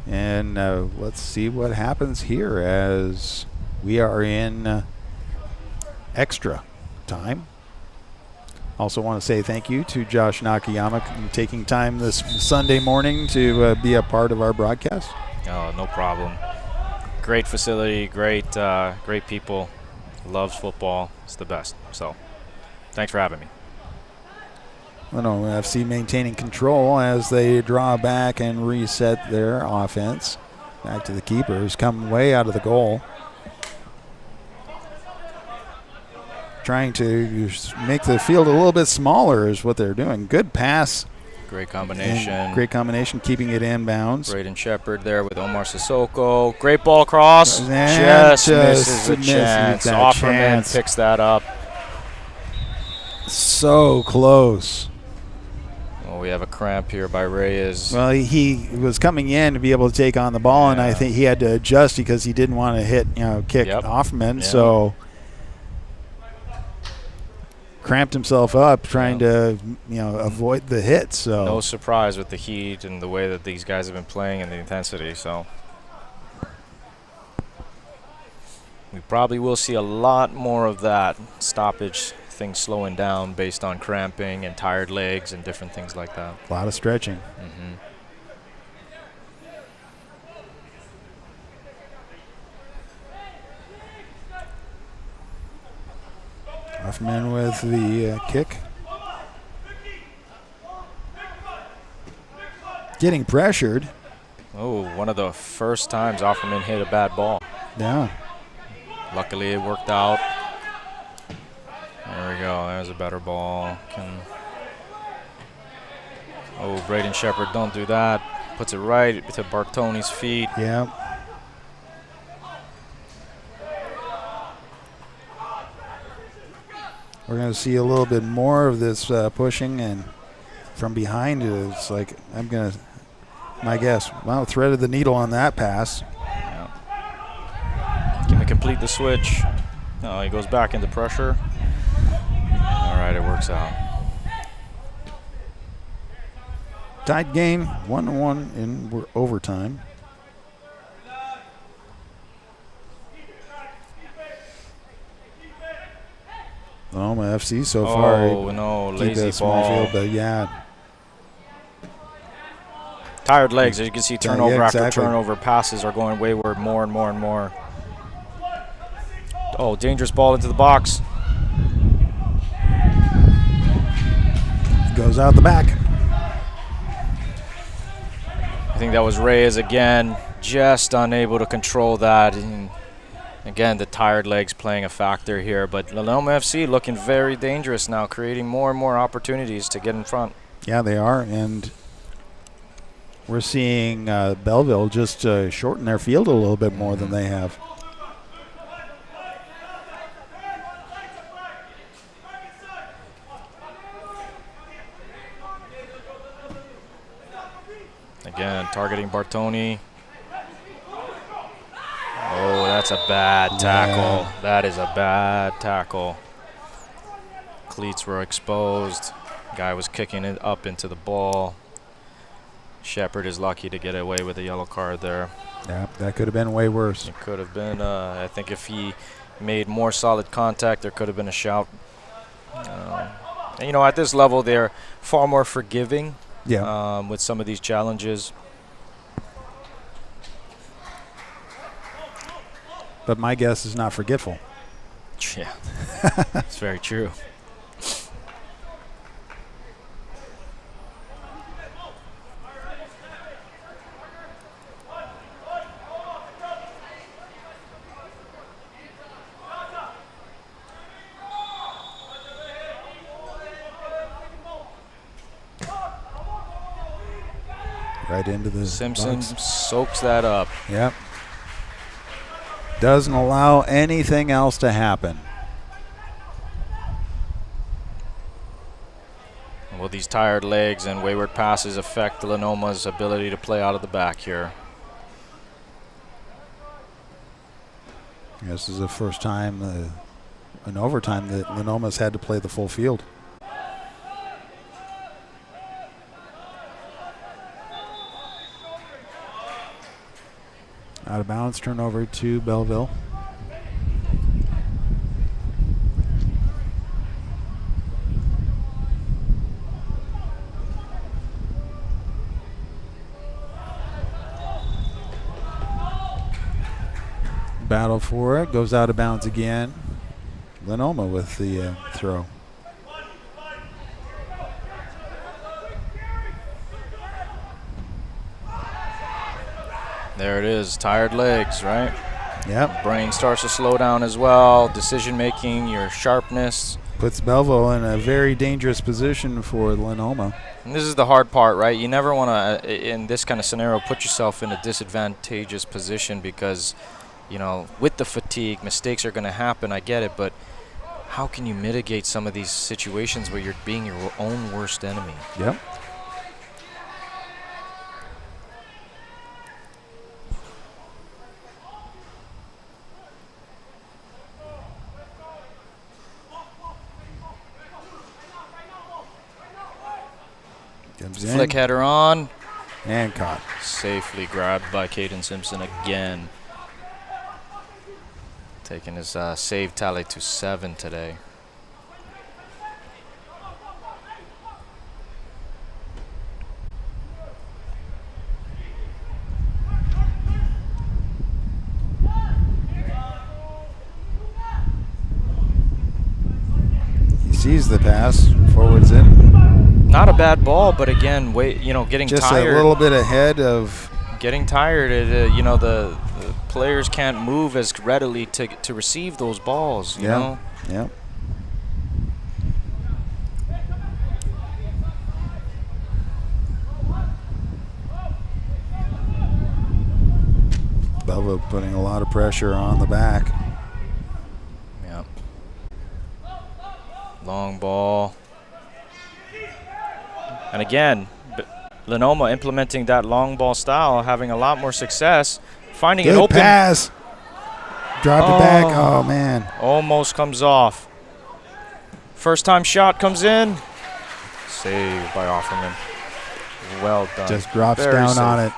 And let's see what happens here as we are in extra time. Also want to say thank you to Josh Nakayama for taking time this Sunday morning to be a part of our broadcast. Oh, no problem. Great facility, great people, loves football. It's the best. So thanks for having me. Lenoma FC maintaining control as they draw back and reset their offense. Back to the keeper, who's come way out of the goal. Trying to make the field a little bit smaller is what they're doing. Good pass. Great combination. Great combination, keeping it inbounds. Braden Shepard there with Omar Sissoko. Great ball cross. And just misses the chance. Offerman picks that up. So close. Well, we have a cramp here by Reyes. Well, he was coming in to be able to take on the ball, and I think he had to adjust because he didn't want to kick Offerman. Yep. So cramped himself up trying to avoid the hit. So no surprise with the heat and the way that these guys have been playing and the intensity. So we probably will see a lot more of that stoppage, things slowing down based on cramping and tired legs and different things like that. A lot of stretching. Offerman with the kick. Getting pressured. Oh, one of the first times Offerman hit a bad ball. Yeah. Luckily it worked out. There we go. There's a better ball. Braden Shepard, don't do that. Puts it right to Bartoni's feet. Yeah. We're going to see a little bit more of this pushing, and from behind it's like, my guess, wow, threaded the needle on that pass. Yeah. Can we complete the switch? No, he goes back into pressure. All right, it works out. Tied game, 1-1 in overtime. Linoma FC so far. Oh, no, lazy ball. Field, but yeah. Tired legs, as you can see, turnover exactly. after turnover. Passes are going wayward more and more and more. Oh, dangerous ball into the box. Goes out the back. I think that was Reyes again, just unable to control that. And again, the tired legs playing a factor here. But Linoma FC looking very dangerous now, creating more and more opportunities to get in front. Yeah, they are. And we're seeing Belleville just shorten their field a little bit more than they have. Again, targeting Bartoni. Oh, that's a bad tackle. Yeah. That is a bad tackle. Cleats were exposed. Guy was kicking it up into the ball. Shepard is lucky to get away with a yellow card there. Yeah, that could have been way worse. It could have been. I think if he made more solid contact, there could have been a shout. And, you know, at this level, they're far more forgiving with some of these challenges. But my guess is not forgetful. Yeah, that's very true. Right into the Simpson box. soaks that up. Yep. Doesn't allow anything else to happen. Will these tired legs and wayward passes affect Lenoma's ability to play out of the back here? This is the first time in overtime that Lenoma's had to play the full field. Out of bounds, turnover to Belleville. Battle for it, goes out of bounds again. Lenoma with the throw. There it is, tired legs, right? Yep. Brain starts to slow down as well. Decision making, your sharpness. Puts Belleville in a very dangerous position for Lenoma. And this is the hard part, right? You never want to, in this kind of scenario, put yourself in a disadvantageous position because, you know, with the fatigue, mistakes are going to happen. I get it, but how can you mitigate some of these situations where you're being your own worst enemy? Yep. Comes in. Flick header on. And caught. Safely grabbed by Caden Simpson again. Taking his save tally to 7 today. He sees the pass. Forwards in. Not a bad ball, but again, getting Just tired. a little bit ahead of. Getting tired. The players can't move as readily to receive those balls. You know. Yeah. Belleville putting a lot of pressure on the back. Yep. Long ball. And again, Lenoma implementing that long ball style, having a lot more success, finding it open. Good pass. Dropped it back. Oh, man. Almost comes off. First time shot comes in. Saved by Offerman. Well done. Just drops Very down safe. on it.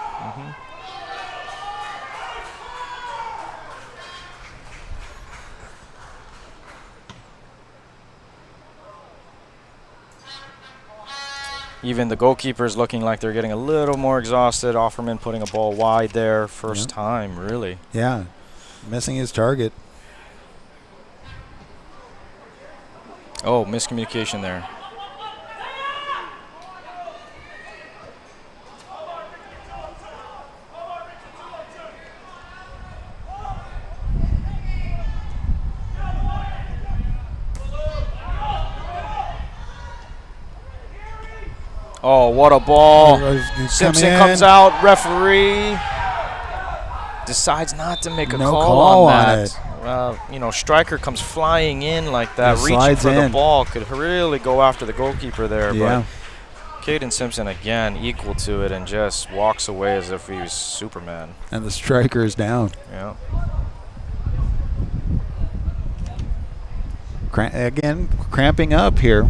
Even the goalkeepers looking like they're getting a little more exhausted. Offerman putting a ball wide there. First time, really. Yeah. Missing his target. Oh, miscommunication there. Oh, what a ball. Simpson comes out. Referee decides not to make a call on that. Striker comes flying in like that, reaching for the ball. Could really go after the goalkeeper there. Yeah. But Caden Simpson again equal to it and just walks away as if he was Superman. And the striker is down. Yeah. Again, cramping up here.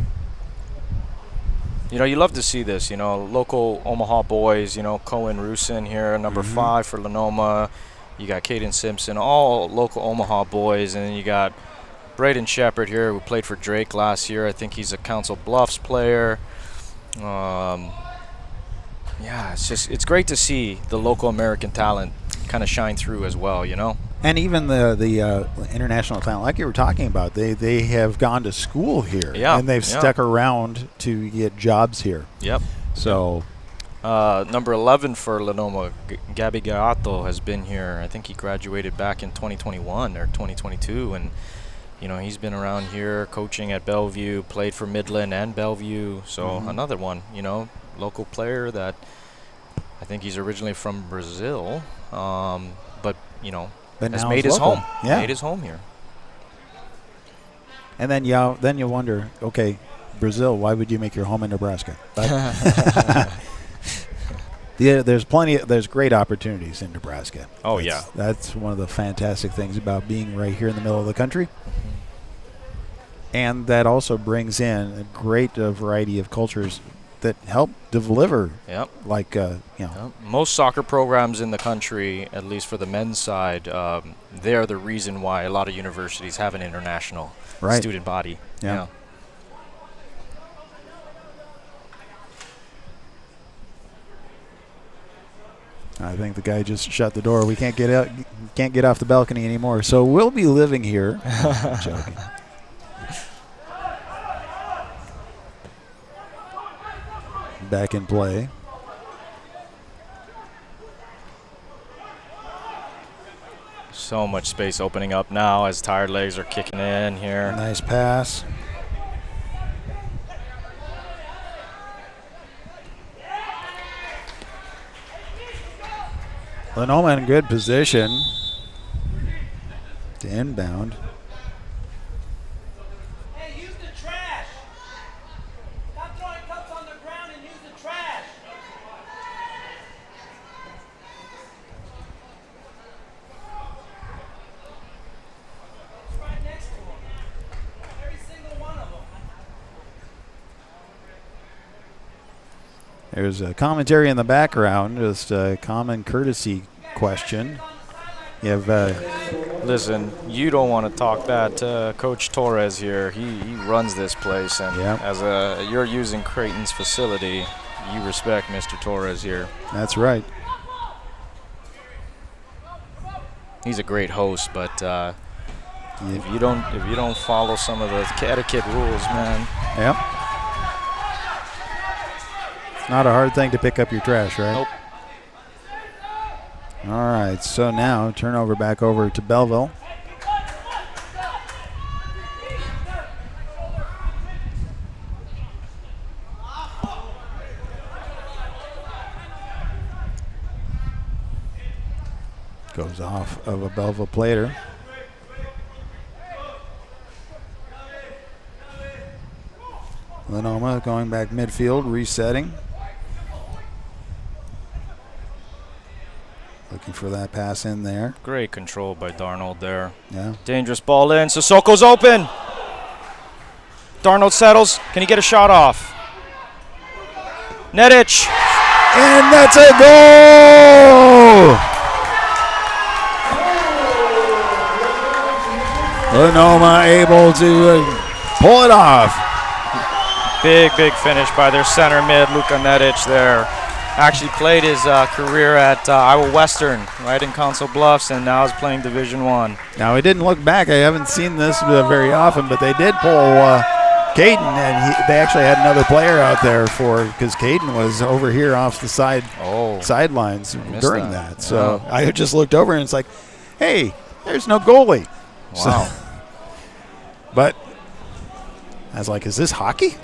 You know, you love to see this, you know, local Omaha boys, you know, Cohen Rusin here, number 5 for Lenoma. You got Caden Simpson, all local Omaha boys. And then you got Braden Shepard here, who played for Drake last year. I think he's a Council Bluffs player. Yeah, it's great to see the local American talent kind of shine through as well, you know. And even the international talent, like you were talking about, they have gone to school here, and they've stuck around to get jobs here. Yep. So, number 11 for Lenoma, Gabby Gato, has been here. I think he graduated back in 2021 or 2022, and you know, he's been around here coaching at Bellevue, played for Midland and Bellevue. So another one, you know, local player that I think he's originally from Brazil, but you know. Has made his home. Yeah. Made his home here. And then you wonder, okay, Brazil, why would you make your home in Nebraska? There's great opportunities in Nebraska. Oh, That's one of the fantastic things about being right here in the middle of the country. And that also brings in a great variety of cultures that help deliver. Yep. Like, you know. Most soccer programs in the country, at least for the men's side, they're the reason why a lot of universities have an international student body. Yeah. I think the guy just shut the door. We can't get out, can't get off the balcony anymore. So we'll be living here. I'm joking. Back in play. So much space opening up now as tired legs are kicking in here. Nice pass. Lenoma in good position to inbound. There's a commentary in the background, just a common courtesy question. You have, listen, you don't want to talk that to Coach Torres here. He runs this place, and as you're using Creighton's facility, you respect Mr. Torres here. That's right. He's a great host, but if you don't follow some of the etiquette rules, man. Yep. Not a hard thing to pick up your trash, right? Nope. All right, so now turnover back over to Belleville. Goes off of a Belleville player. Lenoma going back midfield, resetting. Looking for that pass in there. Great control by Darnold there. Yeah. Dangerous ball in. Sissoko's open. Darnold settles. Can he get a shot off? Nedic. And that's a goal! Linoma able to pull it off. Big finish by their center mid, Luka Nedic there. Actually played his career at Iowa Western, right in Council Bluffs, and now is playing Division I. Now, he didn't look back. I haven't seen this very often, but they did pull Caden, and they actually had another player out there because Caden was over here off the sidelines during that. So I just looked over, and it's like, hey, there's no goalie. Wow. But I was like, is this hockey?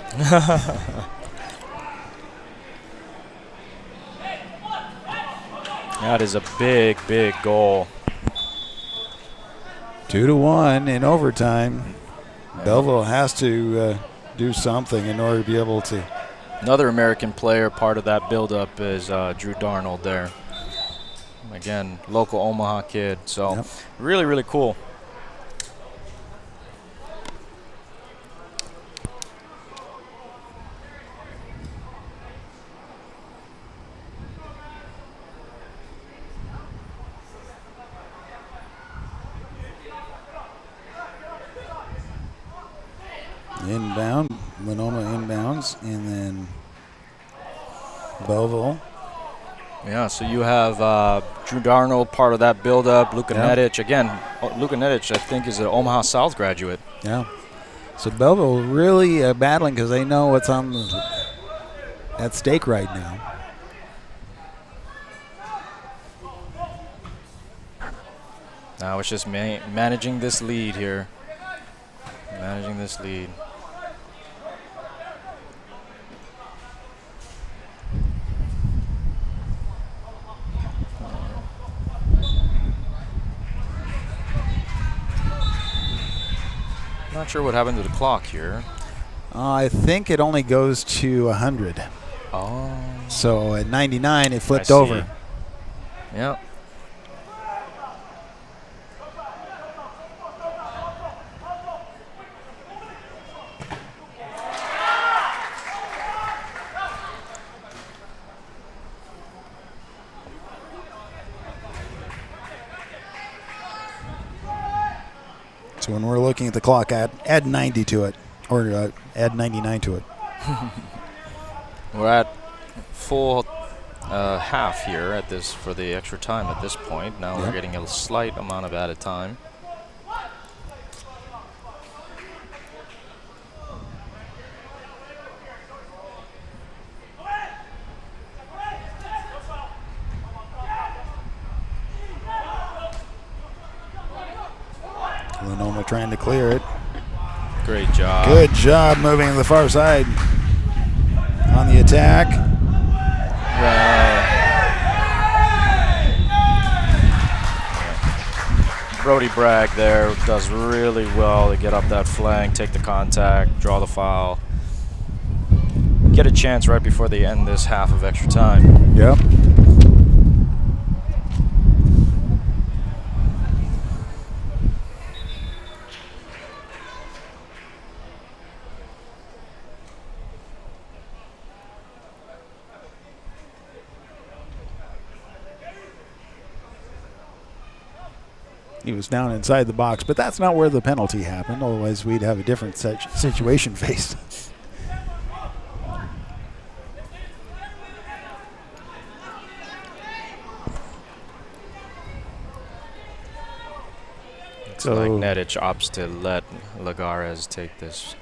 That is a big goal. 2-1 in overtime. Belleville has to do something in order to be able to Another American player part of that buildup is Drew Darnold there. Again, local Omaha kid. So Yep. really, really cool. Inbound, Lenoma inbounds, and then Belleville. Yeah, so you have Drew Darnold, part of that build-up. Luka Yeah. Nedic. Again, Luka Nedic, I think, is an Omaha South graduate. Yeah. So Belleville really battling because they know what's at stake right now. Now it's just managing this lead here. Managing this lead. Not sure what happened to the clock here. I think it only goes to 100. Oh. So at 99, it flipped I see. over. Yeah. So when we're looking at the clock, add 90 to it, or add 99 to it. We're at full half here at this for the extra time at this point. Now we're getting a slight amount of added time. Linoma trying to clear it. Great job. Good job moving to the far side on the attack. Brody Bragg there does really well to get up that flank, take the contact, draw the foul. Get a chance right before they end this half of extra time. Yep. He was down inside the box, but that's not where the penalty happened. Otherwise, we'd have a different situation faced. Looks like Nedic opts to let Lagares take this.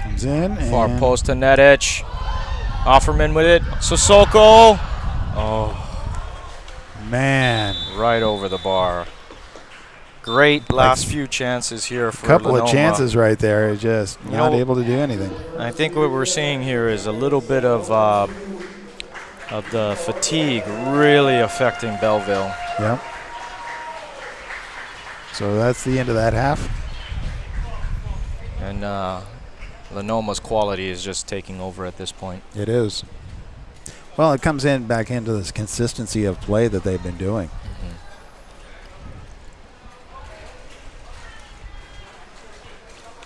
Comes in. Far post to Nedic. Offerman with it. Sissoko. Oh, man. right over the bar. Great last few chances here for A couple Lenoma. of chances right there, just not able to do anything. I think what we're seeing here is a little bit of the fatigue really affecting Belleville. Yep. So that's the end of that half. And Lenoma's quality is just taking over at this point. It is. Well, it comes back into this consistency of play that they've been doing.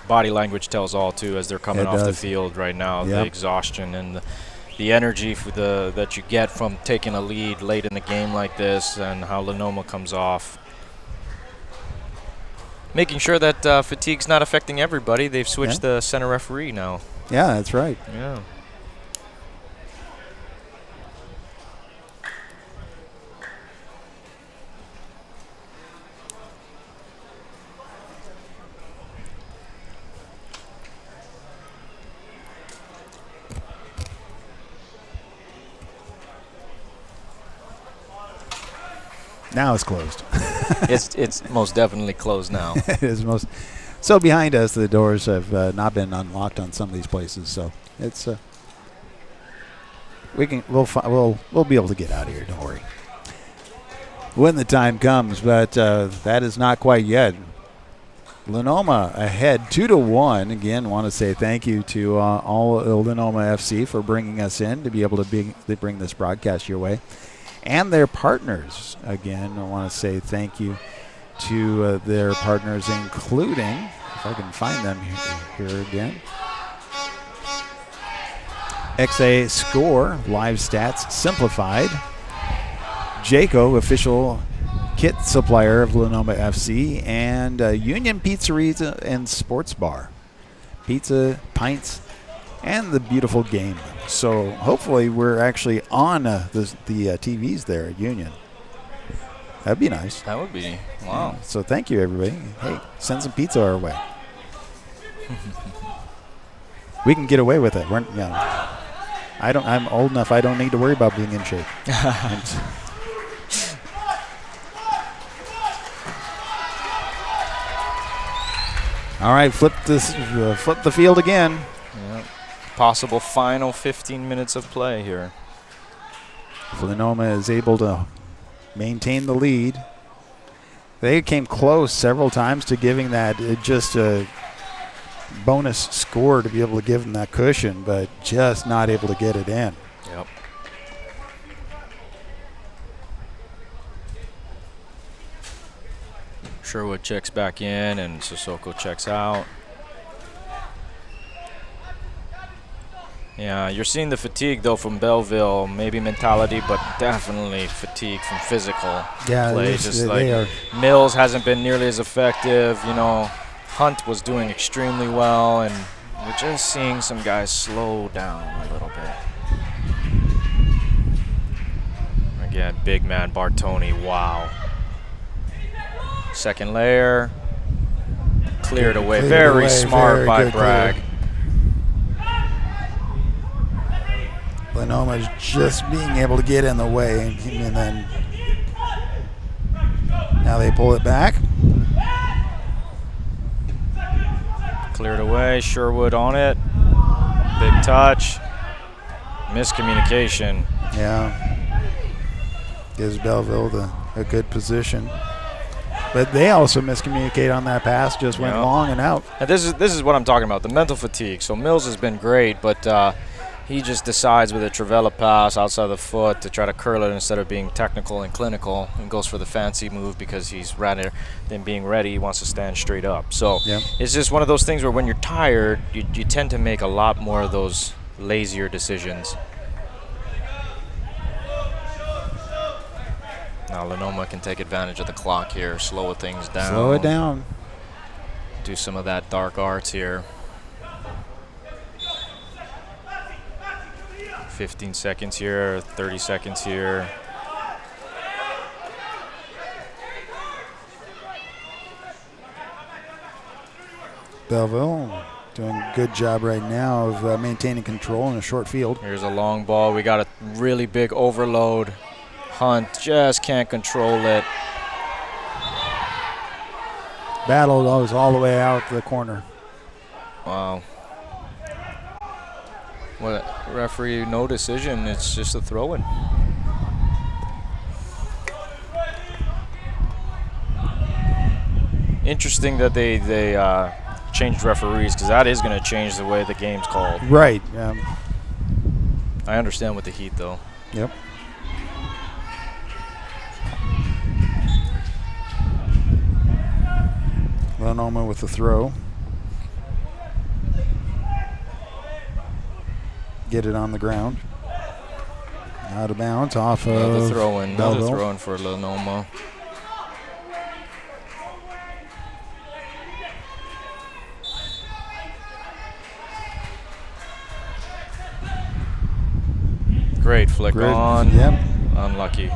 Body language tells all too as they're coming off the field right now. The exhaustion and the energy that you get from taking a lead late in the game like this, and how Lenoma comes off. Making sure that fatigue's not affecting everybody. They've switched the center referee now. Yeah, that's right. Yeah. Now it's closed. It's most definitely closed now. It is most. So behind us, the doors have not been unlocked on some of these places. So it's we'll be able to get out of here. Don't worry. when the time comes, but that is not quite yet. Lenoma ahead 2-1. Again, want to say thank you to all Lenoma FC for bringing us in to be able to bring this broadcast your way. And their partners. Again, I want to say thank you to their partners, including, if I can find them here again, XA Score, Live Stats Simplified, Jayco, official kit supplier of Linoma FC, and Union Pizzeria and Sports Bar. Pizza, pints, and the beautiful game. So hopefully we're actually on the TVs there at Union. That'd be nice. That would be. Wow. So thank you, everybody. Hey, send some pizza our way. We can get away with it. I'm old enough. I don't need to worry about being in shape. All right, flip the field again. Yep. Possible final 15 minutes of play here. If Lenoma is able to maintain the lead. They came close several times to giving that just a bonus score to be able to give them that cushion, but just not able to get it in. Yep. Sherwood checks back in and Sissoko checks out. Yeah, you're seeing the fatigue, though, from Belleville. Maybe mentality, but definitely fatigue from physical play. Just like Mills hasn't been nearly as effective. You know, Hunt was doing extremely well, and we're just seeing some guys slow down a little bit. Again, big man Bartoni, wow. Second layer, cleared away. Very smart by Bragg. Lenoma's just being able to get in the way, and then now they pull it back. Cleared away, Sherwood on it. Big touch. Miscommunication. Yeah. Gives Belleville a good position. But they also miscommunicate on that pass, just went long and out. And this is what I'm talking about, the mental fatigue. So Mills has been great, but he just decides with a Travella pass outside the foot to try to curl it instead of being technical and clinical, and goes for the fancy move because he's rather than being ready, he wants to stand straight up. So it's just one of those things where when you're tired, you tend to make a lot more of those lazier decisions. Now Lenoma can take advantage of the clock here, slow things down. Slow it down. Do some of that dark arts here. 15 seconds here, 30 seconds here. Belleville doing a good job right now of maintaining control in a short field. Here's a long ball. We got a really big overload. Hunt just can't control it. Battle goes all the way out to the corner. Wow. What, referee, no decision. It's just a throw-in. Interesting that they changed referees, because that is going to change the way the game's called. Right. I understand with the heat, though. Yep. Lenoma with the throw. Get it on the ground. Out of bounds, off of Another throw-in Belleville. for Lenoma. Great flick on. Yep. Unlucky.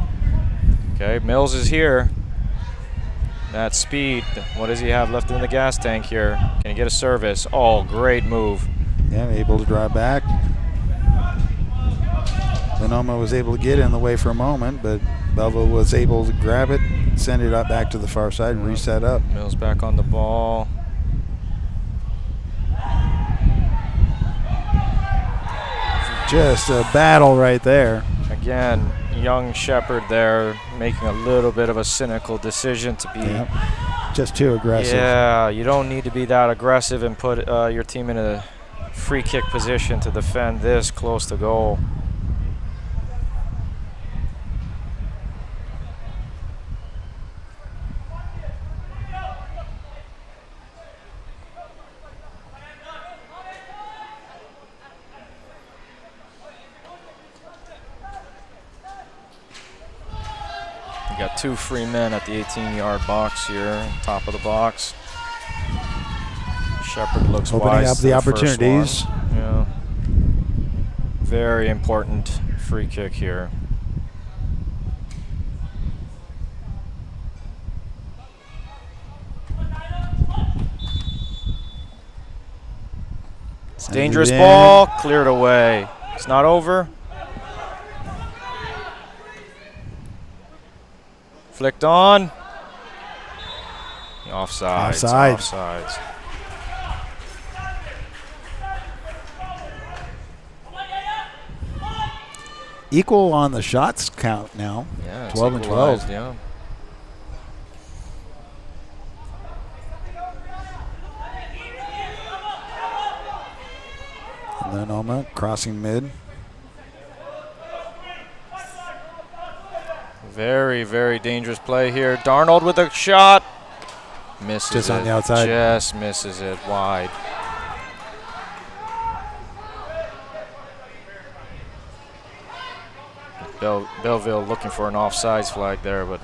Okay, Mills is here. That speed. What does he have left in the gas tank here? Can he get a service? Oh, great move. Yeah, able to drive back. Lenoma was able to get in the way for a moment, but Belleville was able to grab it, send it up back to the far side, and reset up. Mills back on the ball. Just a battle right there. again, young Shepherd there making a little bit of a cynical decision to be. Yep. Just too aggressive. Yeah, you don't need to be that aggressive and put your team in a free kick position to defend this close to goal. You got 2 free men at the 18-yard box here, top of the box. Shepherd looks opening wise up to the first opportunities. one. Yeah. Very important free kick here. It's a dangerous ball, cleared away. It's not over. Flicked on. Offsides. Offside. Offsides. Equal on the shots count now. Yeah, 12 and 12. equalized, yeah. Lenoma crossing mid. Very, very dangerous play here. Darnold with a shot. Misses Just it. on the outside. Just misses it wide. Belleville looking for an offsides flag there, but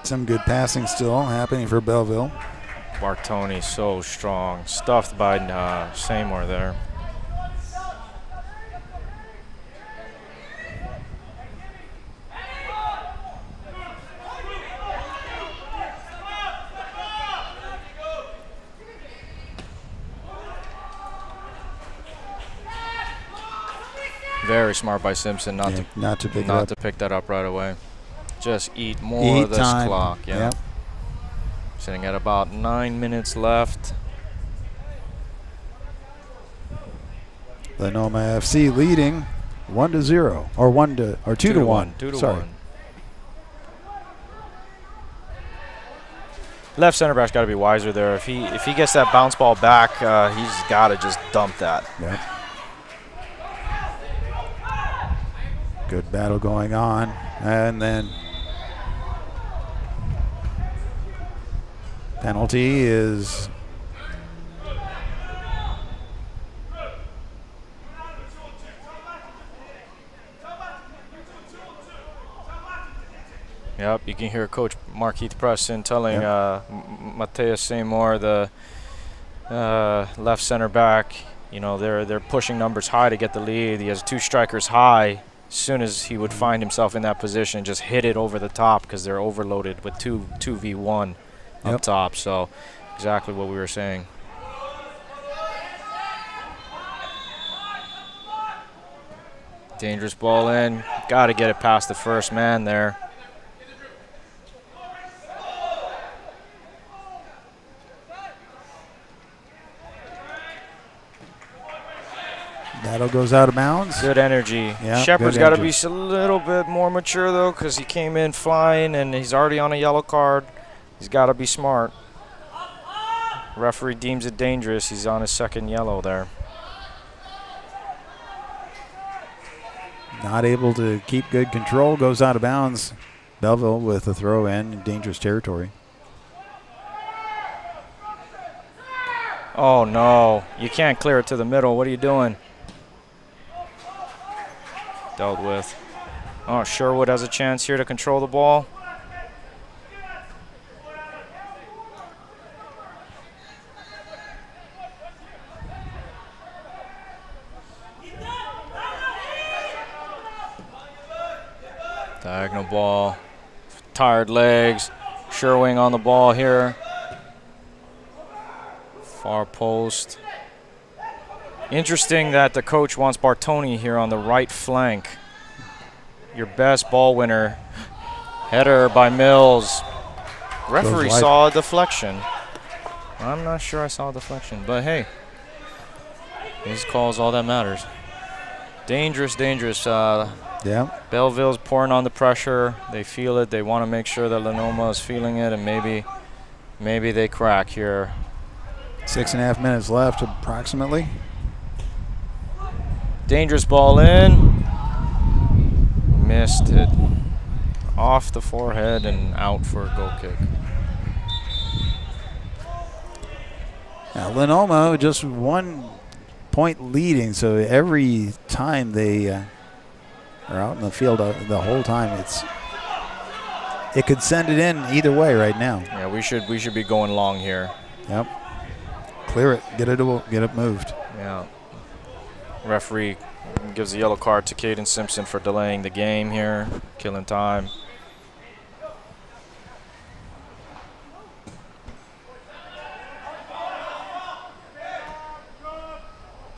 some good passing still happening for Belleville. Bartoni so strong. Stuffed by Seymour there. Very smart by Simpson not to pick that up right away. Just eat more of this clock. Yeah. Yep. Sitting at about 9 minutes left. Lenoma FC leading 1-0 or 2 to 1. 2 to Sorry. 1. Left center back's got to be wiser there. If he gets that bounce ball back, he's got to just dump that. Yep. Good battle going on, and then penalty is Yep, you can hear Coach Mark Heath Preston telling Mateus Seymour, the left center back, you know, they're pushing numbers high to get the lead. He has 2 strikers high. As soon as he would find himself in that position, just hit it over the top because they're overloaded with 2v1 up top. So exactly what we were saying. Dangerous ball in. Got to get it past the first man there. Battle goes out of bounds. Good energy. Yeah, Shepherd's good got to energy. be a little bit more mature, though, because he came in flying and he's already on a yellow card. He's got to be smart. Referee deems it dangerous. He's on his 2nd yellow there. Not able to keep good control. Goes out of bounds. Belleville with a throw in dangerous territory. Oh, no. You can't clear it to the middle. What are you doing? Dealt with. Oh, Sherwood has a chance here to control the ball. Diagonal ball. Tired legs. Sherwing on the ball here. Far post. Interesting that the coach wants Bartoni here on the right flank. Your best ball winner. Header by Mills. Referee saw a deflection. I'm not sure I saw a deflection, but hey, his call is all that matters. Dangerous, dangerous. Yeah. Belleville's pouring on the pressure. They feel it. They want to make sure that Lenoma is feeling it, and maybe they crack here. 6.5 minutes left, approximately. Dangerous ball in. Missed it. Off the forehead and out for a goal kick. Now, Lenoma just 1 point leading, so every time they are out in the field the whole time, it could send it in either way right now. Yeah, we should be going long here. Yep. Clear it. Get it moved. Yeah. Referee gives a yellow card to Caden Simpson for delaying the game here, killing time.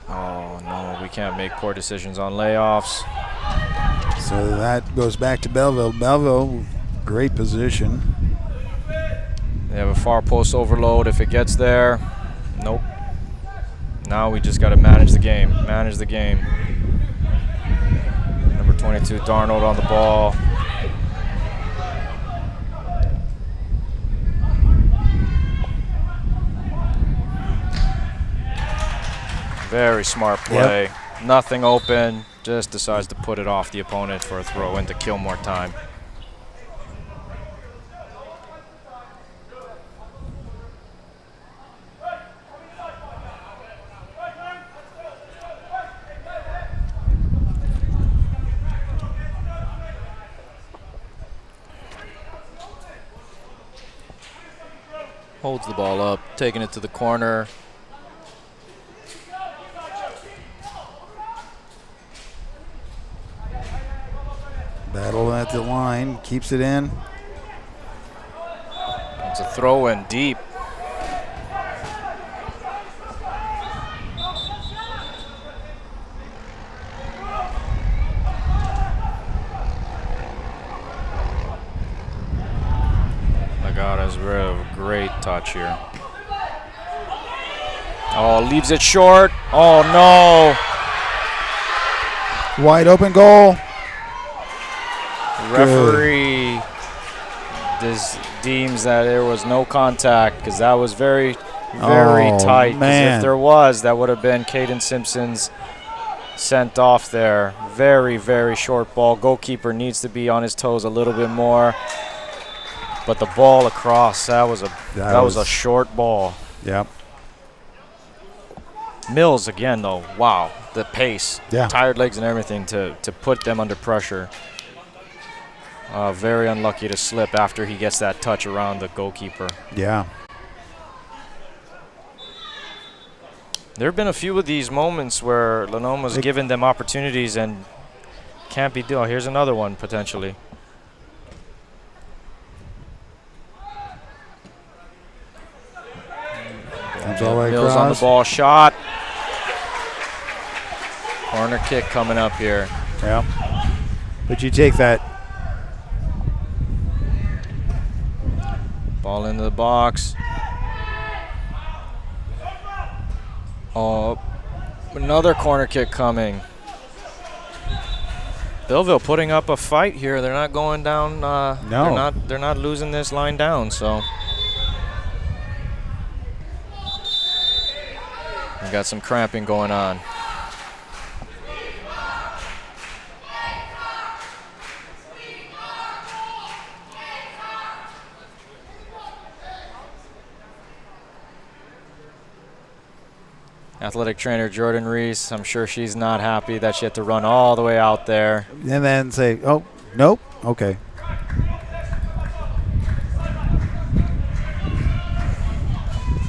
Oh no, we can't make poor decisions on layoffs. So that goes back to Belleville. Belleville, great position. They have a far post overload if it gets there. Nope. Now we just got to manage the game. Manage the game. Number 22, Darnold on the ball. Very smart play. Yep. Nothing open. Just decides to put it off the opponent for a throw in to kill more time. Holds the ball up, taking it to the corner. Battle at the line, keeps it in. It's a throw in deep. Nagata's a great touch here. Oh, leaves it short. Oh no. Wide open goal. Referee deems that there was no contact because that was very tight. 'Cause Man. if there was, that would have been Caden Simpson's sent off there. Very, very short ball. Goalkeeper needs to be on his toes a little bit more. But the ball across, that was a short ball. Yep. Mills again though, wow, the pace, Yeah. tired legs and everything to put them under pressure. Very unlucky to slip after he gets that touch around the goalkeeper. Yeah. There have been a few of these moments where Lenoma's given them opportunities and can't be doing. Here's another one potentially. Comes all the way Mills on the across. ball, shot. Corner kick coming up here. Yeah. But you take that. Ball into the box. Oh, another corner kick coming. Belleville putting up a fight here. They're not going down. No. They're not losing this line down. So we got some cramping going on. Athletic trainer Jordan Reese, I'm sure she's not happy that she had to run all the way out there. And then say, oh, nope, okay.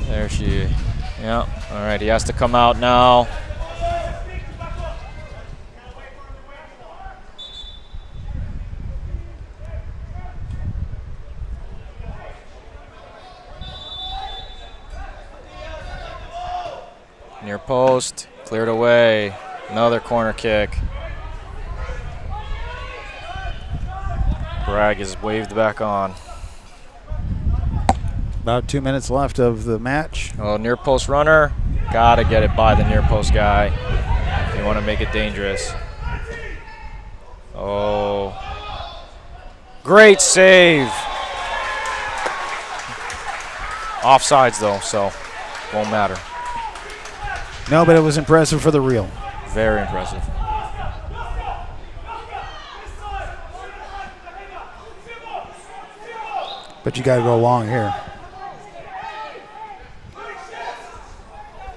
There she, yeah, all right, he has to come out now. Near post, cleared away. Another corner kick. Bragg is waved back on. About 2 minutes left of the match. Oh, near post runner. Gotta get it by the near post guy. You want to make it dangerous. Oh. Great save. Offsides, though, so won't matter. No, but it was impressive for the reel. Very impressive. But you got to go long here.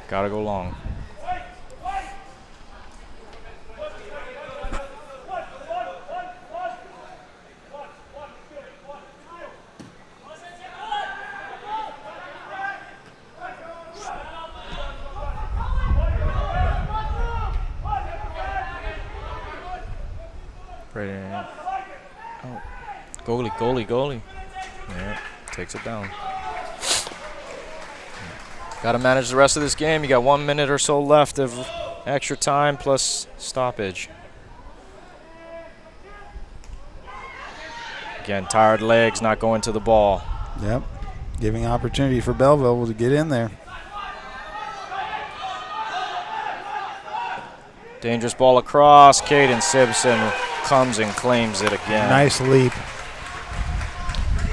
Gotta go long. Right in. Oh. Goalie. Yeah, takes it down. Got to manage the rest of this game. You got 1 minute or so left of extra time plus stoppage. Again, tired legs, not going to the ball. Yep. Giving opportunity for Belleville to get in there. Dangerous ball across. Caden Simpson comes and claims it again. Nice leap.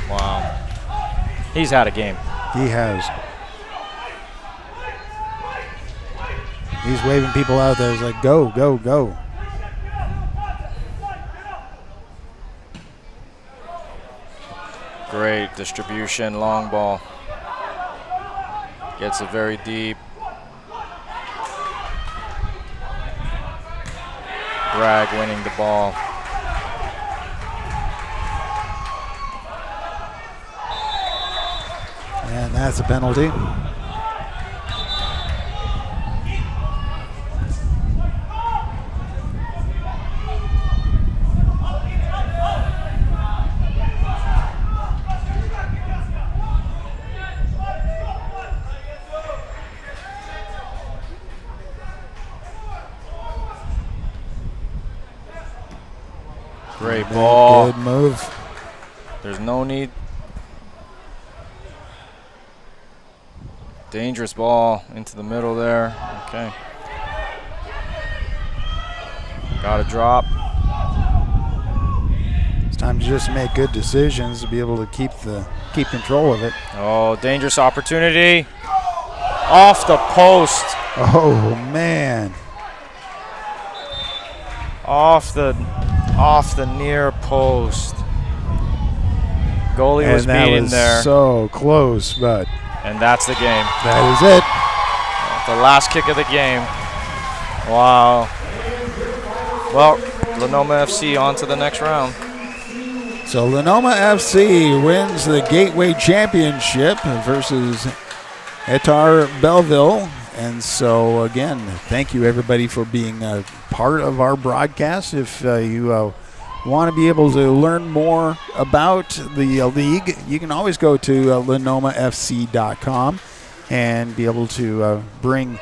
Wow. He's had a game. He has. He's waving people out there. He's like, go, go, go. Great distribution, long ball. Gets it very deep. Bragg winning the ball. And that's a penalty. Great ball. Good move. There's no need. Dangerous ball into the middle there. Okay. Got to drop. It's time to just make good decisions to be able to keep control of it. Oh, dangerous opportunity. Off the post. Oh man. Off the near post. Goalie was beaten there. So close, but. And that's the game. That is it. The last kick of the game. Wow. Well, Lenoma FC on to the next round. So Linoma FC wins the Gateway Championship versus Ehtar Belleville. And so, again, thank you, everybody, for being a part of our broadcast. If you want to be able to learn more about the league, you can always go to linomafc.com and be able to bring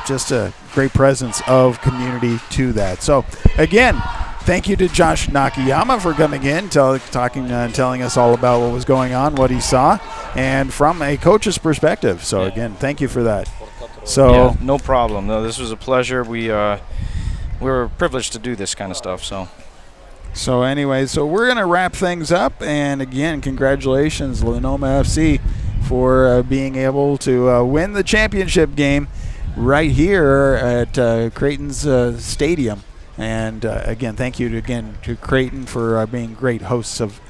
just a great presence of community to that. So, again, thank you to Josh Nakayama for coming in, telling us all about what was going on, what he saw, and from a coach's perspective. So, again, thank you for that. So, yeah, no problem. No, this was a pleasure. We were privileged to do this kind of stuff. So anyway, so we're going to wrap things up. And again, congratulations, Linoma FC, for being able to win the championship game right here at Creighton's stadium. And again, thank you to Creighton for being great hosts of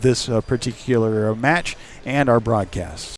this particular match and our broadcast.